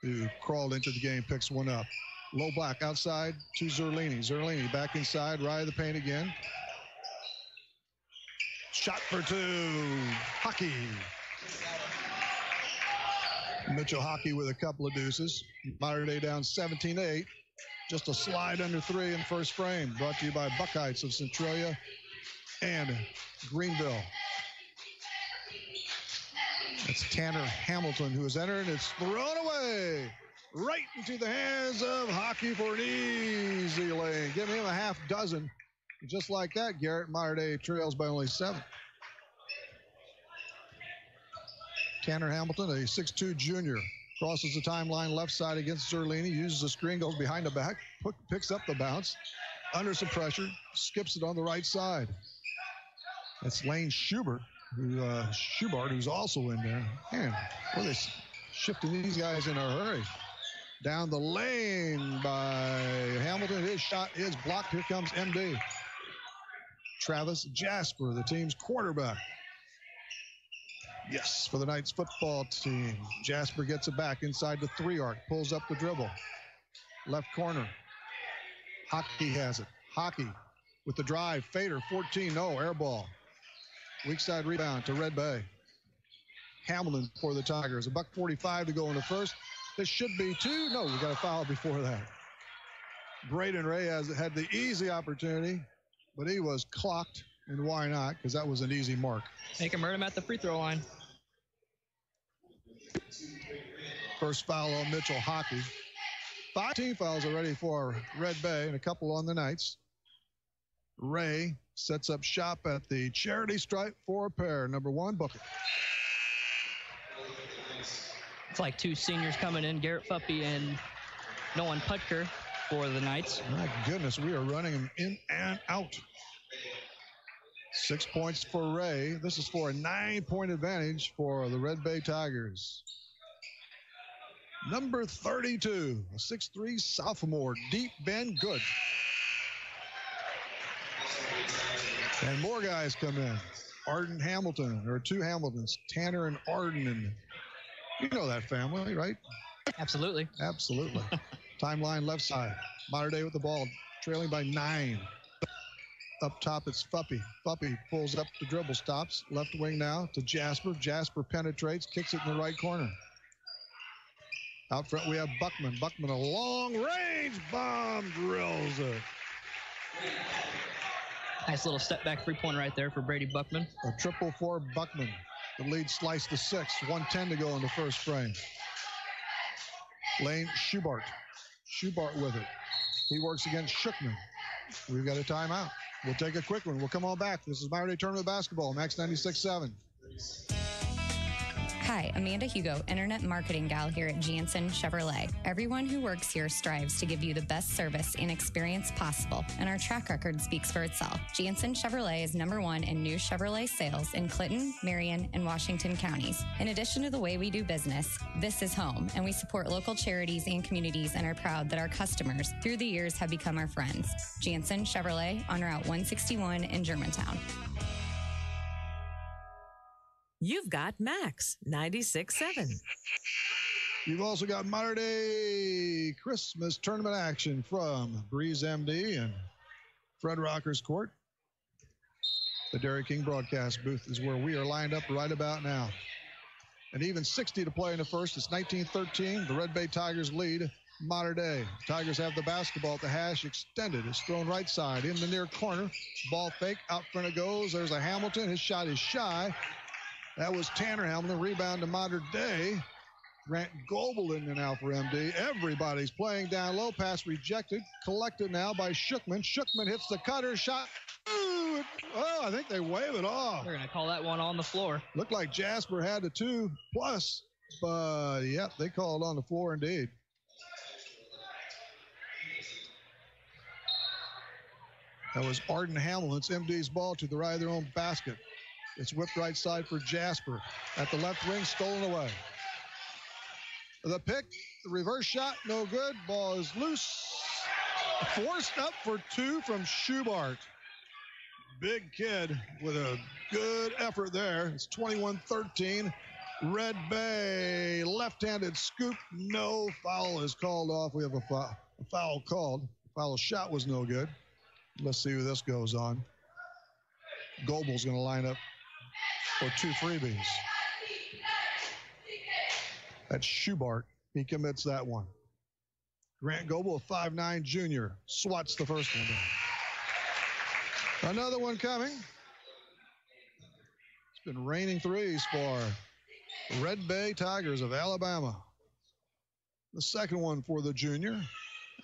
who crawled into the game, picks one up. Low block outside to Zerlini. Zerlini back inside, right of the paint again. Shot for 2. Hockey. Mitchell Hockey with a couple of deuces. Mater Day down 17-8. Just a slide under 3 in first frame. Brought to you by Buckeyes of Centralia and Greenville. It's Tanner Hamilton who has entered. It's thrown away right into the hands of Hockey for an easy lane. Give him a half dozen. Just like that, Garrett, Mater Day trails by only 7. Tanner Hamilton, a 6'2 junior, crosses the timeline left side against Zerlini, uses the screen, goes behind the back, picks up the bounce, under some pressure, skips it on the right side. That's Lane Schubert, who's also in there. Man, boy, they're shifting these guys in a hurry. Down the lane by Hamilton. His shot is blocked. Here comes MD. Travis Jasper, the team's quarterback. Yes, for the Knights football team. Jasper gets it back inside the 3 arc, pulls up the dribble. Left corner. Hockey has it. Hockey with the drive. Fader, 14, no, air ball. Weak side rebound to Red Bay. Hamilton for the Tigers. $1:45 to go in the first. This should be 2. No, we got a foul before that. Braden Ray had the easy opportunity, but he was clocked, and why not? Because that was an easy mark. Make him hurt him at the free throw line. First foul on Mitchell Hockey. 5 team fouls already for Red Bay and a couple on the Knights. Ray sets up shop at the charity stripe for a pair. Number 1, Booker. It's like 2 seniors coming in, Garrett Fuppy and Nolan Putker for the Knights. My goodness, we are running them in and out. 6 points for Ray. This is for a 9-point advantage for the Red Bay Tigers. Number 32, a 6'3 sophomore, Deep Ben Good. And more guys come in. Arden Hamilton, or 2 Hamiltons, Tanner and Arden. And you know that family, right? Absolutely. Absolutely. Timeline left side. Mater Day with the ball, trailing by 9. Up top, it's Fuppy. Fuppy pulls up the dribble, stops. Left wing now to Jasper. Jasper penetrates, kicks it in the right corner. Out front, we have Buckman. Buckman, a long-range bomb, drills it. Nice little step-back three-pointer right there for Brady Buckman. A triple for Buckman. The lead sliced to 6. 1:10 to go in the first frame. Lane Schubart. Schubart with it. He works against Shookman. We've got a timeout. We'll take a quick one. We'll come on back. This is Mater Day Tournament Basketball, Max 96.7. Hi, Amanda Hugo, Internet Marketing Gal here at Jansen Chevrolet. Everyone who works here strives to give you the best service and experience possible, and our track record speaks for itself. Jansen Chevrolet is #1 in new Chevrolet sales in Clinton, Marion, and Washington counties. In addition to the way we do business, this is home, and we support local charities and communities and are proud that our customers, through the years, have become our friends. Jansen Chevrolet on Route 161 in Germantown. You've got Max 96.7. You've also got Mater Day Christmas tournament action from Breeze MD and Fred Rocker's court. The Dairy King broadcast booth is where we are lined up right about now. And even 60 to play in the first. It's 19-13. The Red Bay Tigers lead Mater Dei. Tigers have the basketball at the hash extended. It's thrown right side in the near corner. Ball fake. Out front it goes. There's a Hamilton. His shot is shy. That was Tanner Hamilton. Rebound to Mater Dei. Grant Goebel in there now for MD. Everybody's playing down low. Pass rejected. Collected now by Shookman. Shookman hits the cutter. Shot. Ooh, oh, I think they wave it off. They're going to call that one on the floor. Looked like Jasper had the 2+, but yep, they called on the floor indeed. That was Arden Hamlin's MD's ball to the right of their own basket. It's whipped right side for Jasper. At the left wing, stolen away. The pick, the reverse shot, no good. Ball is loose. Forced up for 2 from Schubart. Big kid with a good effort there. It's 21-13. Red Bay left-handed scoop. No foul is called off. We have a foul called. Foul shot was no good. Let's see who this goes on. Goebel's going to line up for 2 freebies. That's Schubart. He commits that one. Grant Goebel, a 5'9" junior, swats the first one down. Another one coming. It's been raining threes for Red Bay Tigers of Alabama. The second one for the junior.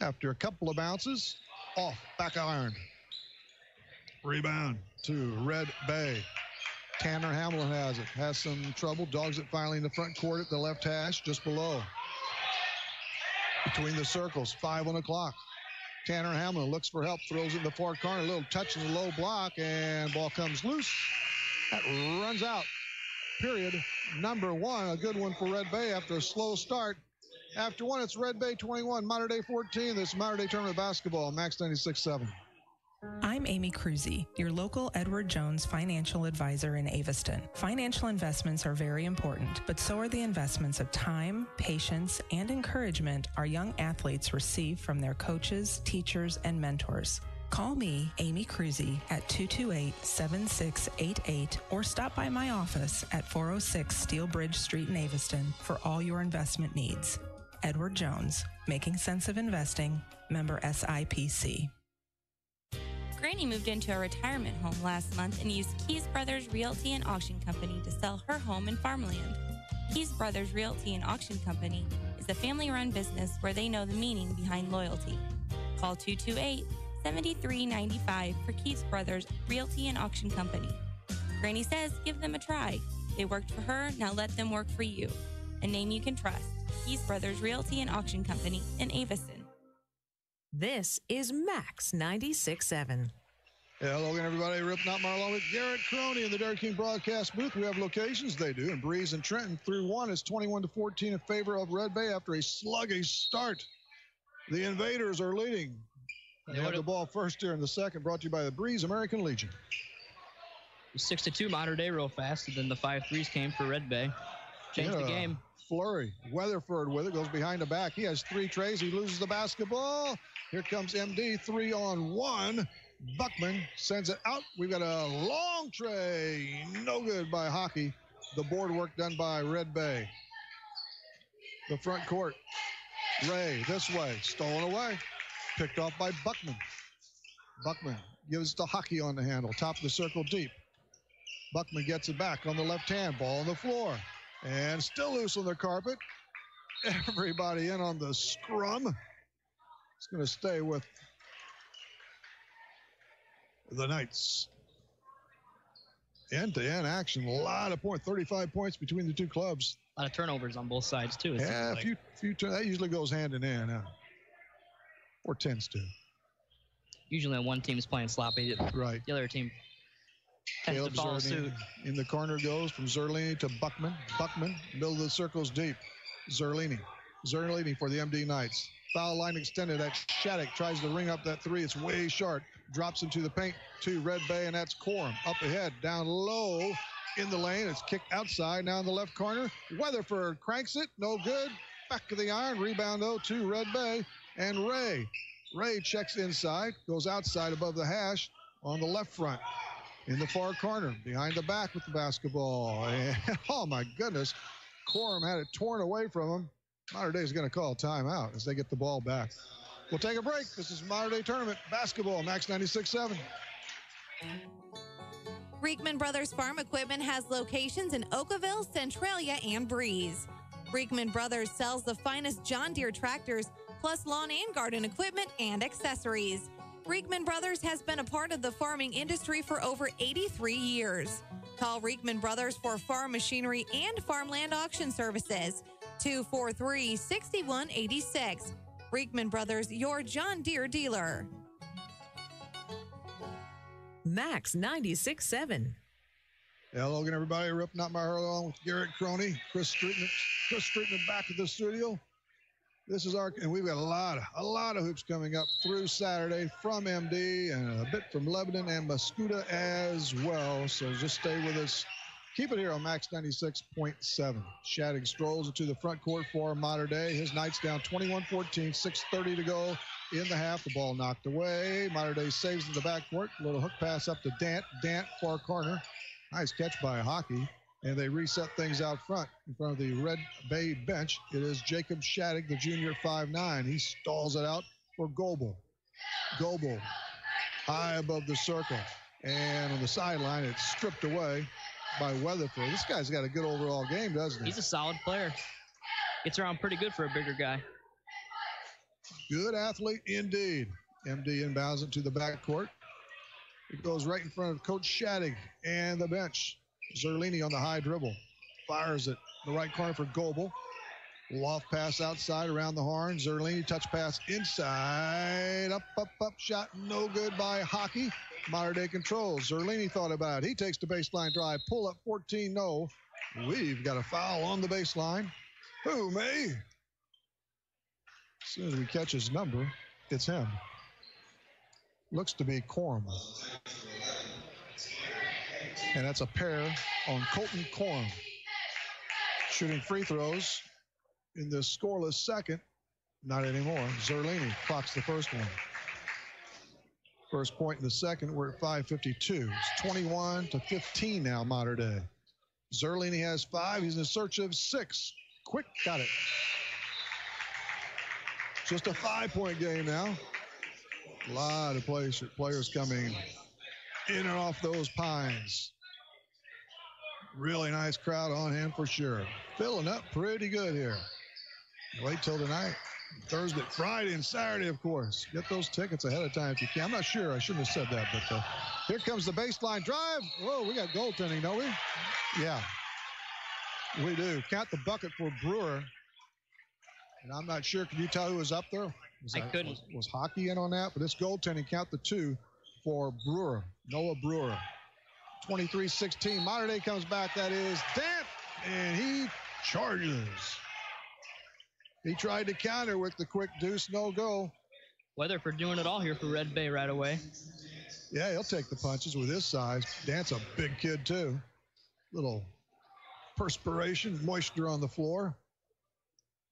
After a couple of bounces, off, back iron. Rebound to Red Bay. Tanner Hamlin has it. Has some trouble. Dogs it finally in the front court at the left hash, just below. Between the circles, 5 on the clock. Tanner Hamlin looks for help, throws it in the far corner, a little touch in the low block, and ball comes loose. That runs out. Period. Number 1, a good one for Red Bay after a slow start. After 1, it's Red Bay 21, Mater Dei 14. This is Mater Dei Tournament Basketball, Max 96.7. I'm Amy Cruzy, your local Edward Jones financial advisor in Aviston. Financial investments are very important, but so are the investments of time, patience, and encouragement our young athletes receive from their coaches, teachers, and mentors. Call me, Amy Cruzy, at 228-7688 or stop by my office at 406 Steel Bridge Street in Aviston for all your investment needs. Edward Jones, Making Sense of Investing, member SIPC. Granny moved into a retirement home last month and used Keys Brothers Realty and Auction Company to sell her home and farmland. Keys Brothers Realty and Auction Company is a family-run business where they know the meaning behind loyalty. Call 228-7395 for Keys Brothers Realty and Auction Company. Granny says give them a try. They worked for her, now let them work for you. A name you can trust. Keys Brothers Realty and Auction Company in Aviston. This is Max 96.7. Hello again, everybody. Rip Notmeyer along with Garrett Crony in the Dairy King broadcast booth. We have locations. They do. In Breeze and Trenton through 1 is 21-14 in favor of Red Bay after a sluggish start. The Invaders are leading. They have the ball first here in the second, brought to you by the Breeze American Legion. 6-2 Mater Dei real fast, and then the 5 threes came for Red Bay. Changed the game. Flurry. Weatherford with it, goes behind the back. He has 3 trays. He loses the basketball. Here comes MD, 3-on-1. Buckman sends it out. We've got a long tray. No good by Hockey. The board work done by Red Bay. The front court. Ray this way. Stolen away. Picked off by Buckman. Buckman gives it to Hockey on the handle. Top of the circle deep. Buckman gets it back on the left hand. Ball on the floor. And still loose on the carpet. Everybody in on the scrum. It's going to stay with the Knights. End-to-end action. A lot of points. 35 points between the two clubs. A lot of turnovers on both sides, too. Yeah, a few that usually goes hand in hand. Or tends to. Usually when one team's playing sloppy, right. The other team tends Caleb to follow suit. In the corner goes from Zerlini to Buckman. Buckman, middle of the circle's deep. Zerlini for the MD Knights. Foul line extended. That Shattuck tries to ring up that 3. It's way short. Drops into the paint to Red Bay, and that's Corum. Up ahead, down low in the lane. It's kicked outside. Now in the left corner. Weatherford cranks it. No good. Back to the iron. Rebound, though, to Red Bay. And Ray Ray checks inside, goes outside above the hash on the left front. In the far corner, behind the back with the basketball. And, oh, my goodness. Corum had it torn away from him. Mater Dei is going to call timeout as they get the ball back. We'll take a break. This is Mater Dei Tournament Basketball, Max 96.7. Reekman Brothers Farm Equipment has locations in Oakville, Centralia, and Breeze. Reekman Brothers sells the finest John Deere tractors, plus lawn and garden equipment and accessories. Reekman Brothers has been a part of the farming industry for over 83 years. Call Reekman Brothers for farm machinery and farmland auction services. 243-6186. Reekman Brothers, your John Deere dealer. Max 96.7. Hello again, everybody. Rip Not My Heart along with Garrett Croney, Chris Streetman back at the studio. This is and we've got a lot of hoops coming up through Saturday from MD and a bit from Lebanon and Mascoutah as well. So just stay with us. Keep it here on Max 96.7. Shattuck strolls into the front court for Mater Dei. His Knights down 21-14, 6:30 to go in the half. The ball knocked away. Mater Dei saves in the backcourt. A little hook pass up to Dant. Dant, far corner. Nice catch by Hockey. And they reset things out front in front of the Red Bay bench. It is Jacob Shattuck, the junior, 5'9". He stalls it out for Goebel. Goebel high above the circle. And on the sideline, it's stripped away by Weatherford. This guy's got a good overall game, doesn't he? He's a solid player. Gets around pretty good for a bigger guy. Good athlete indeed. MD inbounds it to the backcourt. It goes right in front of Coach Shattuck and the bench. Zerlini on the high dribble. Fires it the right corner for Goebel. Loft pass outside around the horn. Zerlini touch pass inside. Up, shot. No good by Hockey. Mater Dei controls. Zerlini thought about it. He takes the baseline drive. Pull up 14, no. We've got a foul on the baseline. Who, me? As soon as we catch his number, it's him. Looks to be Corum. And that's a pair on Colton Corum. Shooting free throws in the scoreless second. Not anymore. Zerlini clocks the first one. First point in the second. We're at 5:52. It's 21-15 now, Mater Dei. Zerlini has 5. He's in search of 6. Quick, got it. Just a 5-point game now. A lot of players coming in and off those pines. Really nice crowd on hand for sure. Filling up pretty good here. Wait till tonight. Thursday, Friday, and Saturday, of course. Get those tickets ahead of time if you can. I'm not sure. I shouldn't have said that, but here comes the baseline drive. Whoa, we got goaltending, don't we? Yeah, we do. Count the bucket for Brewer. And I'm not sure. Can you tell who was up there? I couldn't. Was Hockey in on that? But it's goaltending. Count the 2 for Brewer. Noah Brewer. 23-16. Mater Dei comes back. That is Dant. And he charges. He tried to counter with the quick deuce, no go. Weatherford doing it all here for Red Bay right away. Yeah, he'll take the punches with his size. Dant's a big kid, too. Little perspiration, moisture on the floor.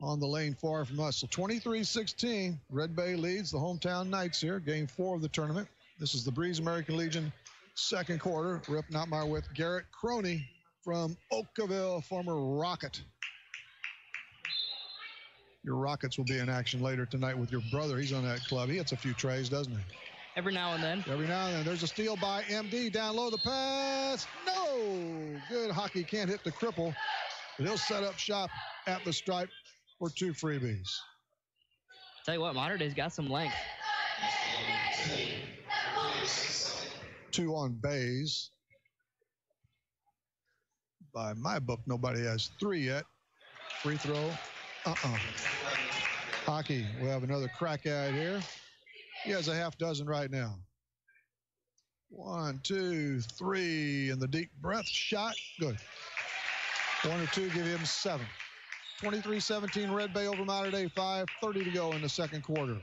On the lane far from us. So 23-16. Red Bay leads the hometown Knights here. Game 4 of the tournament. This is the Breeze American Legion second quarter. Rip Notmeyer with Garrett Croney from Oakville, former Rocket. Your Rockets will be in action later tonight with your brother. He's on that club. He hits a few trays, doesn't he? Every now and then. Every now and then. There's a steal by MD. Down low, the pass. No! Good Hockey. Can't hit the cripple. But he'll set up shop at the stripe for 2 freebies. Tell you what, Mater Dei's got some length. 2 on Bays. By my book, nobody has 3 yet. Free throw. Hockey, we have another crack at it here. He has a half dozen right now. 1, 2, 3, and the deep breath shot. Good. 1 or 2, give him 7. 23-17, Red Bay over Mater Dei. 5:30 to go in the second quarter.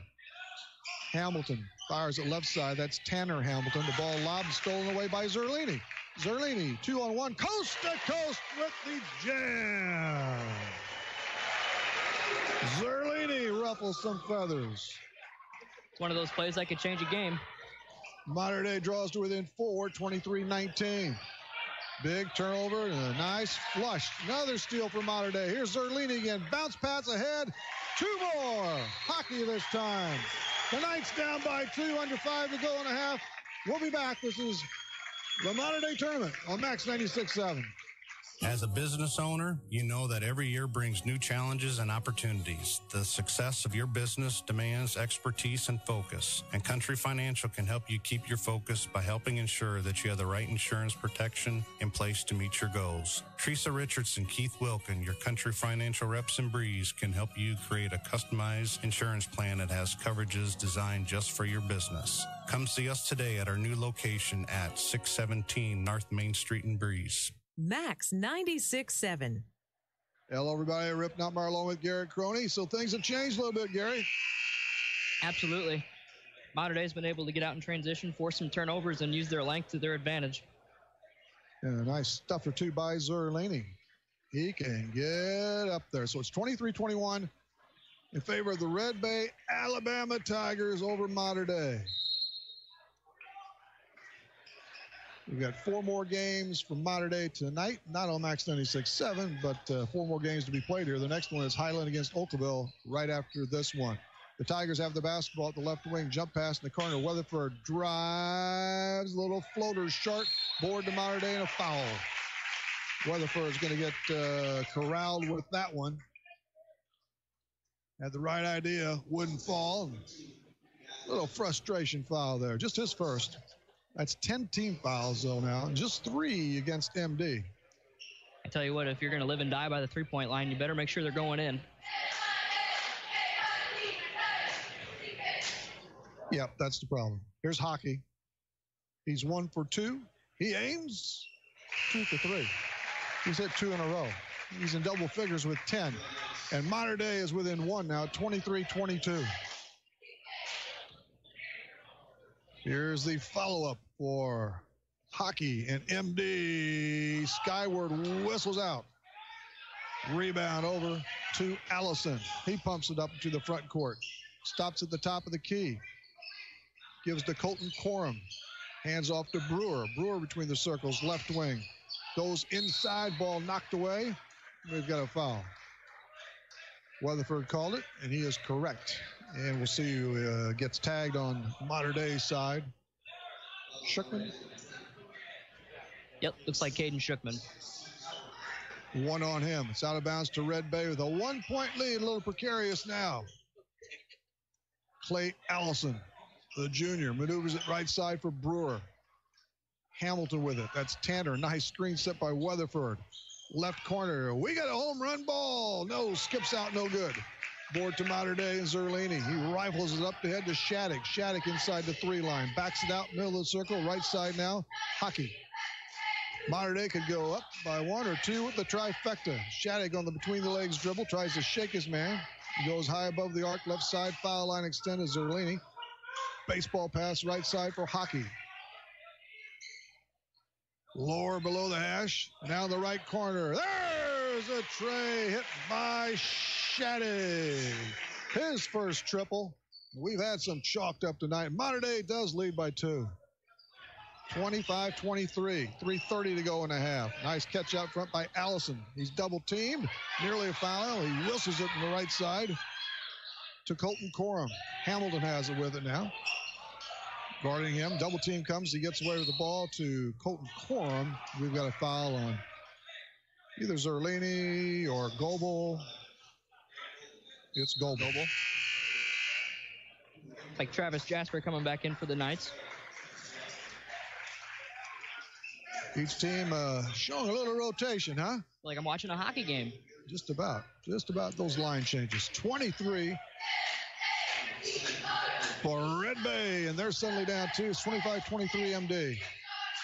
Hamilton fires at left side. That's Tanner Hamilton. The ball lobbed and stolen away by Zerlini. Zerlini, 2-on-1, coast to coast with the jam. Zerlini ruffles some feathers. It's one of those plays that could change a game. Mater Dei draws to within 4, 23-19. Big turnover and a nice flush. Another steal for Mater Dei. Here's Zerlini again. Bounce pass ahead. 2 more. Hockey this time. The Knights down by 2, under 5 to go and a half. We'll be back. This is the Mater Dei Tournament on Max 96.7. As a business owner, you know that every year brings new challenges and opportunities. The success of your business demands expertise and focus, and Country Financial can help you keep your focus by helping ensure that you have the right insurance protection in place to meet your goals. Teresa Richardson, Keith Wilkin, your Country Financial reps in Breeze can help you create a customized insurance plan that has coverages designed just for your business. Come see us today at our new location at 617 North Main Street in Breeze. Max 96.7. Hello, everybody. Rip Notmeyer along with Garrett Croney. So things have changed a little bit, Gary. Absolutely. Mater Dei's been able to get out in transition, force some turnovers, and use their length to their advantage. And a nice stuff or two by Zerlini. He can get up there. So it's 23-21 in favor of the Red Bay Alabama Tigers over Mater Dei. We've got 4 more games from Mater Dei tonight, not on Max 96.7, but 4 more games to be played here. The next one is Highland against Oakville right after this one. The Tigers have the basketball at the left wing, jump pass in the corner. Weatherford drives, little floater short, board to Mater Dei and a foul. Weatherford is going to get corralled with that one. Had the right idea, wouldn't fall. Little frustration foul there, just his first. That's 10 team fouls, though, now. Just 3 against MD. I tell you what, if you're going to live and die by the three-point line, you better make sure they're going in. Yep, that's the problem. Here's Hockey. He's 1 for 2. He aims 2 for 3. He's hit 2 in a row. He's in double figures with 10. And Mater Dei is within 1 now, 23-22. Here's the follow-up for Hockey, and MD skyward whistles out. Rebound over to Allison. He pumps it up to the front court. Stops at the top of the key. Gives to Colton Coram. Hands off to Brewer. Brewer between the circles, left wing. Goes inside, ball knocked away. We've got a foul. Weatherford called it, and he is correct. And we'll see who gets tagged on Mater Dei's side. Shookman? Yep, looks like Caden Shookman. 1 on him. It's out of bounds to Red Bay with a 1-point lead. A little precarious now. Clay Allison, the junior, maneuvers it right side for Brewer. Hamilton with it. That's Tanner. Nice screen set by Weatherford. Left corner. We got a home run ball. No, skips out, no good. Board to Mater Dei and Zerlini. He rifles it up the head to Shattuck. Shattuck inside the 3 line. Backs it out, middle of the circle, right side now. Hockey. Mater Dei could go up by 1 or 2 with the trifecta. Shattuck on the between the legs dribble, tries to shake his man. He goes high above the arc, left side, foul line extended. Zerlini. Baseball pass right side for Hockey. Lower below the hash. Now the right corner. There's a tray hit by Shattuck. His first triple. We've had some chalked up tonight. Mater Dei does lead by 2. 25-23. 3:30 to go in the half. Nice catch out front by Allison. He's double teamed. Nearly a foul. He whistles it from the right side to Colton Coram. Hamilton has it with it now. Guarding him. Double team comes. He gets away with the ball to Colton Coram. We've got a foul on either Zerlini or Goebel. It's Goebel. Like Travis Jasper coming back in for the Knights. Each team showing a little rotation, huh? Like I'm watching a hockey game. Just about those line changes. 23 for Red Bay, and they're suddenly down 2. It's 25-23 MD.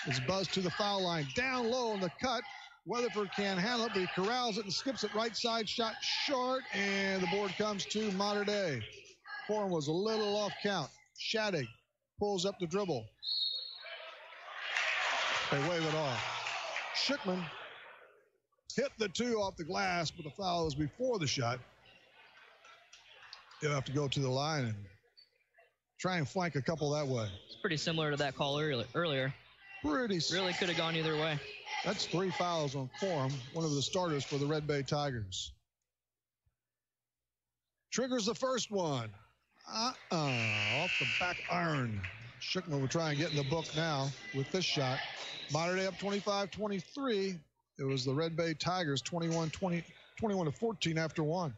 It's buzzed to the foul line. Down low on the cut. Weatherford can't handle it, but he corrals it and skips it right side. Shot short, and the board comes to Mater Dei. Coram was a little off count. Shattuck pulls up the dribble. They wave it off. Shookman hit the 2 off the glass, but the foul was before the shot. He'll have to go to the line and try and flank a couple that way. It's pretty similar to that call earlier. Really could have gone either way. That's 3 fouls on Corum, one of the starters for the Red Bay Tigers. Triggers the first one. Off the back iron. Schuckman will try and get in the book now with this shot. Mater Dei up 25-23. It was the Red Bay Tigers 21-14 after one.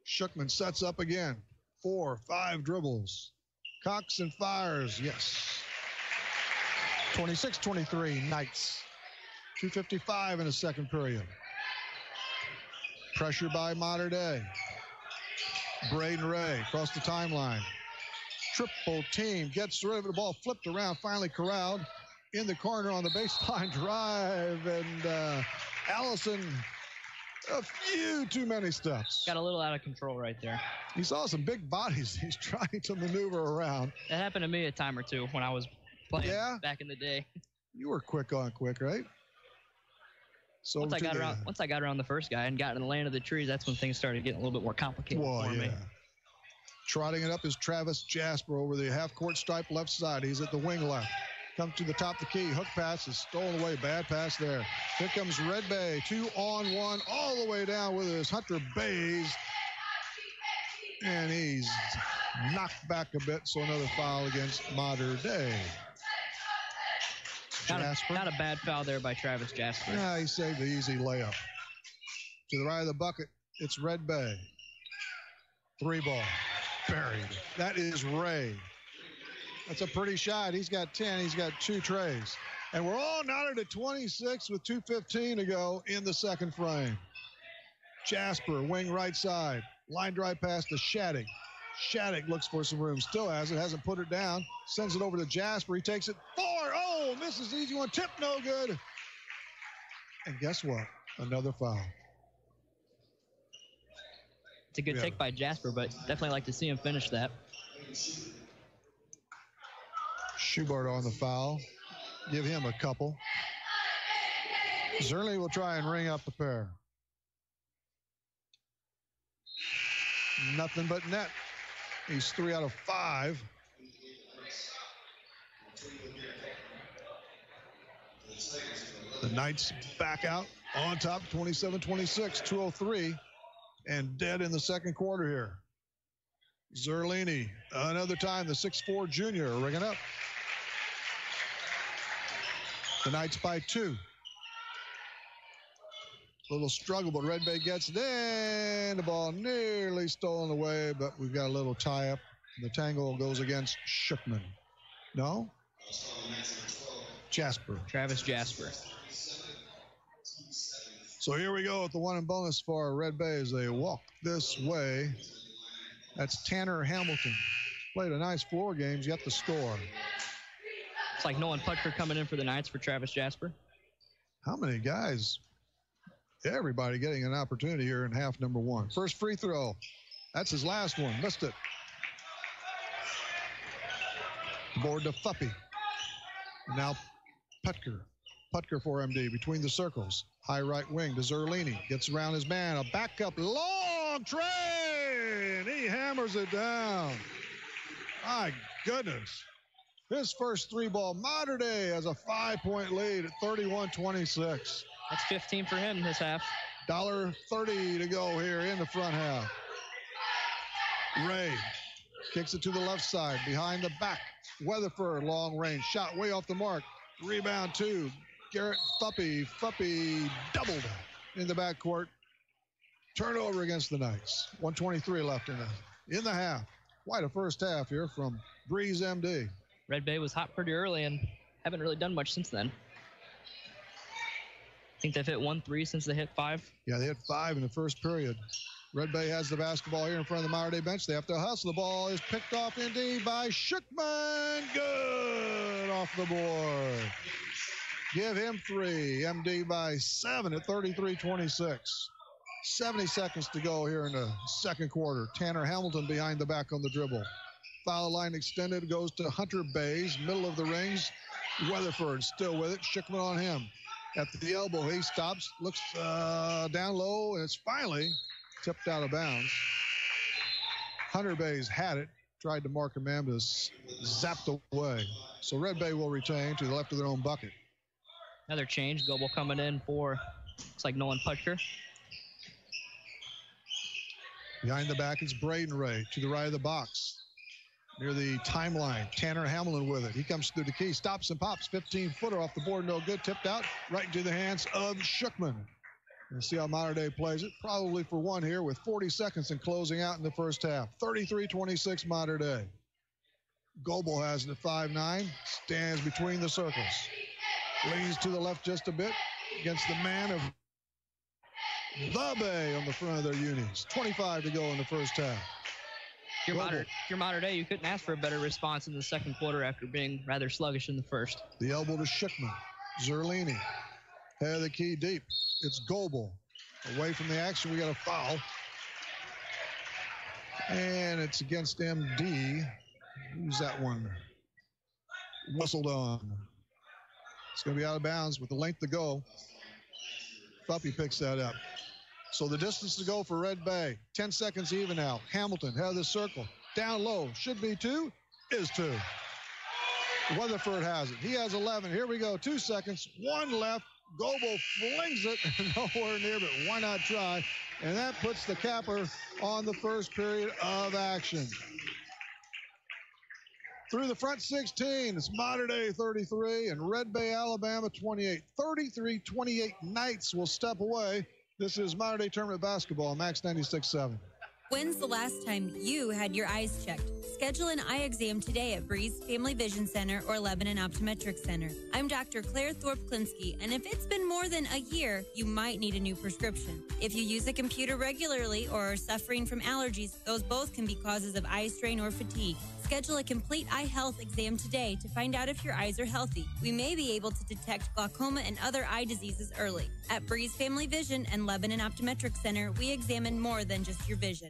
Schuckman sets up again. 4-5 dribbles. Cocks and fires. Yes. 26-23 Knights. 2:55 in the second period. Pressure by Mater Dei. Braden Ray across the timeline. Triple team gets rid of the ball, flipped around, finally corralled in the corner on the baseline drive, and Allison, a few too many steps. Got a little out of control right there. He saw some big bodies he's trying to maneuver around. That happened to me a time or two when I was playing back in the day. You were quick on quick, right? So once I got around the first guy and got in the land of the trees, that's when things started getting a little bit more complicated for me. Trotting it up is Travis Jasper over the half-court stripe left side. He's at the wing left. Comes to the top of the key. Hook pass is stolen away. Bad pass there. Here comes Red Bay. 2-on-1 all the way down with his Hunter Bays. And he's knocked back a bit, so another foul against Mater Dei. Not a bad foul there by Travis Jasper. Yeah, he saved the easy layup. To the right of the bucket, it's Red Bay. 3 ball. Buried. That is Ray. That's a pretty shot. He's got 10. He's got 2 trays. And we're all knotted at 26 with 2:15 to go in the second frame. Jasper, wing right side. Line drive pass to Shattuck. Shattuck looks for some room. Still has it. Hasn't put it down. Sends it over to Jasper. He takes it 4. Oh, misses the easy one. Tip no good. And guess what? Another foul. It's a good take by Jasper, but definitely like to see him finish that. Schubert on the foul. Give him a couple. Zerly will try and ring up the pair. Nothing but net. He's 3 out of 5. The Knights back out on top, 27-26, 2:03, and dead in the second quarter here. Zerlini, another time, the 6'4 junior, ringing up. The Knights by 2. Little struggle, but Red Bay gets it in. The ball nearly stolen away, but we've got a little tie-up. The tangle goes against Schuckman. No? Jasper. Travis Jasper. So here we go with the 1 and bonus for Red Bay as they walk this way. That's Tanner Hamilton. Played a nice floor game. He's got the score. It's like Nolan Putker coming in for the Knights for Travis Jasper. How many guys? Everybody getting an opportunity here in half number 1. First free throw. That's his last one. Missed it. Board to Fuppy. Now Putker. Putker for MD between the circles. High right wing to Zerlini. Gets around his man. A backup long tray. And he hammers it down. My goodness. His first 3-ball. Mater Dei has a 5-point lead at 31-26. That's 15 for him this half. $1.30 to go here in the front half. Ray kicks it to the left side, behind the back. Weatherford, long range shot, way off the mark. Rebound 2. Garrett Fuppy. Fuppy doubled in the backcourt. Turnover against the Knights. 1:23 left in the half. Quite a first half here from Breeze MD. Red Bay was hot pretty early and haven't really done much since then. I think they've hit 1 3 since they hit 5. Yeah, they hit 5 in the first period. Red Bay has the basketball here in front of the Mater Dei bench. They have to hustle. The ball is picked off indeed by Schuckman. Good off the board. Give him 3. MD by 7 at 33-26. 70 seconds to go here in the second quarter. Tanner Hamilton behind the back on the dribble. Foul line extended, goes to Hunter Bays, middle of the rings. Weatherford still with it. Schuckman on him. At the elbow, he stops, looks down low, and it's finally tipped out of bounds. Hunter Bays had it. tried to mark a man, but is zapped away. So Red Bay will retain to the left of their own bucket. Another change. Goebel coming in for, looks like Nolan Putker. Behind the back is Braden Ray to the right of the box. Near the timeline, Tanner Hamlin with it. He comes through the key, stops and pops. 15-footer off the board, no good. Tipped out right into the hands of Shookman. We'll see how Mater Dei plays it. Probably for one here with 40 seconds and closing out in the first half. 33-26 Mater Dei. Goebel has it at 5'9", stands between the circles. Leans to the left just a bit against the man of the Bay on the front of their unis. 25 to go in the first half. If you're Mater Dei, you couldn't ask for a better response in the second quarter after being rather sluggish in the first. The elbow to Shookman. Zerlini. Head of the key deep. It's Goebel. Away from the action, we got a foul. And it's against MD. Who's that one? Whistled on. It's going to be out of bounds with the length to go. Fuppy picks that up. So the distance to go for Red Bay. 10 seconds even now. Hamilton, head of the circle. Down low. Should be 2. Is 2. Weatherford has it. He has 11. Here we go. 2 seconds. 1 left. Goebel flings it. Nowhere near, but why not try? And that puts the capper on the first period of action. Through the front 16, it's Mater Dei 33 and Red Bay, Alabama 28. 33-28 Knights will step away. This is Mater Dei Tournament Basketball, Max 96.7. When's the last time you had your eyes checked? Schedule an eye exam today at Breeze Family Vision Center or Lebanon Optometric Center. I'm Dr. Claire Thorpe-Klinsky, and if it's been more than a year, you might need a new prescription. If you use a computer regularly or are suffering from allergies, those both can be causes of eye strain or fatigue. Schedule a complete eye health exam today to find out if your eyes are healthy. We may be able to detect glaucoma and other eye diseases early. At Breeze Family Vision and Lebanon Optometric Center, we examine more than just your vision.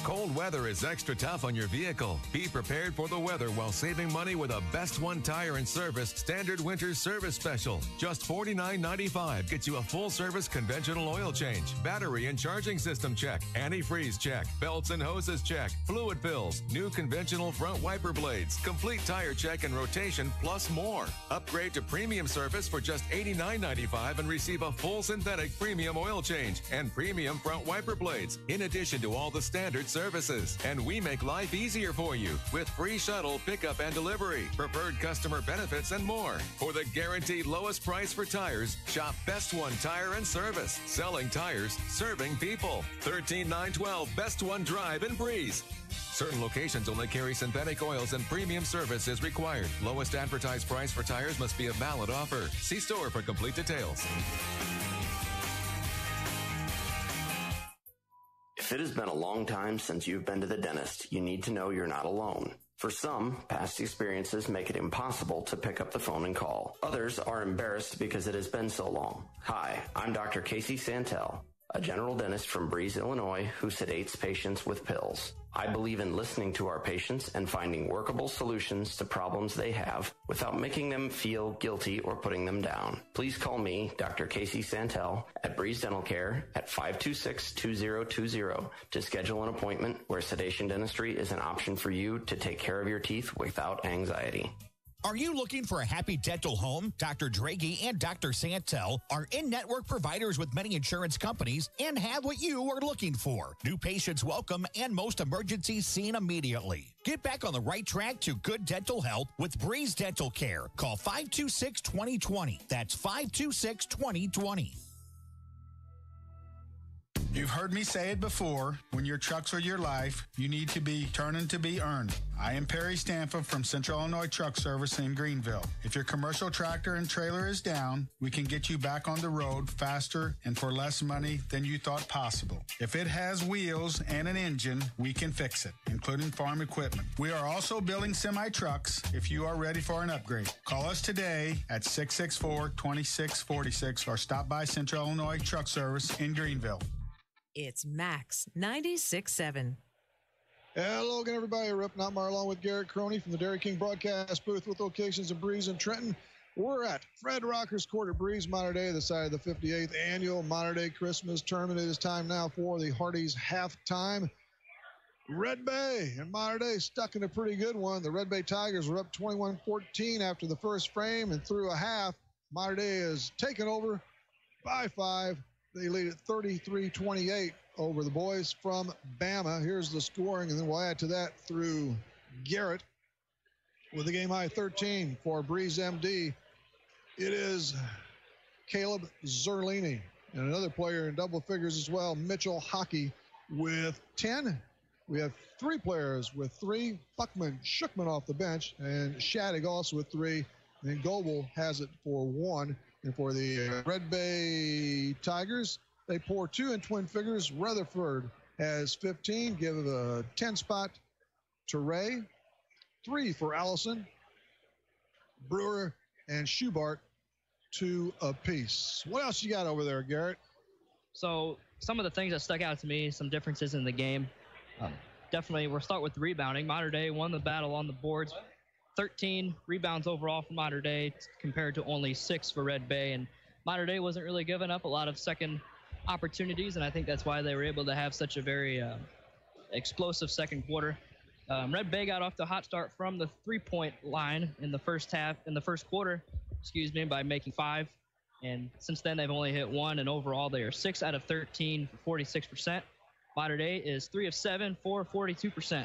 Cold weather is extra tough on your vehicle. Be prepared for the weather while saving money with a Best One Tire and Service Standard Winter Service Special. Just $49.95 gets you a full-service conventional oil change, battery and charging system check, antifreeze check, belts and hoses check, fluid fills, new conventional front wiper blades, complete tire check and rotation, plus more. Upgrade to premium service for just $89.95 and receive a full synthetic premium oil change and premium front wiper blades, in addition to all the standard services. And we make life easier for you with free shuttle pickup and delivery, preferred customer benefits, and more. For the guaranteed lowest price for tires, shop Best One Tire and Service. Selling tires, serving people. 13912 Best One Drive in Breeze. Certain locations only carry synthetic oils and premium service is required. Lowest advertised price for tires must be a valid offer. See store for complete details. If it has been a long time since you've been to the dentist, you need to know you're not alone. For some, past experiences make it impossible to pick up the phone and call. Others are embarrassed because it has been so long. Hi, I'm Dr. Casey Santel, a general dentist from Breeze, Illinois, who sedates patients with pills. I believe in listening to our patients and finding workable solutions to problems they have without making them feel guilty or putting them down. Please call me, Dr. Casey Santel, at Breeze Dental Care at 526-2020 to schedule an appointment where sedation dentistry is an option for you to take care of your teeth without anxiety. Are you looking for a happy dental home? Dr. Draghi and Dr. Santel are in-network providers with many insurance companies and have what you are looking for. New patients welcome and most emergencies seen immediately. Get back on the right track to good dental health with Breeze Dental Care. Call 526-2020. That's 526-2020. You've heard me say it before. When your trucks are your life, you need to be turning to be earned. I am Perry Stanford from Central Illinois Truck Service in Greenville. If your commercial tractor and trailer is down, we can get you back on the road faster and for less money than you thought possible. If it has wheels and an engine, we can fix it, including farm equipment. We are also building semi-trucks if you are ready for an upgrade. Call us today at 664-2646 or stop by Central Illinois Truck Service in Greenville. It's Max 96.7. Hello again, everybody. Rip Notmar along with Garrett Croney from the Dairy King broadcast booth with locations in Breeze and Trenton. We're at Fred Rocker's Court at Breeze, Mater Dei, the side of the 58th annual Mater Dei Christmas tournament. It is time now for the Hardee's halftime. Red Bay and Mater Dei stuck in a pretty good one. The Red Bay Tigers were up 21-14 after the first frame, and through a half, Mater Dei is taken over by 5. They lead at 33-28 over the boys from Bama. Here's the scoring, and then we'll add to that through Garrett with a game high 13 for Breeze MD. It is Caleb Zerlini, and another player in double figures as well, Mitchell Hockey with 10. We have 3 players with 3. Buckman, Shookman off the bench, and Shattuck also with 3. And then Goebel has it for 1. And for the Red Bay Tigers, they pour 2 in twin figures. Rutherford has 15. Give a 10 spot to Ray. 3 for Allison. Brewer and Schubart 2 apiece. What else you got over there, Garrett? So some of the things that stuck out to me, some differences in the game. Definitely, we'll start with the rebounding. Mater Dei won the battle on the boards. 13 rebounds overall for Mater Dei compared to only 6 for Red Bay. And Mater Dei wasn't really giving up a lot of second opportunities, and I think that's why they were able to have such a very explosive second quarter. Red Bay got off to a hot start from the three-point line in the first quarter, by making 5. And since then, they've only hit 1, and overall, they are 6 out of 13 for 46%. Mater Dei is 3 of 7 for 42%.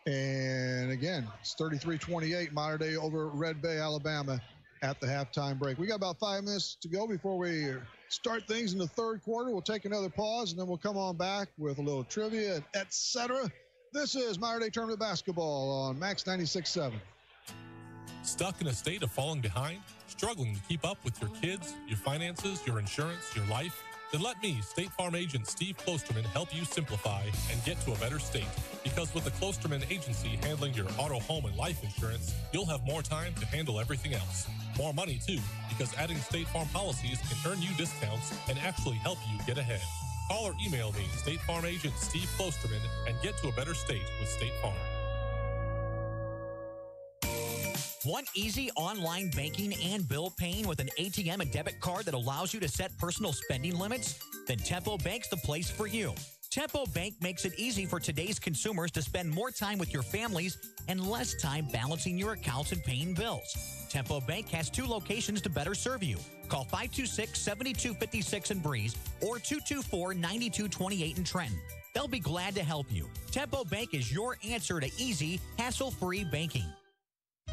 And again, it's 33-28, Mater Dei over Red Bay, Alabama at the halftime break. We got about 5 minutes to go before we start things in the third quarter. We'll take another pause, and then we'll come on back with a little trivia, etc. This is Mater Dei Tournament Basketball on Max 96.7. Stuck in a state of falling behind? Struggling to keep up with your kids, your finances, your insurance, your life? Then let me, State Farm agent Steve Klosterman, help you simplify and get to a better state. Because with the Klosterman Agency handling your auto, home, and life insurance, you'll have more time to handle everything else. More money, too, because adding State Farm policies can earn you discounts and actually help you get ahead. Call or email me, State Farm agent Steve Klosterman, and get to a better state with State Farm. Want easy online banking and bill paying with an ATM and debit card that allows you to set personal spending limits? Then Tempo Bank's the place for you. Tempo Bank makes it easy for today's consumers to spend more time with your families and less time balancing your accounts and paying bills. Tempo Bank has 2 locations to better serve you. Call 526-7256 in Breeze or 224-9228 in Trenton. They'll be glad to help you. Tempo Bank is your answer to easy, hassle-free banking.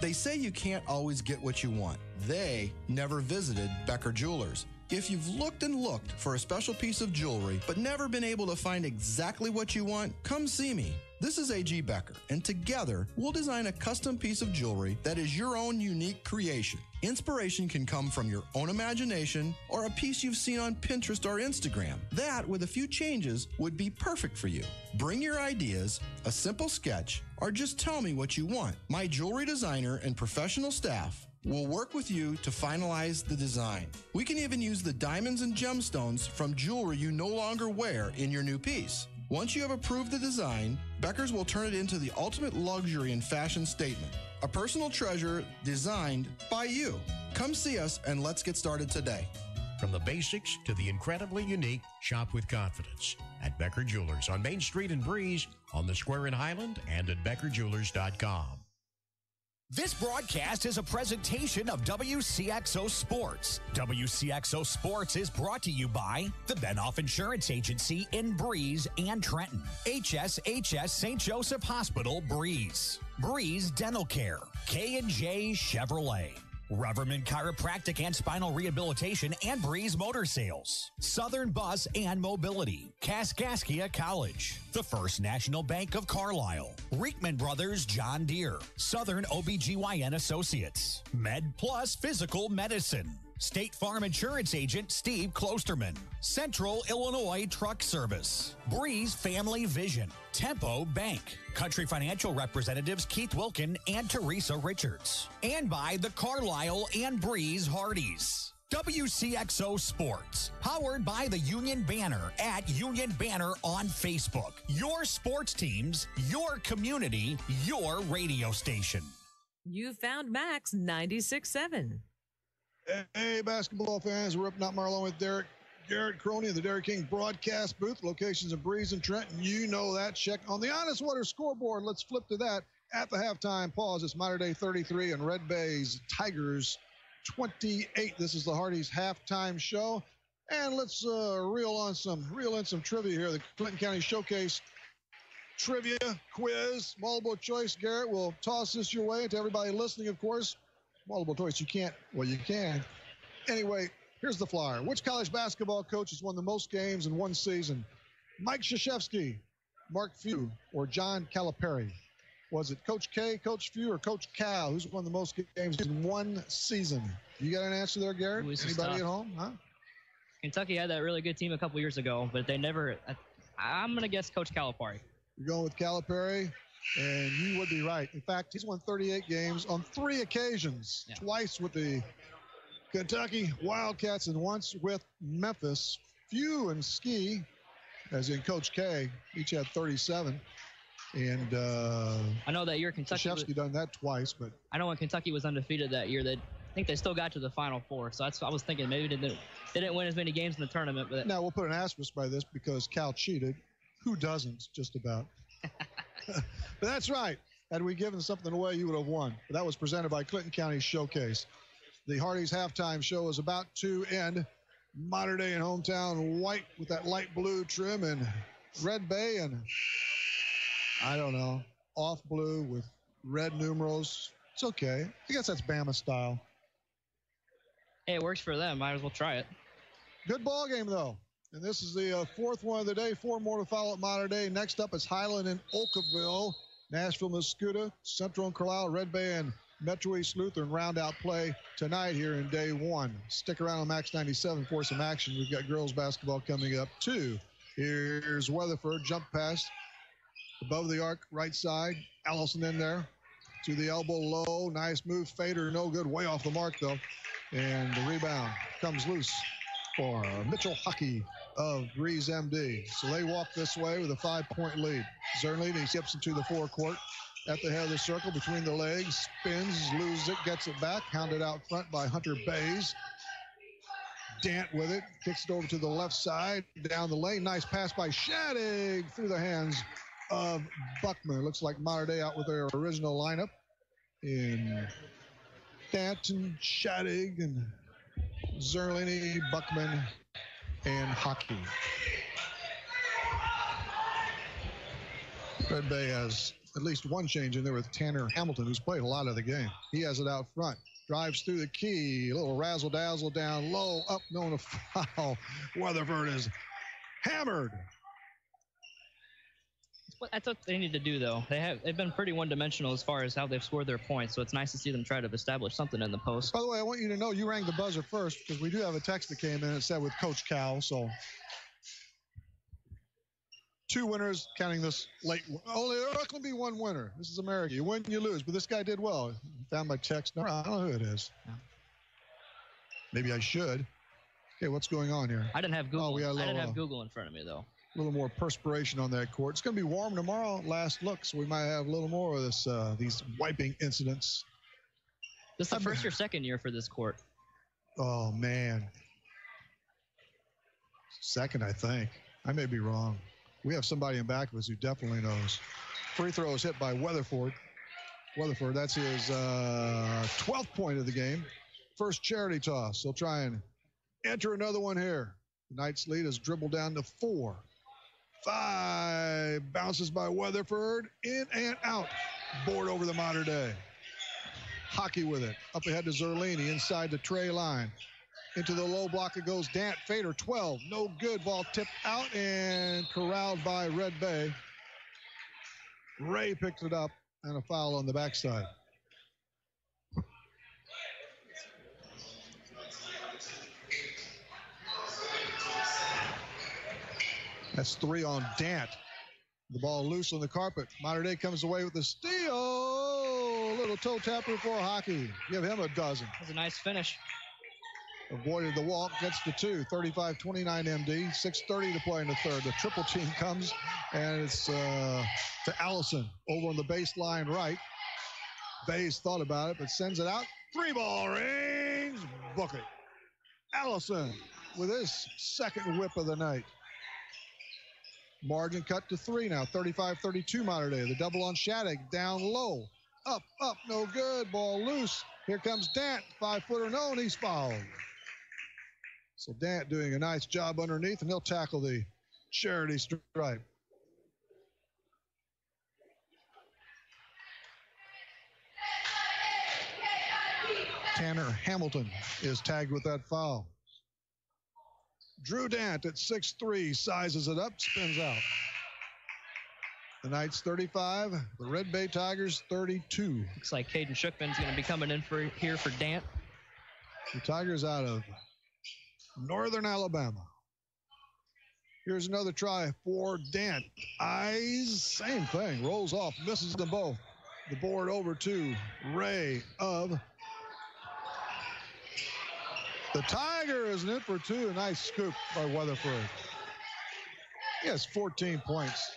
They say you can't always get what you want. They never visited Becker Jewelers. If you've looked and looked for a special piece of jewelry but never been able to find exactly what you want, come see me. This is A.G. Becker, and together we'll design a custom piece of jewelry that is your own unique creation. Inspiration can come from your own imagination or a piece you've seen on Pinterest or Instagram. That, with a few changes, would be perfect for you. Bring your ideas, a simple sketch, or just tell me what you want. My jewelry designer and professional staff will work with you to finalize the design. We can even use the diamonds and gemstones from jewelry you no longer wear in your new piece. Once you have approved the design, Becker's will turn it into the ultimate luxury and fashion statement. A personal treasure designed by you. Come see us and let's get started today. From the basics to the incredibly unique, shop with confidence at Becker Jewelers on Main Street in Breeze, on the Square in Highland, and at BeckerJewelers.com. This broadcast is a presentation of Wcxo Sports. Wcxo Sports is brought to you by the Benoff Insurance Agency in Breeze and Trenton, HSHS St. Joseph Hospital, Breeze, Breeze Dental Care, K&J Chevrolet, Reverman Chiropractic and Spinal Rehabilitation and Breeze Motor Sales, Southern Bus and Mobility, Kaskaskia College, the First National Bank of Carlisle, Reekman Brothers John Deere, Southern OBGYN Associates, Med Plus Physical Medicine, State Farm Insurance Agent Steve Klosterman, Central Illinois Truck Service, Breeze Family Vision, Tempo Bank, Country Financial Representatives Keith Wilkin and Teresa Richards, and by the Carlisle and Breeze Hardys. WCXO Sports, powered by the Union Banner at Union Banner on Facebook. Your sports teams, your community, your radio station. You found Max 96.7. Hey, basketball fans, we're up not Marlon with Derek Garrett Croney in the Dairy King broadcast booth. Locations in Breeze and Trenton. You know that. Check on the Honest Water scoreboard. Let's flip to that at the halftime pause. It's Mater Dei 33 and Red Bay's Tigers 28. This is the Hardy's halftime show. And let's reel in some trivia here. The Clinton County Showcase trivia quiz, multiple choice. Garrett will toss this your way to everybody listening, of course. Multiple choice, you can't. Well, you can. Anyway, here's the flyer. Which college basketball coach has won the most games in one season? Mike Krzyzewski, Mark Few, or John Calipari? Was it Coach K, Coach Few, or Coach Cal? Who's won the most games in one season? You got an answer there, Garrett? Anybody at home? Huh? Kentucky had that really good team a couple years ago, but they never. I'm going to guess Coach Calipari. You're going with Calipari, and you would be right. In fact, he's won 38 games on 3 occasions, twice with the Kentucky Wildcats and once with Memphis. Few and Ski, as in Coach K, each had 37. And I know that year Kentucky Krzyzewski done that twice, but I know when Kentucky was undefeated that year, I think they still got to the Final Four. So that's what I was thinking. Maybe they didn't win as many games in the tournament. But now we'll put an asterisk by this because Cal cheated. Who doesn't? Just about. But that's right. Had we given something away, you would have won. But that was presented by Clinton County Showcase. The Hardy's halftime show is about to end. Mater Dei in hometown white with that light blue trim, and Red Bay and I don't know, off blue with red numerals. It's okay. I guess that's Bama style. Hey, it works for them. Might as well try it. Good ball game, though. And this is the fourth one of the day. 4 more to follow at Mater Dei. Next up is Highland and Oakville. Nashville, Muscuda, Central and Carlisle, Red Bay, and Metro East Lutheran round out play tonight here in day 1. Stick around on Max 97 for some action. We've got girls basketball coming up, too. Here's Weatherford. Jump pass above the arc, right side. Allison in there to the elbow low. Nice move. Fader, no good. Way off the mark, though. And the rebound comes loose for Mitchell Hockey of Breeze MD. So they walk this way with a 5-point lead. Zerlini skips into the forecourt at the head of the circle between the legs, spins, loses it, gets it back, hounded out front by Hunter Bays. Dant with it, kicks it over to the left side, down the lane. Nice pass by Shadig through the hands of Buckman. Looks like Mater Dei out with their original lineup in Danton, Shadig, and Zerlini, Buckman, and Hockey. Red Bay has at least one change in there with Tanner Hamilton, who's played a lot of the game. He has it out front. Drives through the key. A little razzle-dazzle down low. Up, no, a foul. Weatherford is hammered. That's what they need to do, though. They've been pretty one-dimensional as far as how they've scored their points, so it's nice to see them try to establish something in the post. By the way, I want you to know you rang the buzzer first because we do have a text that came in and said with Coach Cal, so 2 winners counting this late. Only there can be 1 winner. This is America. You win, you lose, but this guy did well. Found my text number. I don't know who it is. Maybe I should. Okay, what's going on here? I didn't have Google. I didn't have Google in front of me, though. A little more perspiration on that court. It's going to be warm tomorrow. Last look, so we might have a little more of this. These wiping incidents. This is the first or second year for this court. Oh man, second, I think. I may be wrong. We have somebody in back of us who definitely knows. Free throw is hit by Weatherford. Weatherford, that's his 12th point of the game. First charity toss. He'll try and enter another one here. The Knights lead is dribbled down to 4. 5 bounces by Weatherford, in and out. Board over the Mater Dei. Hockey with it. Up ahead to Zerlini, inside the tray line. Into the low block it goes. Dant, Fader, 12. No good. Ball tipped out and corralled by Red Bay. Ray picked it up and a foul on the backside. That's 3 on Dant. The ball loose on the carpet. Mater Dei comes away with the steal. Little toe tapper for Hockey. Give him a dozen. That's a nice finish. Avoided the walk, gets the 2. 35-29 MD. 6:30 to play in the third. The triple team comes, and it's to Allison over on the baseline right. Bays thought about it, but sends it out. 3-ball range. Book it. Allison with his second whip of the night. Margin cut to 3 now, 35-32 Mater Dei. The double on Shattuck, down low. Up, no good. Ball loose. Here comes Dant. 5-footer, no, and he's fouled. So Dant doing a nice job underneath, and he'll tackle the charity stripe. Tanner Hamilton is tagged with that foul. Drew Dant at 6'3", sizes it up, spins out. The Knights 35, the Red Bay Tigers 32. Looks like Caden Shookman's going to be coming in here for Dant. The Tigers out of Northern Alabama. Here's another try for Dant. Eyes, same thing, rolls off, misses them both. The board over to Ray of the Tigers, in for 2. A nice scoop by Weatherford. He has 14 points.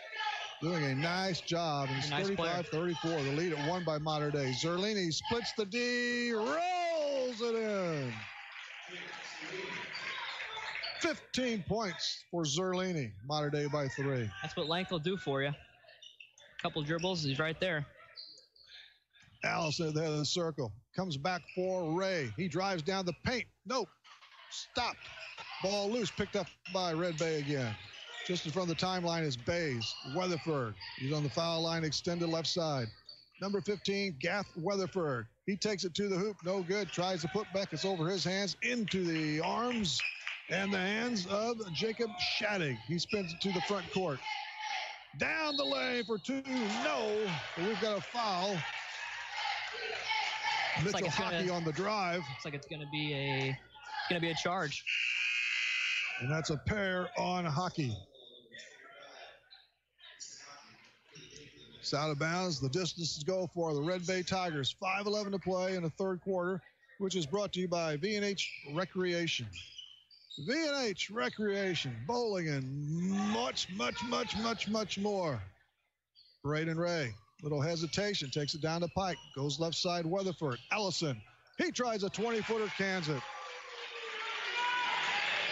Doing a nice job. He's 35-34. The lead at 1 by Mater Dei. Zerlini splits the D, rolls it in. 15 points for Zerlini. Mater Dei by 3. That's what length will do for you. Couple dribbles, he's right there. Allison at the head of the circle. Comes back for Ray. He drives down the paint. Nope. Stopped. Ball loose. Picked up by Red Bay again. Just in front of the timeline is Bays. Weatherford. He's on the foul line, extended left side. Number 15, Gath Weatherford. He takes it to the hoop. No good. Tries to put back. It's over his hands into the arms and the hands of Jacob Shattuck. He spins it to the front court. Down the lane for 2. No. But we've got a foul. Mitchell Hockey on the drive. Looks like it's going to be a charge. And that's a pair on Hockey. It's out of bounds. The distance to go for the Red Bay Tigers. 5:11 to play in the third quarter, which is brought to you by V&H Recreation. V&H Recreation, bowling, and much more. Braden Ray. Little hesitation, takes it down to Pike, goes left side, Weatherford. Ellison, he tries a 20-footer, cans it.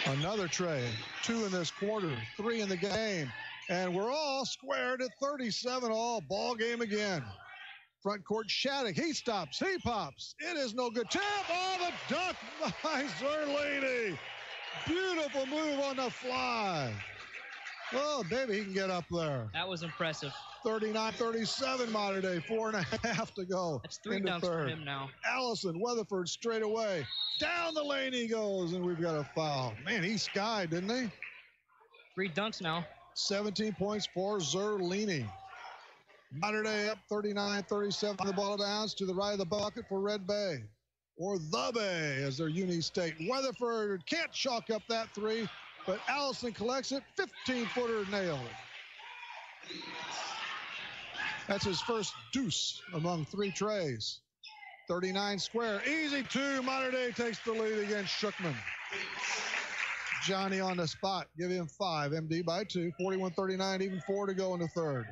Another tray, 2 in this quarter, 3 in the game. And we're all squared at 37 all. Ball game again. Front court, Shattuck, he stops, he pops. It is no good. Tip, the dunk by Zerlini. Beautiful move on the fly. Oh, baby, he can get up there. That was impressive. 39-37 Mater Dei, 4.5 to go. That's 3 dunks for him now. Allison, Weatherford straight away. Down the lane he goes, and we've got a foul. Man, he skied, didn't he? 3 dunks now. 17 points for Zerlini. Mater Dei up 39-37. The ball downs to the right of the bucket for Red Bay. Or the Bay as their uni state. Weatherford can't chalk up that 3, but Allison collects it. 15-footer nailed. That's his first deuce among 3 trays. 39 square. Easy 2. Mater Dei takes the lead against Shookman. Johnny on the spot. Give him 5. MD by 2. 41-39. Even 4 to go in the third.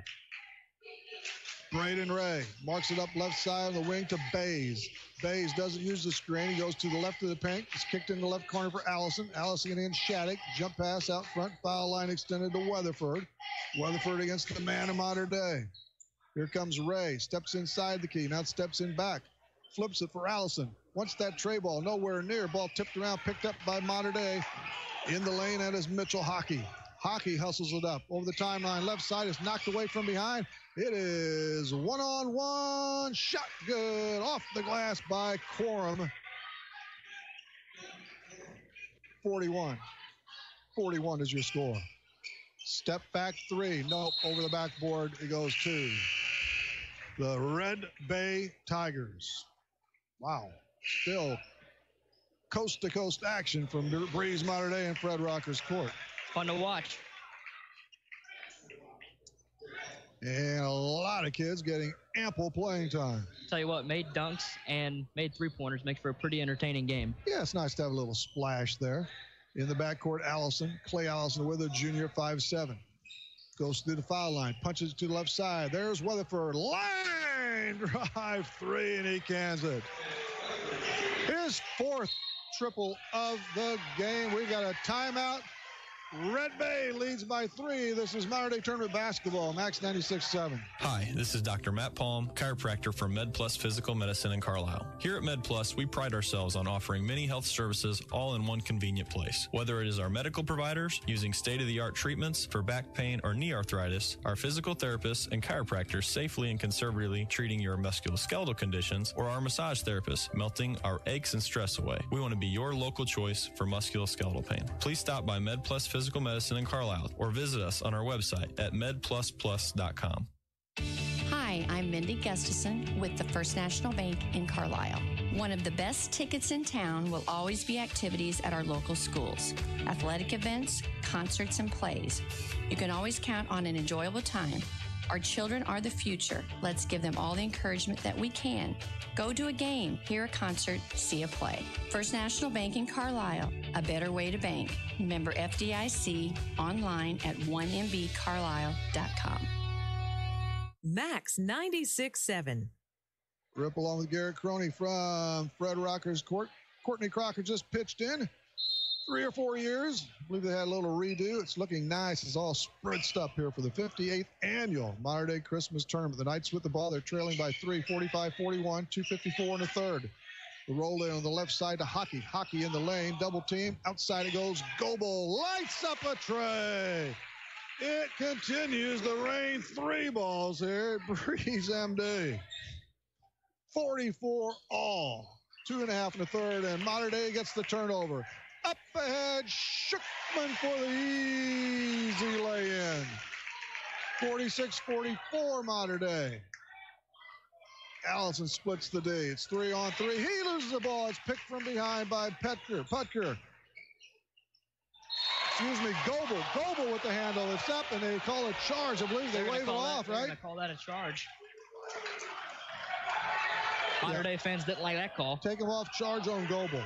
Braden Ray marks it up left side of the wing to Bays. Bays doesn't use the screen. He goes to the left of the paint. It's kicked in the left corner for Allison. Allison in Shattuck. Jump pass out front. Foul line extended to Weatherford. Weatherford against the man of Mater Dei. Here comes Ray. Steps inside the key. Now steps in back. Flips it for Allison. Wants that tray ball. Nowhere near. Ball tipped around. Picked up by Mater Dei. In the lane, that is Mitchell Hockey. Hockey hustles it up. Over the timeline. Left side is knocked away from behind. It is one-on-one. Shot good. Off the glass by Quorum. 41. 41 is your score. Step back 3. Nope. Over the backboard. It goes to the Red Bay Tigers. Wow. Still coast-to-coast action from Breeze Mater Dei and Fred Rocker's court. Fun to watch. And a lot of kids getting ample playing time. Tell you what, made dunks and made 3-pointers makes for a pretty entertaining game. Yeah, it's nice to have a little splash there. In the backcourt, Allison. Clay Allison with a junior, 5'7". Goes through the foul line. Punches to the left side. There's Weatherford. Line drive 3, and he cans it. His 4th triple of the game. We got a timeout. Red Bay leads by 3. This is Modern Day Tournament Basketball, Max 96.7. Hi, this is Dr. Matt Palm, chiropractor for MedPlus Physical Medicine in Carlisle. Here at MedPlus, we pride ourselves on offering many health services all in one convenient place. Whether it is our medical providers using state-of-the-art treatments for back pain or knee arthritis, our physical therapists and chiropractors safely and conservatively treating your musculoskeletal conditions, or our massage therapists melting our aches and stress away. We want to be your local choice for musculoskeletal pain. Please stop by MedPlus Physical Medicine in Carlisle or visit us on our website at medplusplus.com. Hi, I'm Mindy Gustafson with the First National Bank in Carlisle. One of the best tickets in town will always be activities at our local schools, athletic events, concerts, and plays. You can always count on an enjoyable time. Our children are the future. Let's give them all the encouragement that we can. Go to a game, hear a concert, see a play. First National Bank in Carlisle, a better way to bank. Member FDIC, online at 1mbcarlisle.com. Max 96.7. Rip along with Garrett Croney from Fred Rocker's court. Courtney Crocker just pitched in. 3 or 4 years. I believe they had a little redo. It's looking nice. It's all spritzed up here for the 58th annual Modern Day Christmas Tournament. The Knights with the ball. They're trailing by 3, 45-41, 2:54 in the third. The roll in on the left side to Hockey. Hockey in the lane. Double team. Outside it goes. Goebel lights up a tray. It continues to rain 3 balls here at Breeze MD. 44 all. 2.5 in the third, and Modern Day gets the turnover. Up ahead, Schuckman for the easy lay-in. 46-44 Modern Day. Allison splits the D. It's 3-on-3. He loses the ball. It's picked from behind by Putker. Goebel with the handle. It's up, and they call it charge. I believe they wave it off, right? They're going to call that a charge. Modern Day fans didn't like that call. Take him off charge on Goebel.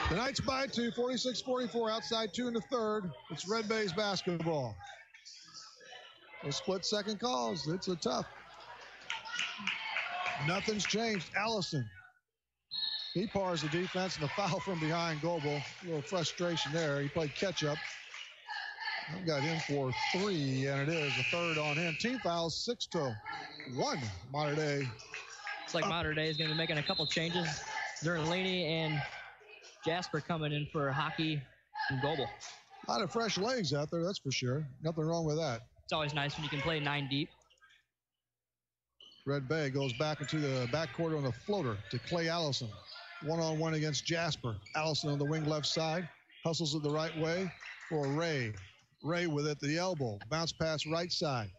The Knights by 2, 46-44, outside 2 in the third. It's Red Bay's basketball. A split second calls. It's a tough. Nothing's changed. Allison. He pars the defense and a foul from behind Goebel. A little frustration there. He played catch up. I've got him for 3, and it is a third on him. Team fouls 6-1. Modern Day. It's like Modern Day is going to be making a couple changes. Zerlini and Jasper coming in for Hockey and Goebel. A lot of fresh legs out there, that's for sure. Nothing wrong with that. It's always nice when you can play 9 deep. Red Bay goes back into the backcourt on the floater to Clay Allison. 1-on-1 against Jasper. Allison on the wing left side. Hustles it the right way for Ray. Ray with it, the elbow. Bounce pass right side.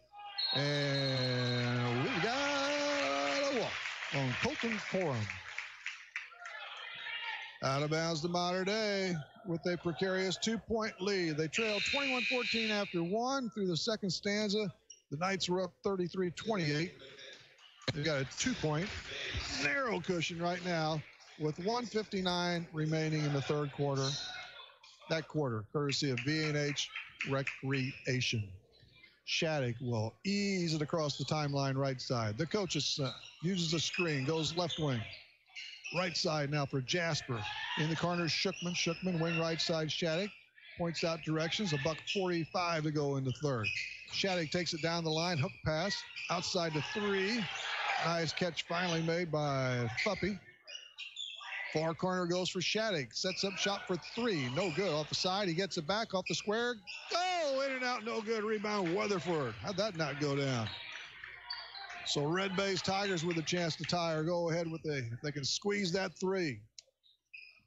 And we got a walk on Colton Corum. Out of bounds to Modern Day with a precarious 2-point lead. They trailed 21-14 after 1 through the second stanza. The Knights were up 33-28. They've got a 2-point narrow cushion right now with 1:59 remaining in the third quarter. That quarter, courtesy of B&H Recreation. Shattuck will ease it across the timeline right side. The coach uses a screen, goes left wing. Right side now for Jasper. In the corner, Schuckman, wing right side, Shattuck. Points out directions, $1:45 to go in the third. Shattuck takes it down the line, hook pass, outside to 3. Nice catch finally made by Fuppy. Far corner goes for Shattuck. Sets up shot for 3. No good. Off the side. He gets it back off the square. Oh, in and out. No good. Rebound Weatherford. How'd that not go down? So Red Bay's Tigers with a chance to tie or go ahead with if they can squeeze that 3.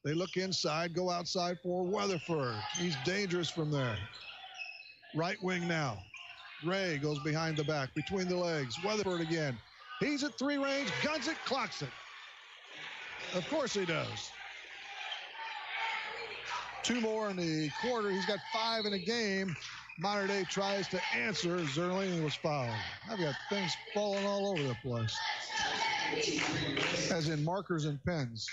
They look inside, go outside for Weatherford. He's dangerous from there. Right wing now. Ray goes behind the back, between the legs. Weatherford again. He's at 3 range, guns it, clocks it. Of course he does. 2 more in the quarter. He's got 5 in a game. Modern Day tries to answer. Zerlini was fouled. I've got things falling all over the place. As in markers and pens.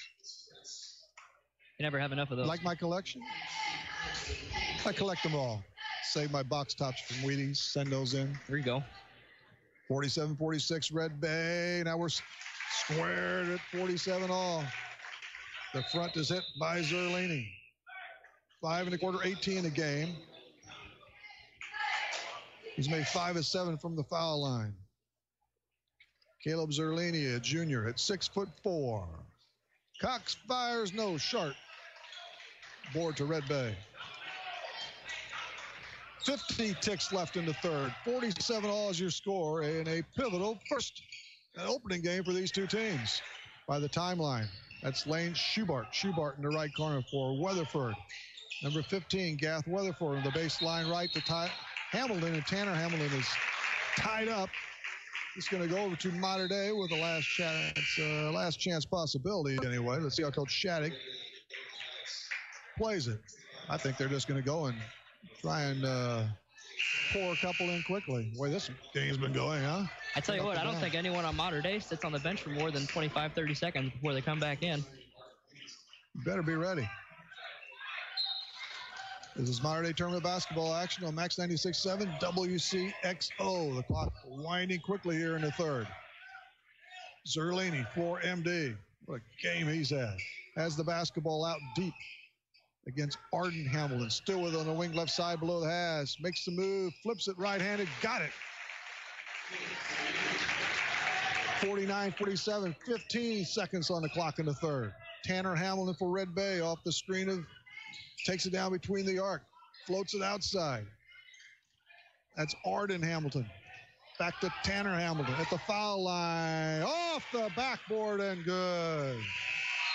You never have enough of those. Like my collection? I collect them all. Save my box tops from Wheaties. Send those in. There you go. 47-46 Red Bay. Now we're squared at 47 all. The front is hit by Zerlini. 5 1/4, 18 a game. He's made 5 of 7 from the foul line. Caleb Zerlini, a junior, at 6'4". Cox fires no. Sharp. Board to Red Bay. 50 ticks left in the third. 47 all is your score in a pivotal first opening game for these two teams. By the timeline, that's Lane Schubart. Schubart in the right corner for Weatherford. Number 15, Gath Weatherford on the baseline right to Hamilton, and Tanner Hamilton is tied up. It's going to go over to Mater Dei with a last chance possibility anyway. Let's see how Coach Shattuck plays it. I think they're just going to go and try and pour a couple in quickly. Boy, this game's been going, huh? I tell you what, I don't think anyone on Mater Dei sits on the bench for more than 25, 30 seconds before they come back in. You better be ready. This is Mater Dei tournament basketball action on Max 96.7 Wcxo. The clock winding quickly here in the third. Zerlini for MD. What a game he's had. Has the basketball out deep against Arden Hamilton. Still with it on the wing left side below the hash. Makes the move, flips it right-handed, got it. 49-47, 15 seconds on the clock in the third. Tanner Hamilton for Red Bay off the screen of, takes it down between the arc, floats it outside. That's Arden Hamilton. Back to Tanner Hamilton at the foul line. Off the backboard and good.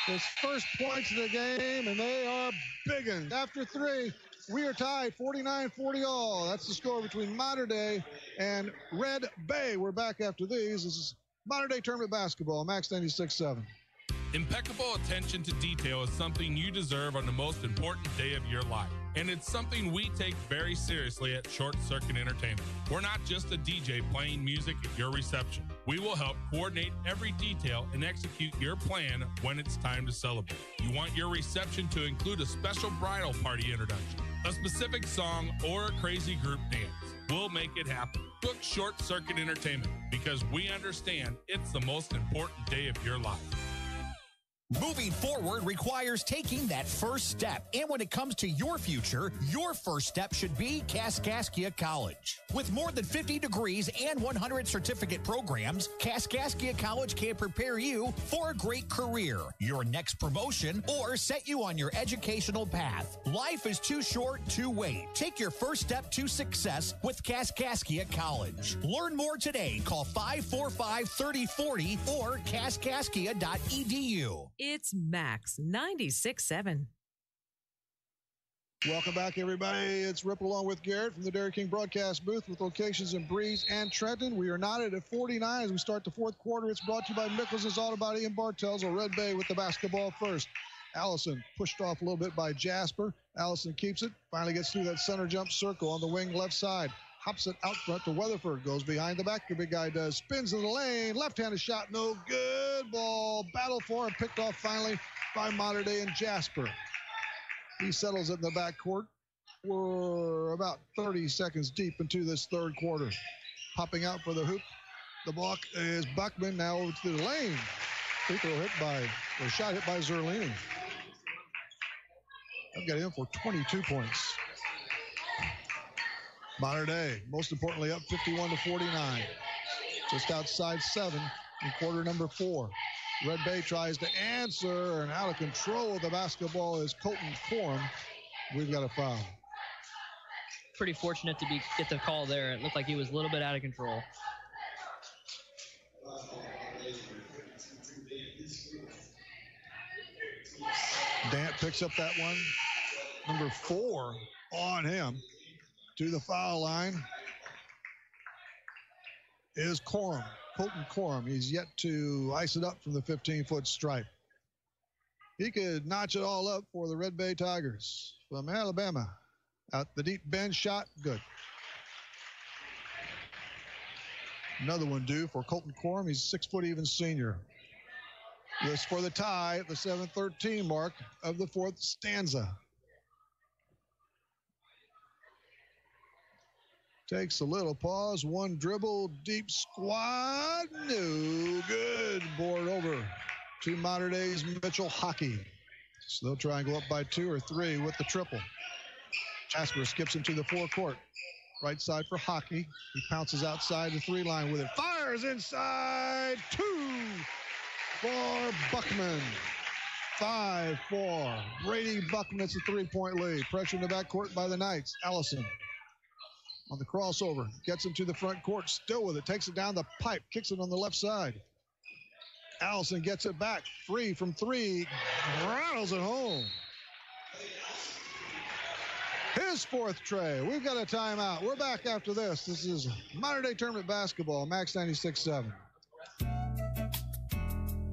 His first points of the game, and they are big ones. After three, we are tied 49-40 all. That's the score between Mater Dei and Red Bay. We're back after these. This is Mater Dei tournament basketball, Max 96.7. Impeccable attention to detail is something you deserve on the most important day of your life. And it's something we take very seriously at Short Circuit Entertainment. We're not just a DJ playing music at your reception. We will help coordinate every detail and execute your plan when it's time to celebrate. You want your reception to include a special bridal party introduction, a specific song, or a crazy group dance. We'll make it happen. Book Short Circuit Entertainment because we understand it's the most important day of your life. Moving forward requires taking that first step. And when it comes to your future, your first step should be Kaskaskia College. With more than 50 degrees and 100 certificate programs, Kaskaskia College can prepare you for a great career, your next promotion, or set you on your educational path. Life is too short to wait. Take your first step to success with Kaskaskia College. Learn more today. Call 545-3040 or kaskaskia.edu. It's Max 96.7. Welcome back, everybody. It's Rip along with Garrett from the Dairy King broadcast booth with locations in Breeze and Trenton. We are knotted at 49 as we start the fourth quarter. It's brought to you by Mickelson's Auto Body in Bartels, or Red Bay with the basketball first. Allison pushed off a little bit by Jasper. Allison keeps it, finally gets through that center jump circle on the wing left side. Hops it out front to Weatherford. Goes behind the back. The big guy does. Spins in the lane. Left-handed shot. No good. Ball. Battle for and picked off finally by Mater Dei and Jasper. He settles it in the backcourt. We're about 30 seconds deep into this third quarter. Popping out for the hoop. The block is Buckman. Now over to the lane. Free throw shot hit by Zerlini. I've got him for 22 points. Mater Dei, most importantly, up 51-49. Just outside 7 in quarter number 4. Red Bay tries to answer, and out of control of the basketball is Colton Corum. We've got a foul. Pretty fortunate to get the call there. It looked like he was a little bit out of control. Dant picks up that one. Number 4 on him. To the foul line is Corum, Colton Corum. He's yet to ice it up from the 15-foot stripe. He could notch it all up for the Red Bay Tigers from Alabama. Out the deep bend shot, good. Another one due for Colton Corum. He's 6 foot even senior. This for the tie at the 7:13 mark of the fourth stanza. Takes a little pause, one dribble, deep squad, no good. Board over to Mater Dei's Mitchell Hockey. So they'll try and go up by 2 or 3 with the triple. Jasper skips into the forecourt. Right side for Hockey. He pounces outside the 3-line with it. Fires inside. 2 for Buckman. 5-4. Brady Buckman, it's a 3-point lead. Pressure in the backcourt by the Knights. Allison on the crossover. Gets him to the front court. Still with it. Takes it down the pipe. Kicks it on the left side. Allison gets it back. Free from 3. Rattles it home. His 4th tray. We've got a timeout. We're back after this. This is Modern Day Tournament Basketball, Max 96.7.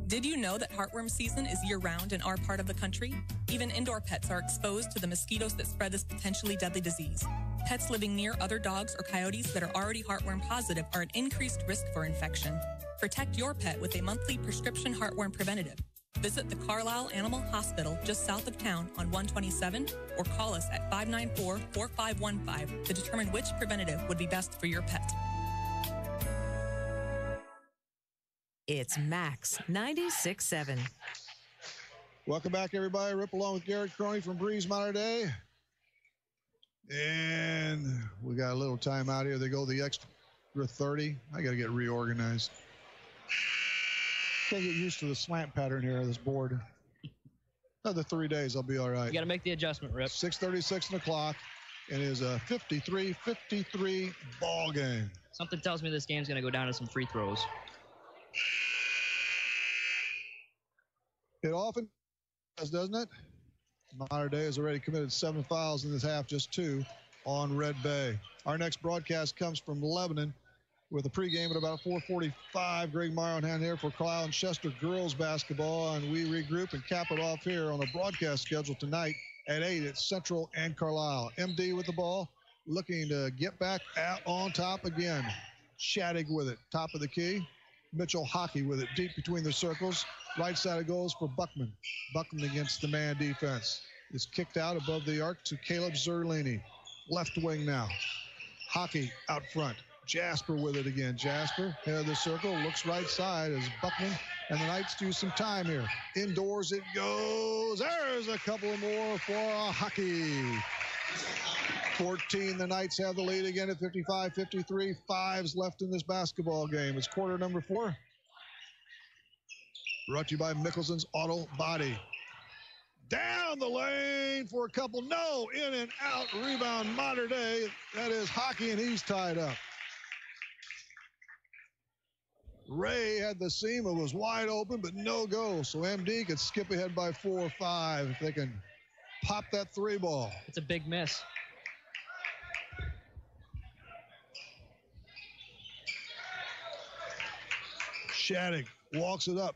Did you know that heartworm season is year-round in our part of the country? Even indoor pets are exposed to the mosquitoes that spread this potentially deadly disease. Pets living near other dogs or coyotes that are already heartworm positive are at increased risk for infection. Protect your pet with a monthly prescription heartworm preventative. Visit the Carlisle Animal Hospital just south of town on 127 or call us at 594-4515 to determine which preventative would be best for your pet. It's Max 96.7. Welcome back, everybody. Rip along with Garrett Crony from Breeze Modern Day. And we got a little timeout here. They go the extra 30. I got to get reorganized. Can't get used to the slant pattern here on this board. Another 3 days, I'll be all right. You got to make the adjustment, Rip. 6:36 on the clock. It is a 53-53 ball game. Something tells me this game's going to go down to some free throws. It often does, doesn't it? Modern Day has already committed 7 fouls in this half, just 2 on Red Bay. Our next broadcast comes from Lebanon with a pregame at about 4:45. Greg Meyer on hand here for Carlisle and Chester girls basketball, and we regroup and cap it off here on a broadcast schedule tonight at 8 at Central and Carlisle. MD with the ball, looking to get back out on top again. Shattuck with it, top of the key. Mitchell Hockey with it, deep between the circles. Right side of goals for Buckman. Buckman against the man defense. Is kicked out above the arc to Caleb Zerlini. Left wing now. Hockey out front. Jasper with it again. Jasper, head of the circle, looks right side as Buckman and the Knights do some time here. Indoors it goes. There's a couple more for Hockey. 14, the Knights have the lead again at 55-53. 5's left in this basketball game. It's quarter number 4. Brought to you by Mickelson's Auto Body. Down the lane for a couple. No, in and out. Rebound, Modern Day. That is Hockey, and he's tied up. Ray had the seam. It was wide open, but no go. So MD could skip ahead by 4 or 5 if they can pop that 3 ball. It's a big miss. Shattuck walks it up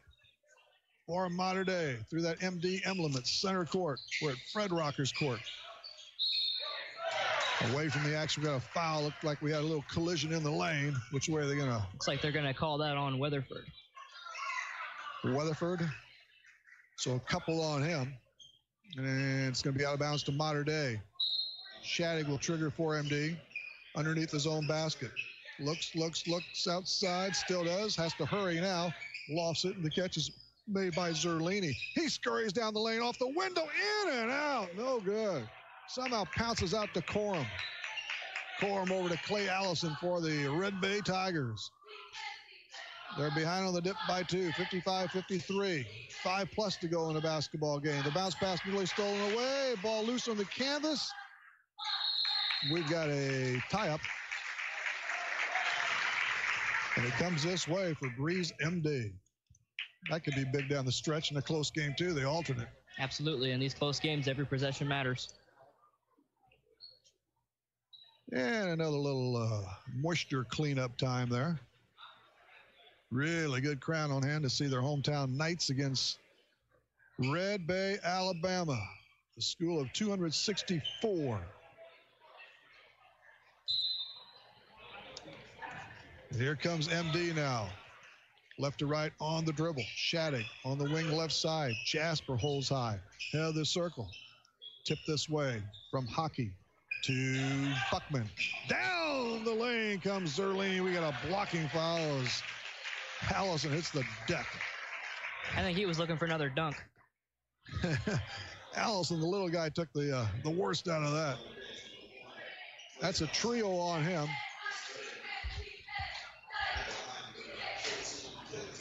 for Modern Day through that MD emblem at center court. We're at Fred Rocker's court. Away from the action, we got a foul. Looked like we had a little collision in the lane. Which way are they going to? Looks like they're going to call that on Weatherford. Weatherford. So a couple on him. And it's going to be out of bounds to Modern Day. Shattuck will trigger for MD underneath his own basket. Looks outside. Still does. Has to hurry now. Lofts it, and the catch is made by Zerlini. He scurries down the lane off the window. In and out. No good. Somehow pounces out to Corum. Corum over to Clay Allison for the Red Bay Tigers. They're behind on the dip by 2, 55-53. 5+ to go in the basketball game. The bounce pass nearly stolen away. Ball loose on the canvas. We've got a tie-up. And it comes this way for Breeze MD. That could be big down the stretch in a close game, too, the alternate. Absolutely. In these close games, every possession matters. And another little moisture cleanup time there. Really good crowd on hand to see their hometown Knights against Red Bay, Alabama. The school of 264. And here comes MD now. Left to right on the dribble. Shattuck on the wing left side. Jasper holds high. Head of the circle. Tip this way from Hockey to Buckman. Down the lane comes Zerlini. We got a blocking foul as Allison hits the deck. I think he was looking for another dunk. Allison, the little guy, took the worst out of that. That's a trio on him.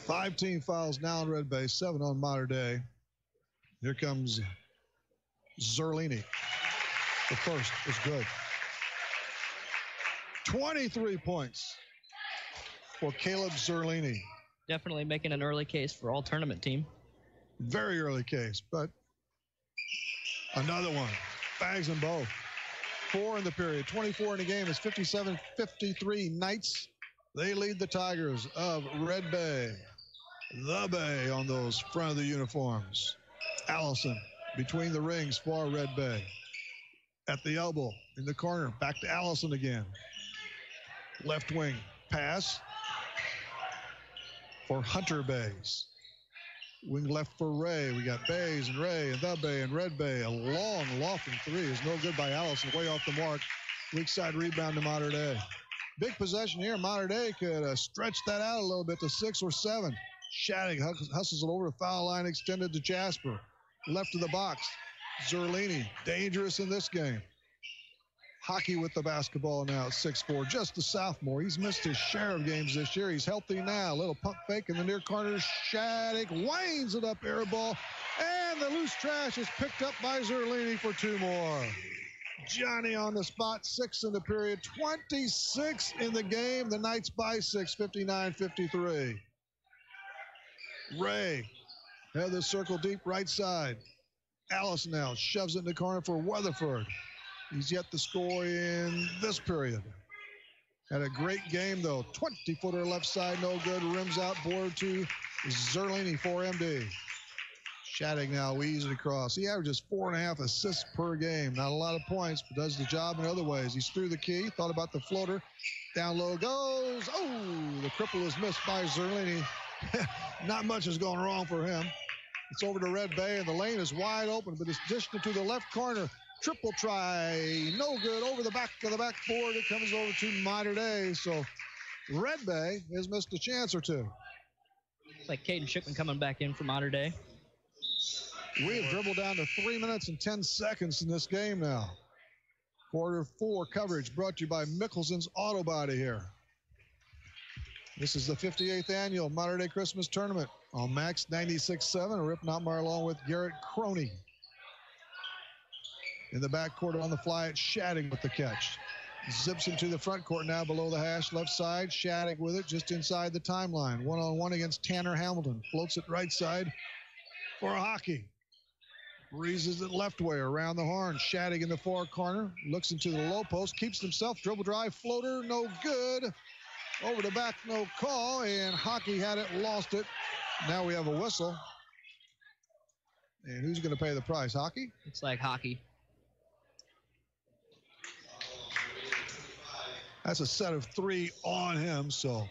5 team fouls now on Red Bay, 7 on Mater Dei. Here comes Zerlini. The first is good. 23 points for Caleb Zerlini. Definitely making an early case for all tournament team. Very early case, but another one. Bags them both. 4 in the period. 24 in the game. It's 57-53 Knights. They lead the Tigers of Red Bay. The Bay on those front of the uniforms. Allison between the rings for Red Bay. At the elbow in the corner. Back to Allison again. Left wing pass for Hunter Bays. Wing left for Ray. We got Bays and Ray and the Bay and Red Bay. A long lofting three is no good by Allison. Way off the mark. Weak side rebound to Mater Dei. Big possession here. Mater Dei could stretch that out a little bit to 6 or 7. Shattuck hustles it over the foul line, extended to Jasper. Left of the box. Zerlini, dangerous in this game. Hockey with the basketball now at 6'4", just a sophomore. He's missed his share of games this year. He's healthy now. Little pump fake in the near corner. Shattuck winds it up, air ball. And the loose trash is picked up by Zerlini for 2 more. Johnny on the spot, 6 in the period, 26 in the game. The Knights by 6, 59-53. Ray had the circle deep right side. Allison now shoves it in the corner for Weatherford. He's yet to score in this period. Had a great game, though. 20-footer left side, no good. Rims out, board to Zerlini for MD. Shattuck now weaves it across. He averages 4.5 assists per game. Not a lot of points, but does the job in other ways. He's through the key, thought about the floater. Down low goes. Oh, the cripple is missed by Zerlini. Not much is going wrong for him. It's over to Red Bay, and the lane is wide open, but it's dished to the left corner. Triple try, no good. Over the back of the backboard, it comes over to Mater Dei. So Red Bay has missed a chance or two. It's like Caden Schickman coming back in for Mater Dei. We have dribbled down to 3 minutes and 10 seconds in this game now. Quarter 4 coverage brought to you by Mickelson's Auto Body here. This is the 58th annual Mater Dei Christmas Tournament on Max 96.7. Rip Notmar along with Garrett Croney. In the backcourt on the fly, it's Shattuck with the catch. Zips into the front court now below the hash, left side. Shattuck with it just inside the timeline. One-on-one against Tanner Hamilton. Floats it right side for a hockey. Breezes it left way around the horn. Shattuck in the far corner. Looks into the low post. Keeps himself. Dribble drive. Floater. No good. Over the back. No call. And hockey had it. Lost it. Now we have a whistle. And who's going to pay the price? Hockey? It's like hockey. That's a set of 3 on him, so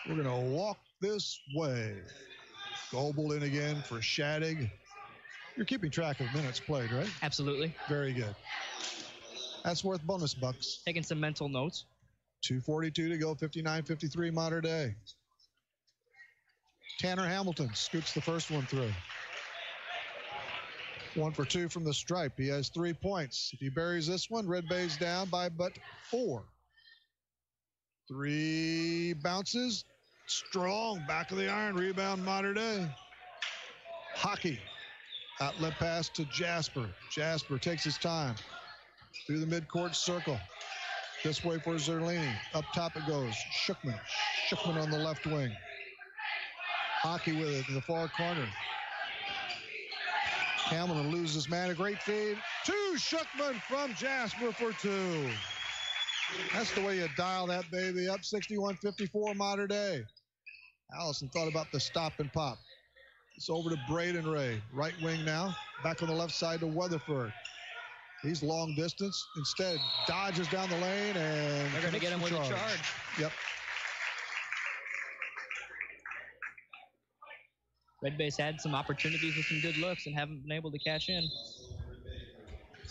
we're going to walk this way. Goebel in again for Shattuck. You're keeping track of minutes played, right? Absolutely. Very good. That's worth bonus bucks. Taking some mental notes. 2:42 to go, 59-53 Mater Dei. Tanner Hamilton scoots the first one through. 1 for 2 from the stripe. He has 3 points. If he buries this one, Red Bay's down by but 4. 3 bounces. Strong. Back of the iron. Rebound Mater Dei. Hockey. Outlet pass to Jasper. Jasper takes his time. Through the midcourt circle. This way for Zerlini. Up top it goes. Schickman. Schickman on the left wing. Hockey with it in the far corner. Hamilton loses man. A great feed to Schickman from Jasper for 2. That's the way you dial that baby up. 61-54 Mater Dei. Allison thought about the stop and pop. It's over to Braden Ray. Right wing now. Back on the left side to Weatherford. He's long distance. Instead, dodges down the lane and they're going to get him with a charge. Yep. Red Bay's had some opportunities with some good looks and haven't been able to cash in.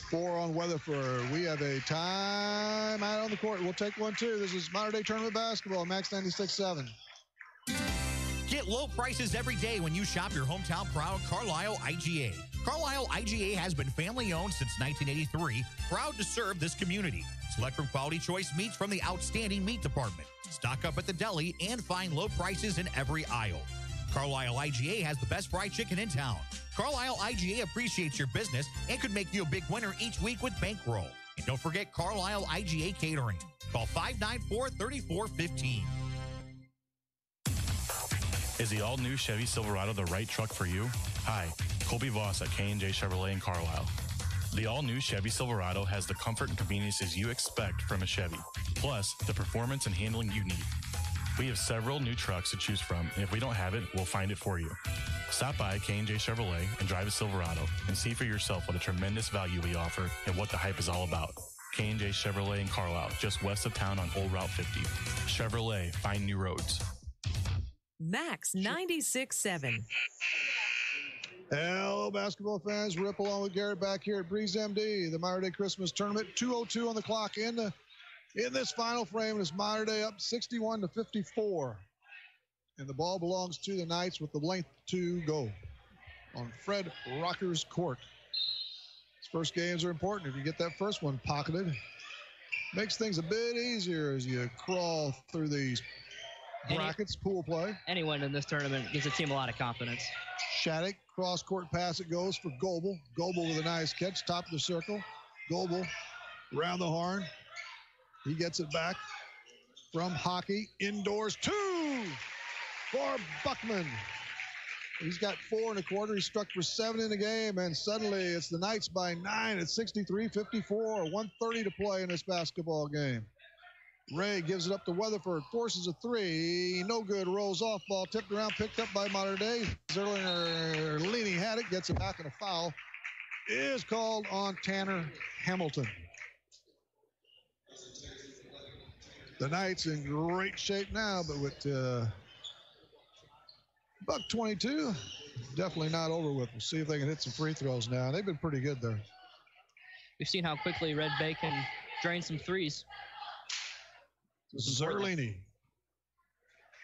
4 on Weatherford. We have a time out on the court. We'll take one, too. This is Mater Dei Tournament Basketball, Max 96.7. Get Get low prices every day when you shop your hometown proud Carlisle IGA. Carlisle IGA has been family owned since 1983, proud to serve this community. Select from quality choice meats from the outstanding meat department. Stock up at the deli and find low prices in every aisle. Carlisle IGA has the best fried chicken in town. Carlisle IGA appreciates your business and could make you a big winner each week with bankroll. And don't forget Carlisle IGA Catering. Call 594-3415. Is the all-new Chevy Silverado the right truck for you? Hi, Colby Voss at K&J Chevrolet in Carlisle. The all-new Chevy Silverado has the comfort and conveniences you expect from a Chevy, plus the performance and handling you need. We have several new trucks to choose from, and if we don't have it, we'll find it for you. Stop by K&J Chevrolet and drive a Silverado and see for yourself what a tremendous value we offer and what the hype is all about. K&J Chevrolet in Carlisle, just west of town on Old Route 50. Chevrolet, find new roads. Max 96.7. Hello, basketball fans. Rip along with Garrett back here at Breeze MD, the Mater Day Christmas Tournament. 2:02 on the clock in this final frame. It's Mater Day up 61-54. And the ball belongs to the Knights with the length to go on Fred Rocker's court. His first games are important. If you get that first one pocketed, makes things a bit easier as you crawl through these brackets, pool play. Anyone in this tournament gives a team a lot of confidence. Shattuck, cross-court pass it goes for Goebel. Goebel with a nice catch, top of the circle. Goebel around the horn. He gets it back from Hockey. Indoors, 2 for Buckman. He's got 4 1/4. He struck for 7 in the game, and suddenly it's the Knights by 9 at 63-54. 1:30 to play in this basketball game. Ray gives it up to Weatherford, forces a 3. No good, rolls off, ball tipped around, picked up by Mater Day. Zerlini had it, gets it back, and a foul is called on Tanner Hamilton. The Knights in great shape now, but with buck 22, definitely not over with. We'll see if they can hit some free throws now. They've been pretty good there. We've seen how quickly Red Bay can drain some threes. Zerlini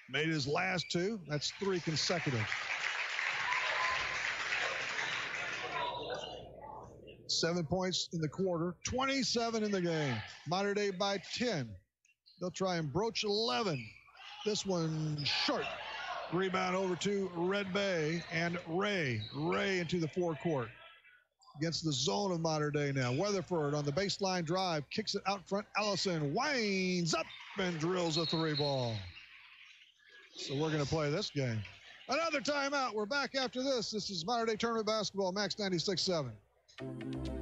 made his last 2. That's 3 consecutive. 7 points in the quarter, 27 in the game. Mater Day by 10. They'll try and broach 11. This one short. Rebound over to Red Bay and Ray. Ray into the forecourt. Against the zone of Mater Day now. Weatherford on the baseline drive, kicks it out front. Allison winds up and drills a 3 ball. So we're going to play this game. Another timeout. We're back after this. This is Mater Day Tournament Basketball, Max 96.7.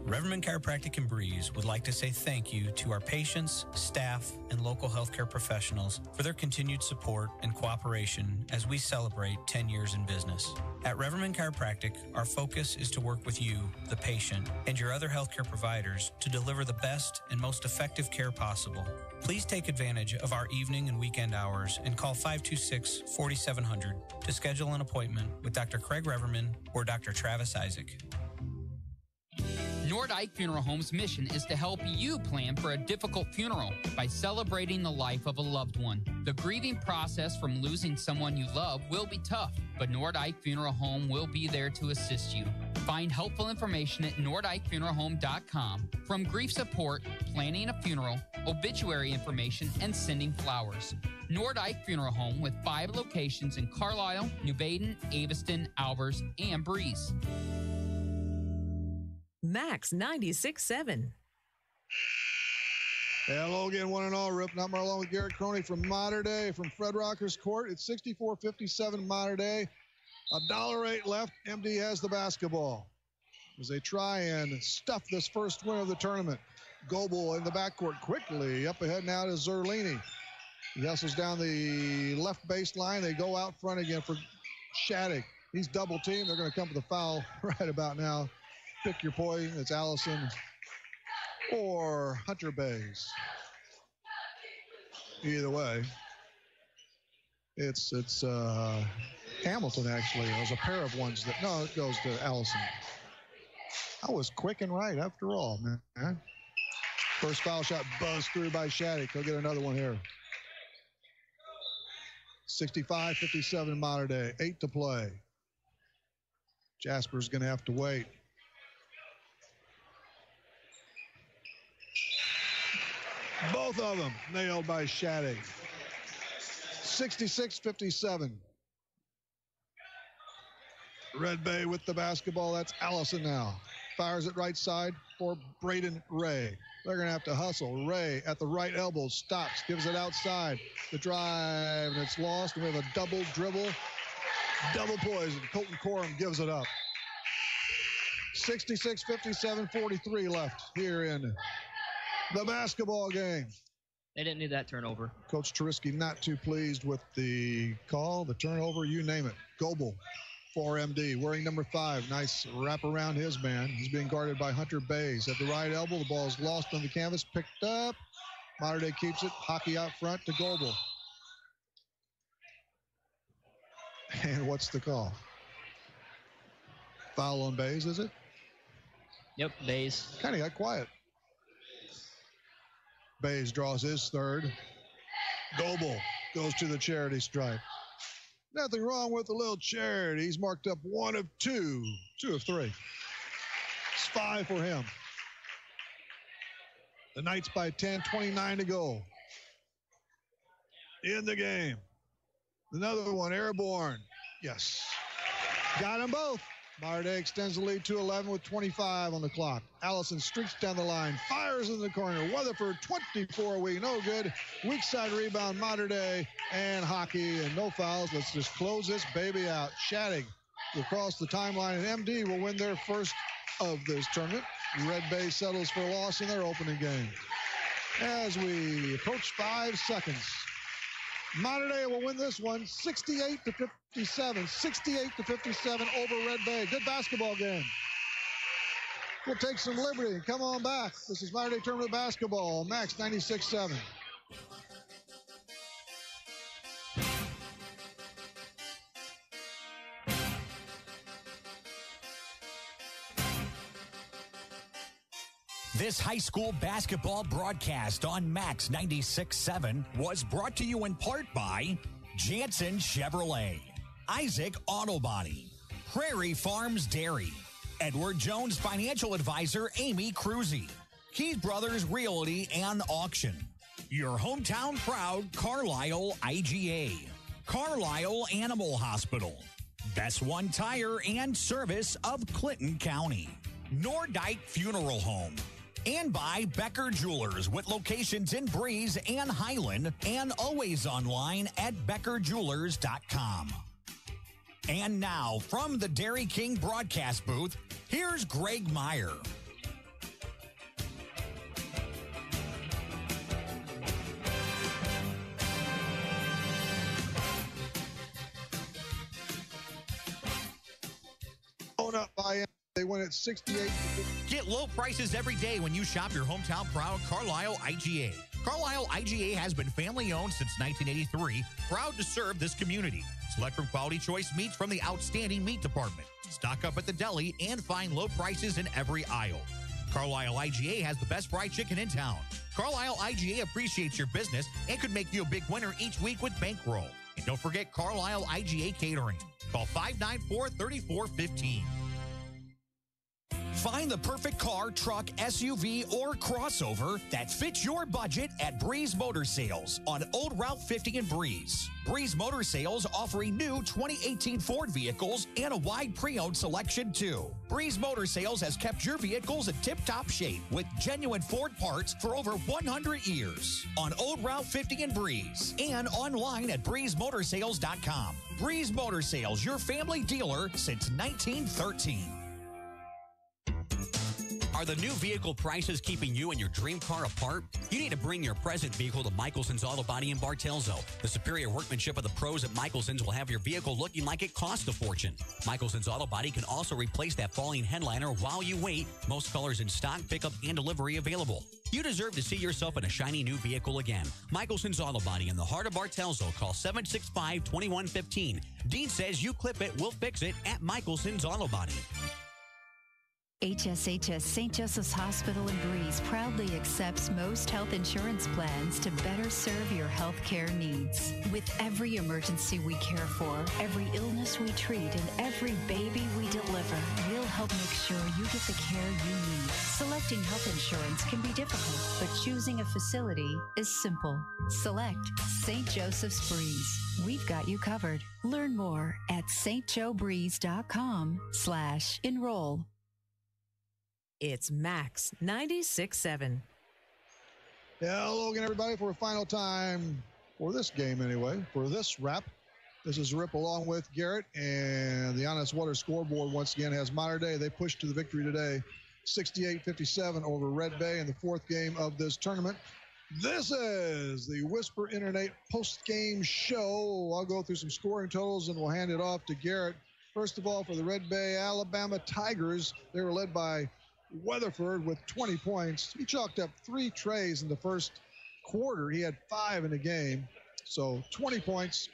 Reverman Chiropractic in Breeze would like to say thank you to our patients, staff, and local healthcare professionals for their continued support and cooperation as we celebrate 10 years in business. At Reverman Chiropractic, our focus is to work with you, the patient, and your other healthcare providers to deliver the best and most effective care possible. Please take advantage of our evening and weekend hours and call 526-4700 to schedule an appointment with Dr. Craig Reverman or Dr. Travis Isaac. Nordike Funeral Home's mission is to help you plan for a difficult funeral by celebrating the life of a loved one. The grieving process from losing someone you love will be tough, but Nordike Funeral Home will be there to assist you. Find helpful information at NordikeFuneralHome.com. From grief support, planning a funeral, obituary information, and sending flowers. Nordike Funeral Home with 5 locations in Carlisle, New Baden, Aveston, Albers, and Breeze. Max 96.7. Hello again, one and all. Rip Nutmar along with Garrett Croney from Mater Day from Fred Rocker's court. It's 64-57 Mater Day. $1.08 left. MD has the basketball as they try and stuff this first win of the tournament. Goebel in the backcourt quickly. Up ahead now to Zerlini. He hustles down the left baseline. They go out front again for Shattuck. He's double teamed. They're going to come for the foul right about now. Pick your poison. It's Allison or Hunter Bays. Either way, it's Hamilton, actually. There's a pair of ones that, no, it goes to Allison. I was quick and right after all, man. First foul shot buzzed through by Shattuck. He'll get another one here. 65-57 Mater Dei. 8 to play. Jasper's going to have to wait. Both of them nailed by Shaddy. 66-57. Red Bay with the basketball. That's Allison now. Fires it right side for Braden Ray. They're going to have to hustle. Ray at the right elbow stops, gives it outside. The drive, and it's lost. And we have a double dribble, double poison. Colton Corum gives it up. 66-57, 43 left here in the basketball game. They didn't need that turnover. Coach Terisky not too pleased with the call, the turnover, you name it. Goebel for MD, wearing number 5. Nice wrap around his man. He's being guarded by Hunter Bays. At the right elbow, the ball is lost on the canvas, picked up. Mater Dei keeps it. Hockey out front to Goebel. And what's the call? Foul on Bays, is it? Yep, Bays. Kind of got quiet. Bays draws his third. Goebel goes to the charity stripe. Nothing wrong with the little charity. He's marked up 1 of 2. 2 of 3. It's 5 for him. The Knights by 10, 29 to go. In the game. Another one, airborne. Yes. Got them both. Mater Dei extends the lead to 11 with 25 on the clock. Allison streaks down the line, fires in the corner. Weatherford, 24 weak, no good. Weak side rebound, Mater Dei, and hockey, and no fouls. Let's just close this baby out. Shatting will cross the timeline, and MD will win their first of this tournament. Red Bay settles for a loss in their opening game. As we approach 5 seconds, Mater Dei will win this one 68-57. 68-57 over Red Bay. Good basketball game. We'll take some liberty and come on back. This is Mater Dei Tournament Basketball, Max 96.7. This high school basketball broadcast on Max 96.7 was brought to you in part by Jansen Chevrolet, Isaac Auto Body, Prairie Farms Dairy, Edward Jones Financial Advisor Amy Cruzy, Keys Brothers Realty and Auction, your hometown proud Carlisle IGA, Carlisle Animal Hospital, Best One Tire and Service of Clinton County, Nordyke Funeral Home, and by Becker Jewelers with locations in Breeze and Highland and always online at beckerjewelers.com. And now from the Dairy King broadcast booth, here's Greg Meyer. Up by they win at 68. Get low prices every day when you shop your hometown proud Carlisle IGA. Carlisle IGA has been family owned since 1983, proud to serve this community. Select from quality choice meats from the outstanding meat department. Stock up at the deli and find low prices in every aisle. Carlisle IGA has the best fried chicken in town. Carlisle IGA appreciates your business and could make you a big winner each week with bankroll. And don't forget Carlisle IGA Catering. Call 594-3415. Find the perfect car, truck, SUV, or crossover that fits your budget at Breeze Motor Sales on Old Route 50 in Breeze. Breeze Motor Sales offering new 2018 Ford vehicles and a wide pre-owned selection too. Breeze Motor Sales has kept your vehicles in tip-top shape with genuine Ford parts for over 100 years on Old Route 50 in Breeze and online at breezemotorsales.com. Breeze Motor Sales, your family dealer since 1913. Are the new vehicle prices keeping you and your dream car apart? You need to bring your present vehicle to Michelson's Auto Body in Bartelzo. The superior workmanship of the pros at Michelson's will have your vehicle looking like it cost a fortune. Michelson's Auto Body can also replace that falling headliner while you wait. Most colors in stock, pickup, and delivery available. You deserve to see yourself in a shiny new vehicle again. Michelson's Auto Body in the heart of Bartelzo. Call 765-2115. Dean says you clip it, we'll fix it at Michelson's Auto Body. HSHS St. Joseph's Hospital in Breeze proudly accepts most health insurance plans to better serve your health care needs. With every emergency we care for, every illness we treat, and every baby we deliver, we'll help make sure you get the care you need. Selecting health insurance can be difficult, but choosing a facility is simple. Select St. Joseph's Breeze. We've got you covered. Learn more at stjoebreeze.com/enroll. It's Max 96.7. Hello again, everybody, for a final time for this game anyway, for this wrap. This is Rip along with Garrett, and the Honest Water scoreboard once again has Mater Dei. They pushed to the victory today, 68-57 over Red Bay in the fourth game of this tournament. This is the Whisper Internet post-game show. I'll go through some scoring totals, and we'll hand it off to Garrett. First of all, for the Red Bay Alabama Tigers, they were led by Weatherford with 20 points. He chalked up 3 trays in the first quarter. He had 5 in the game. So 20 points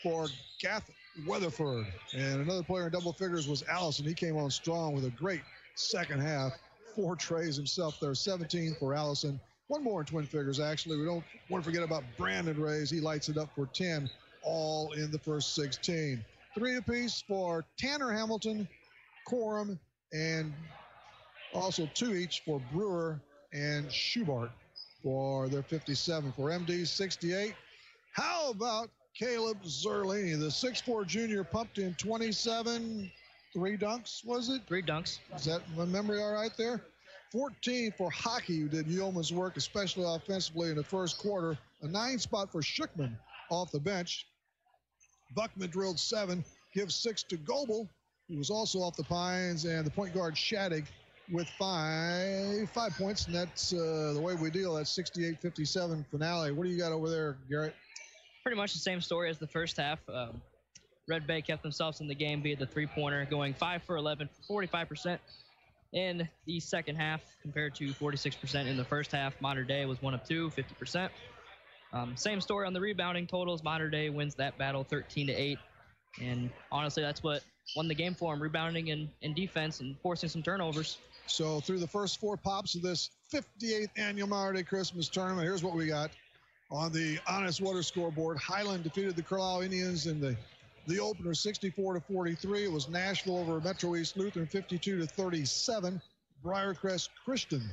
for Gath Weatherford. And another player in double figures was Allison. He came on strong with a great second half. 4 trays himself there, 17 for Allison. One more in twin figures, actually. We don't want to forget about Brandon Rays. He lights it up for 10, all in the first 16. 3 apiece for Tanner Hamilton, Coram, and also 2 each for Brewer and Schubart for their 57. For MD, 68. How about Caleb Zerlini? The 6'4 junior pumped in 27. 3 dunks, was it? 3 dunks. Is that my memory all right there? 14 for Hockey, who did yeoman's work, especially offensively in the first quarter. A 9 spot for Schuckman off the bench. Buckman drilled 7, gives 6 to Goebel, who was also off the Pines, and the point guard Shadig with 5 points, and that's the way we deal. That's 68-57 finale. What do you got over there, Garrett? Pretty much the same story as the first half. Red Bay kept themselves in the game via the three-pointer, going 5 for 11, 45% in the second half compared to 46% in the first half. Mater Dei was 1 of 2, 50%. Same story on the rebounding totals. Mater Dei wins that battle 13-8. And honestly, that's what won the game for them, rebounding and defense and forcing some turnovers. So through the first 4 pops of this 58th annual Mater Dei Christmas tournament, here's what we got on the Honest Water scoreboard. Highland defeated the Carlisle Indians in the opener 64-43. It was Nashville over Metro East Lutheran 52-37. Briarcrest Christian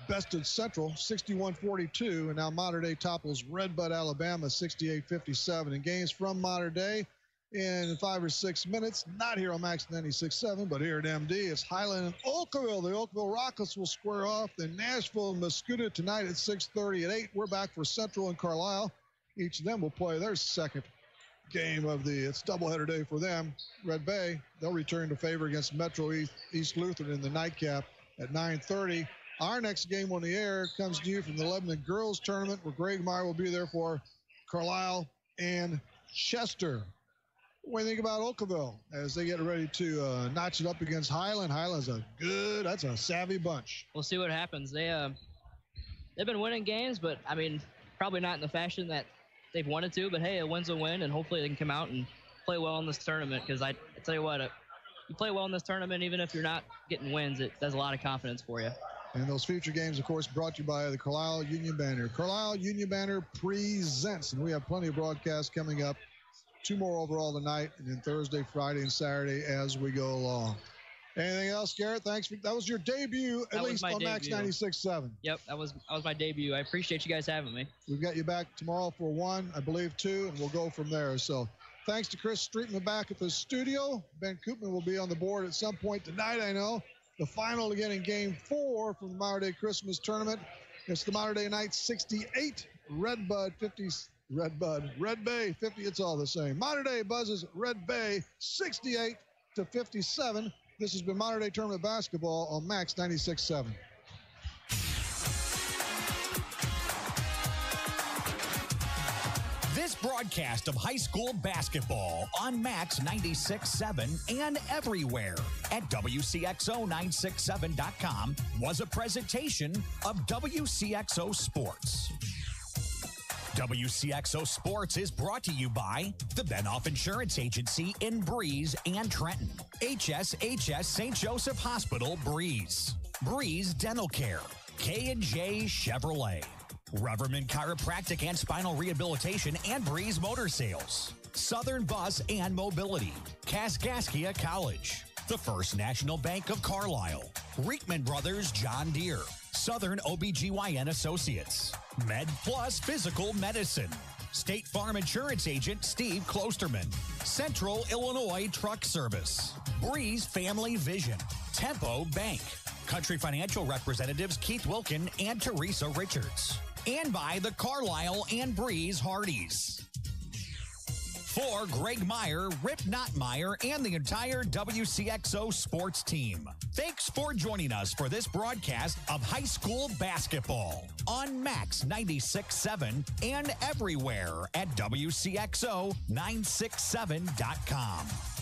bested Central 61-42, and now Mater Dei topples Redbud Alabama 68-57. In games from Mater Dei in 5 or 6 minutes, not here on Max 96.7, but here at MD, it's Highland and Oakville. The Oakville Rockets will square off. Then Nashville and Mascoutah tonight at 6:30 at 8. We're back for Central and Carlisle. Each of them will play their second game of it's doubleheader day for them. Red Bay, they'll return to favor against Metro East Lutheran in the nightcap at 9:30. Our next game on the air comes to you from the Lebanon Girls Tournament, where Greg Meyer will be there for Carlisle and Chester. What do you think about Oakville as they get ready to notch it up against Highland? Highland's that's a savvy bunch. We'll see what happens. They've been winning games, but I mean, probably not in the fashion that they've wanted to, but hey, a win's a win, and hopefully they can come out and play well in this tournament, because I tell you what, you play well in this tournament, even if you're not getting wins, it does a lot of confidence for you. And those future games, of course, brought to you by the Carlisle Union Banner. Carlisle Union Banner presents, and we have plenty of broadcasts coming up. 2 more overall tonight, and then Thursday, Friday, and Saturday as we go along. Anything else, Garrett? Thanks. That was your debut, at least on Max 96.7. Yep, that was my debut. I appreciate you guys having me. We've got you back tomorrow for 1, I believe 2, and we'll go from there. So thanks to Chris Streetman back at the studio. Ben Koopman will be on the board at some point tonight, I know. The final again in Game 4 from the Mater Dei Christmas Tournament. It's the Mater Dei Knights 68, Red Bay 50. It's all the same. Mater Dei buzzes Red Bay 68-57. This has been Mater Dei Tournament Basketball on Max 96.7. This broadcast of high school basketball on Max 96.7 and everywhere at Wcxo967.com was a presentation of Wcxo Sports. WCXO Sports is brought to you by the Benoff Insurance Agency in Breeze and Trenton. HSHS St. Joseph Hospital, Breeze. Breeze Dental Care. K&J Chevrolet. Reverman Chiropractic and Spinal Rehabilitation and Breeze Motor Sales. Southern Bus and Mobility. Kaskaskia College. The First National Bank of Carlisle. Reekman Brothers John Deere. Southern OBGYN Associates. Med Plus Physical Medicine. State Farm Insurance Agent Steve Klosterman. Central Illinois Truck Service. Breeze Family Vision. Tempo Bank. Country Financial Representatives Keith Wilkin and Teresa Richards. And by the Carlisle and Breeze Hardys. For Greg Meyer, Rip Nottmeyer, and the entire WCXO sports team, thanks for joining us for this broadcast of high school basketball on Max 96.7 and everywhere at WCXO967.com.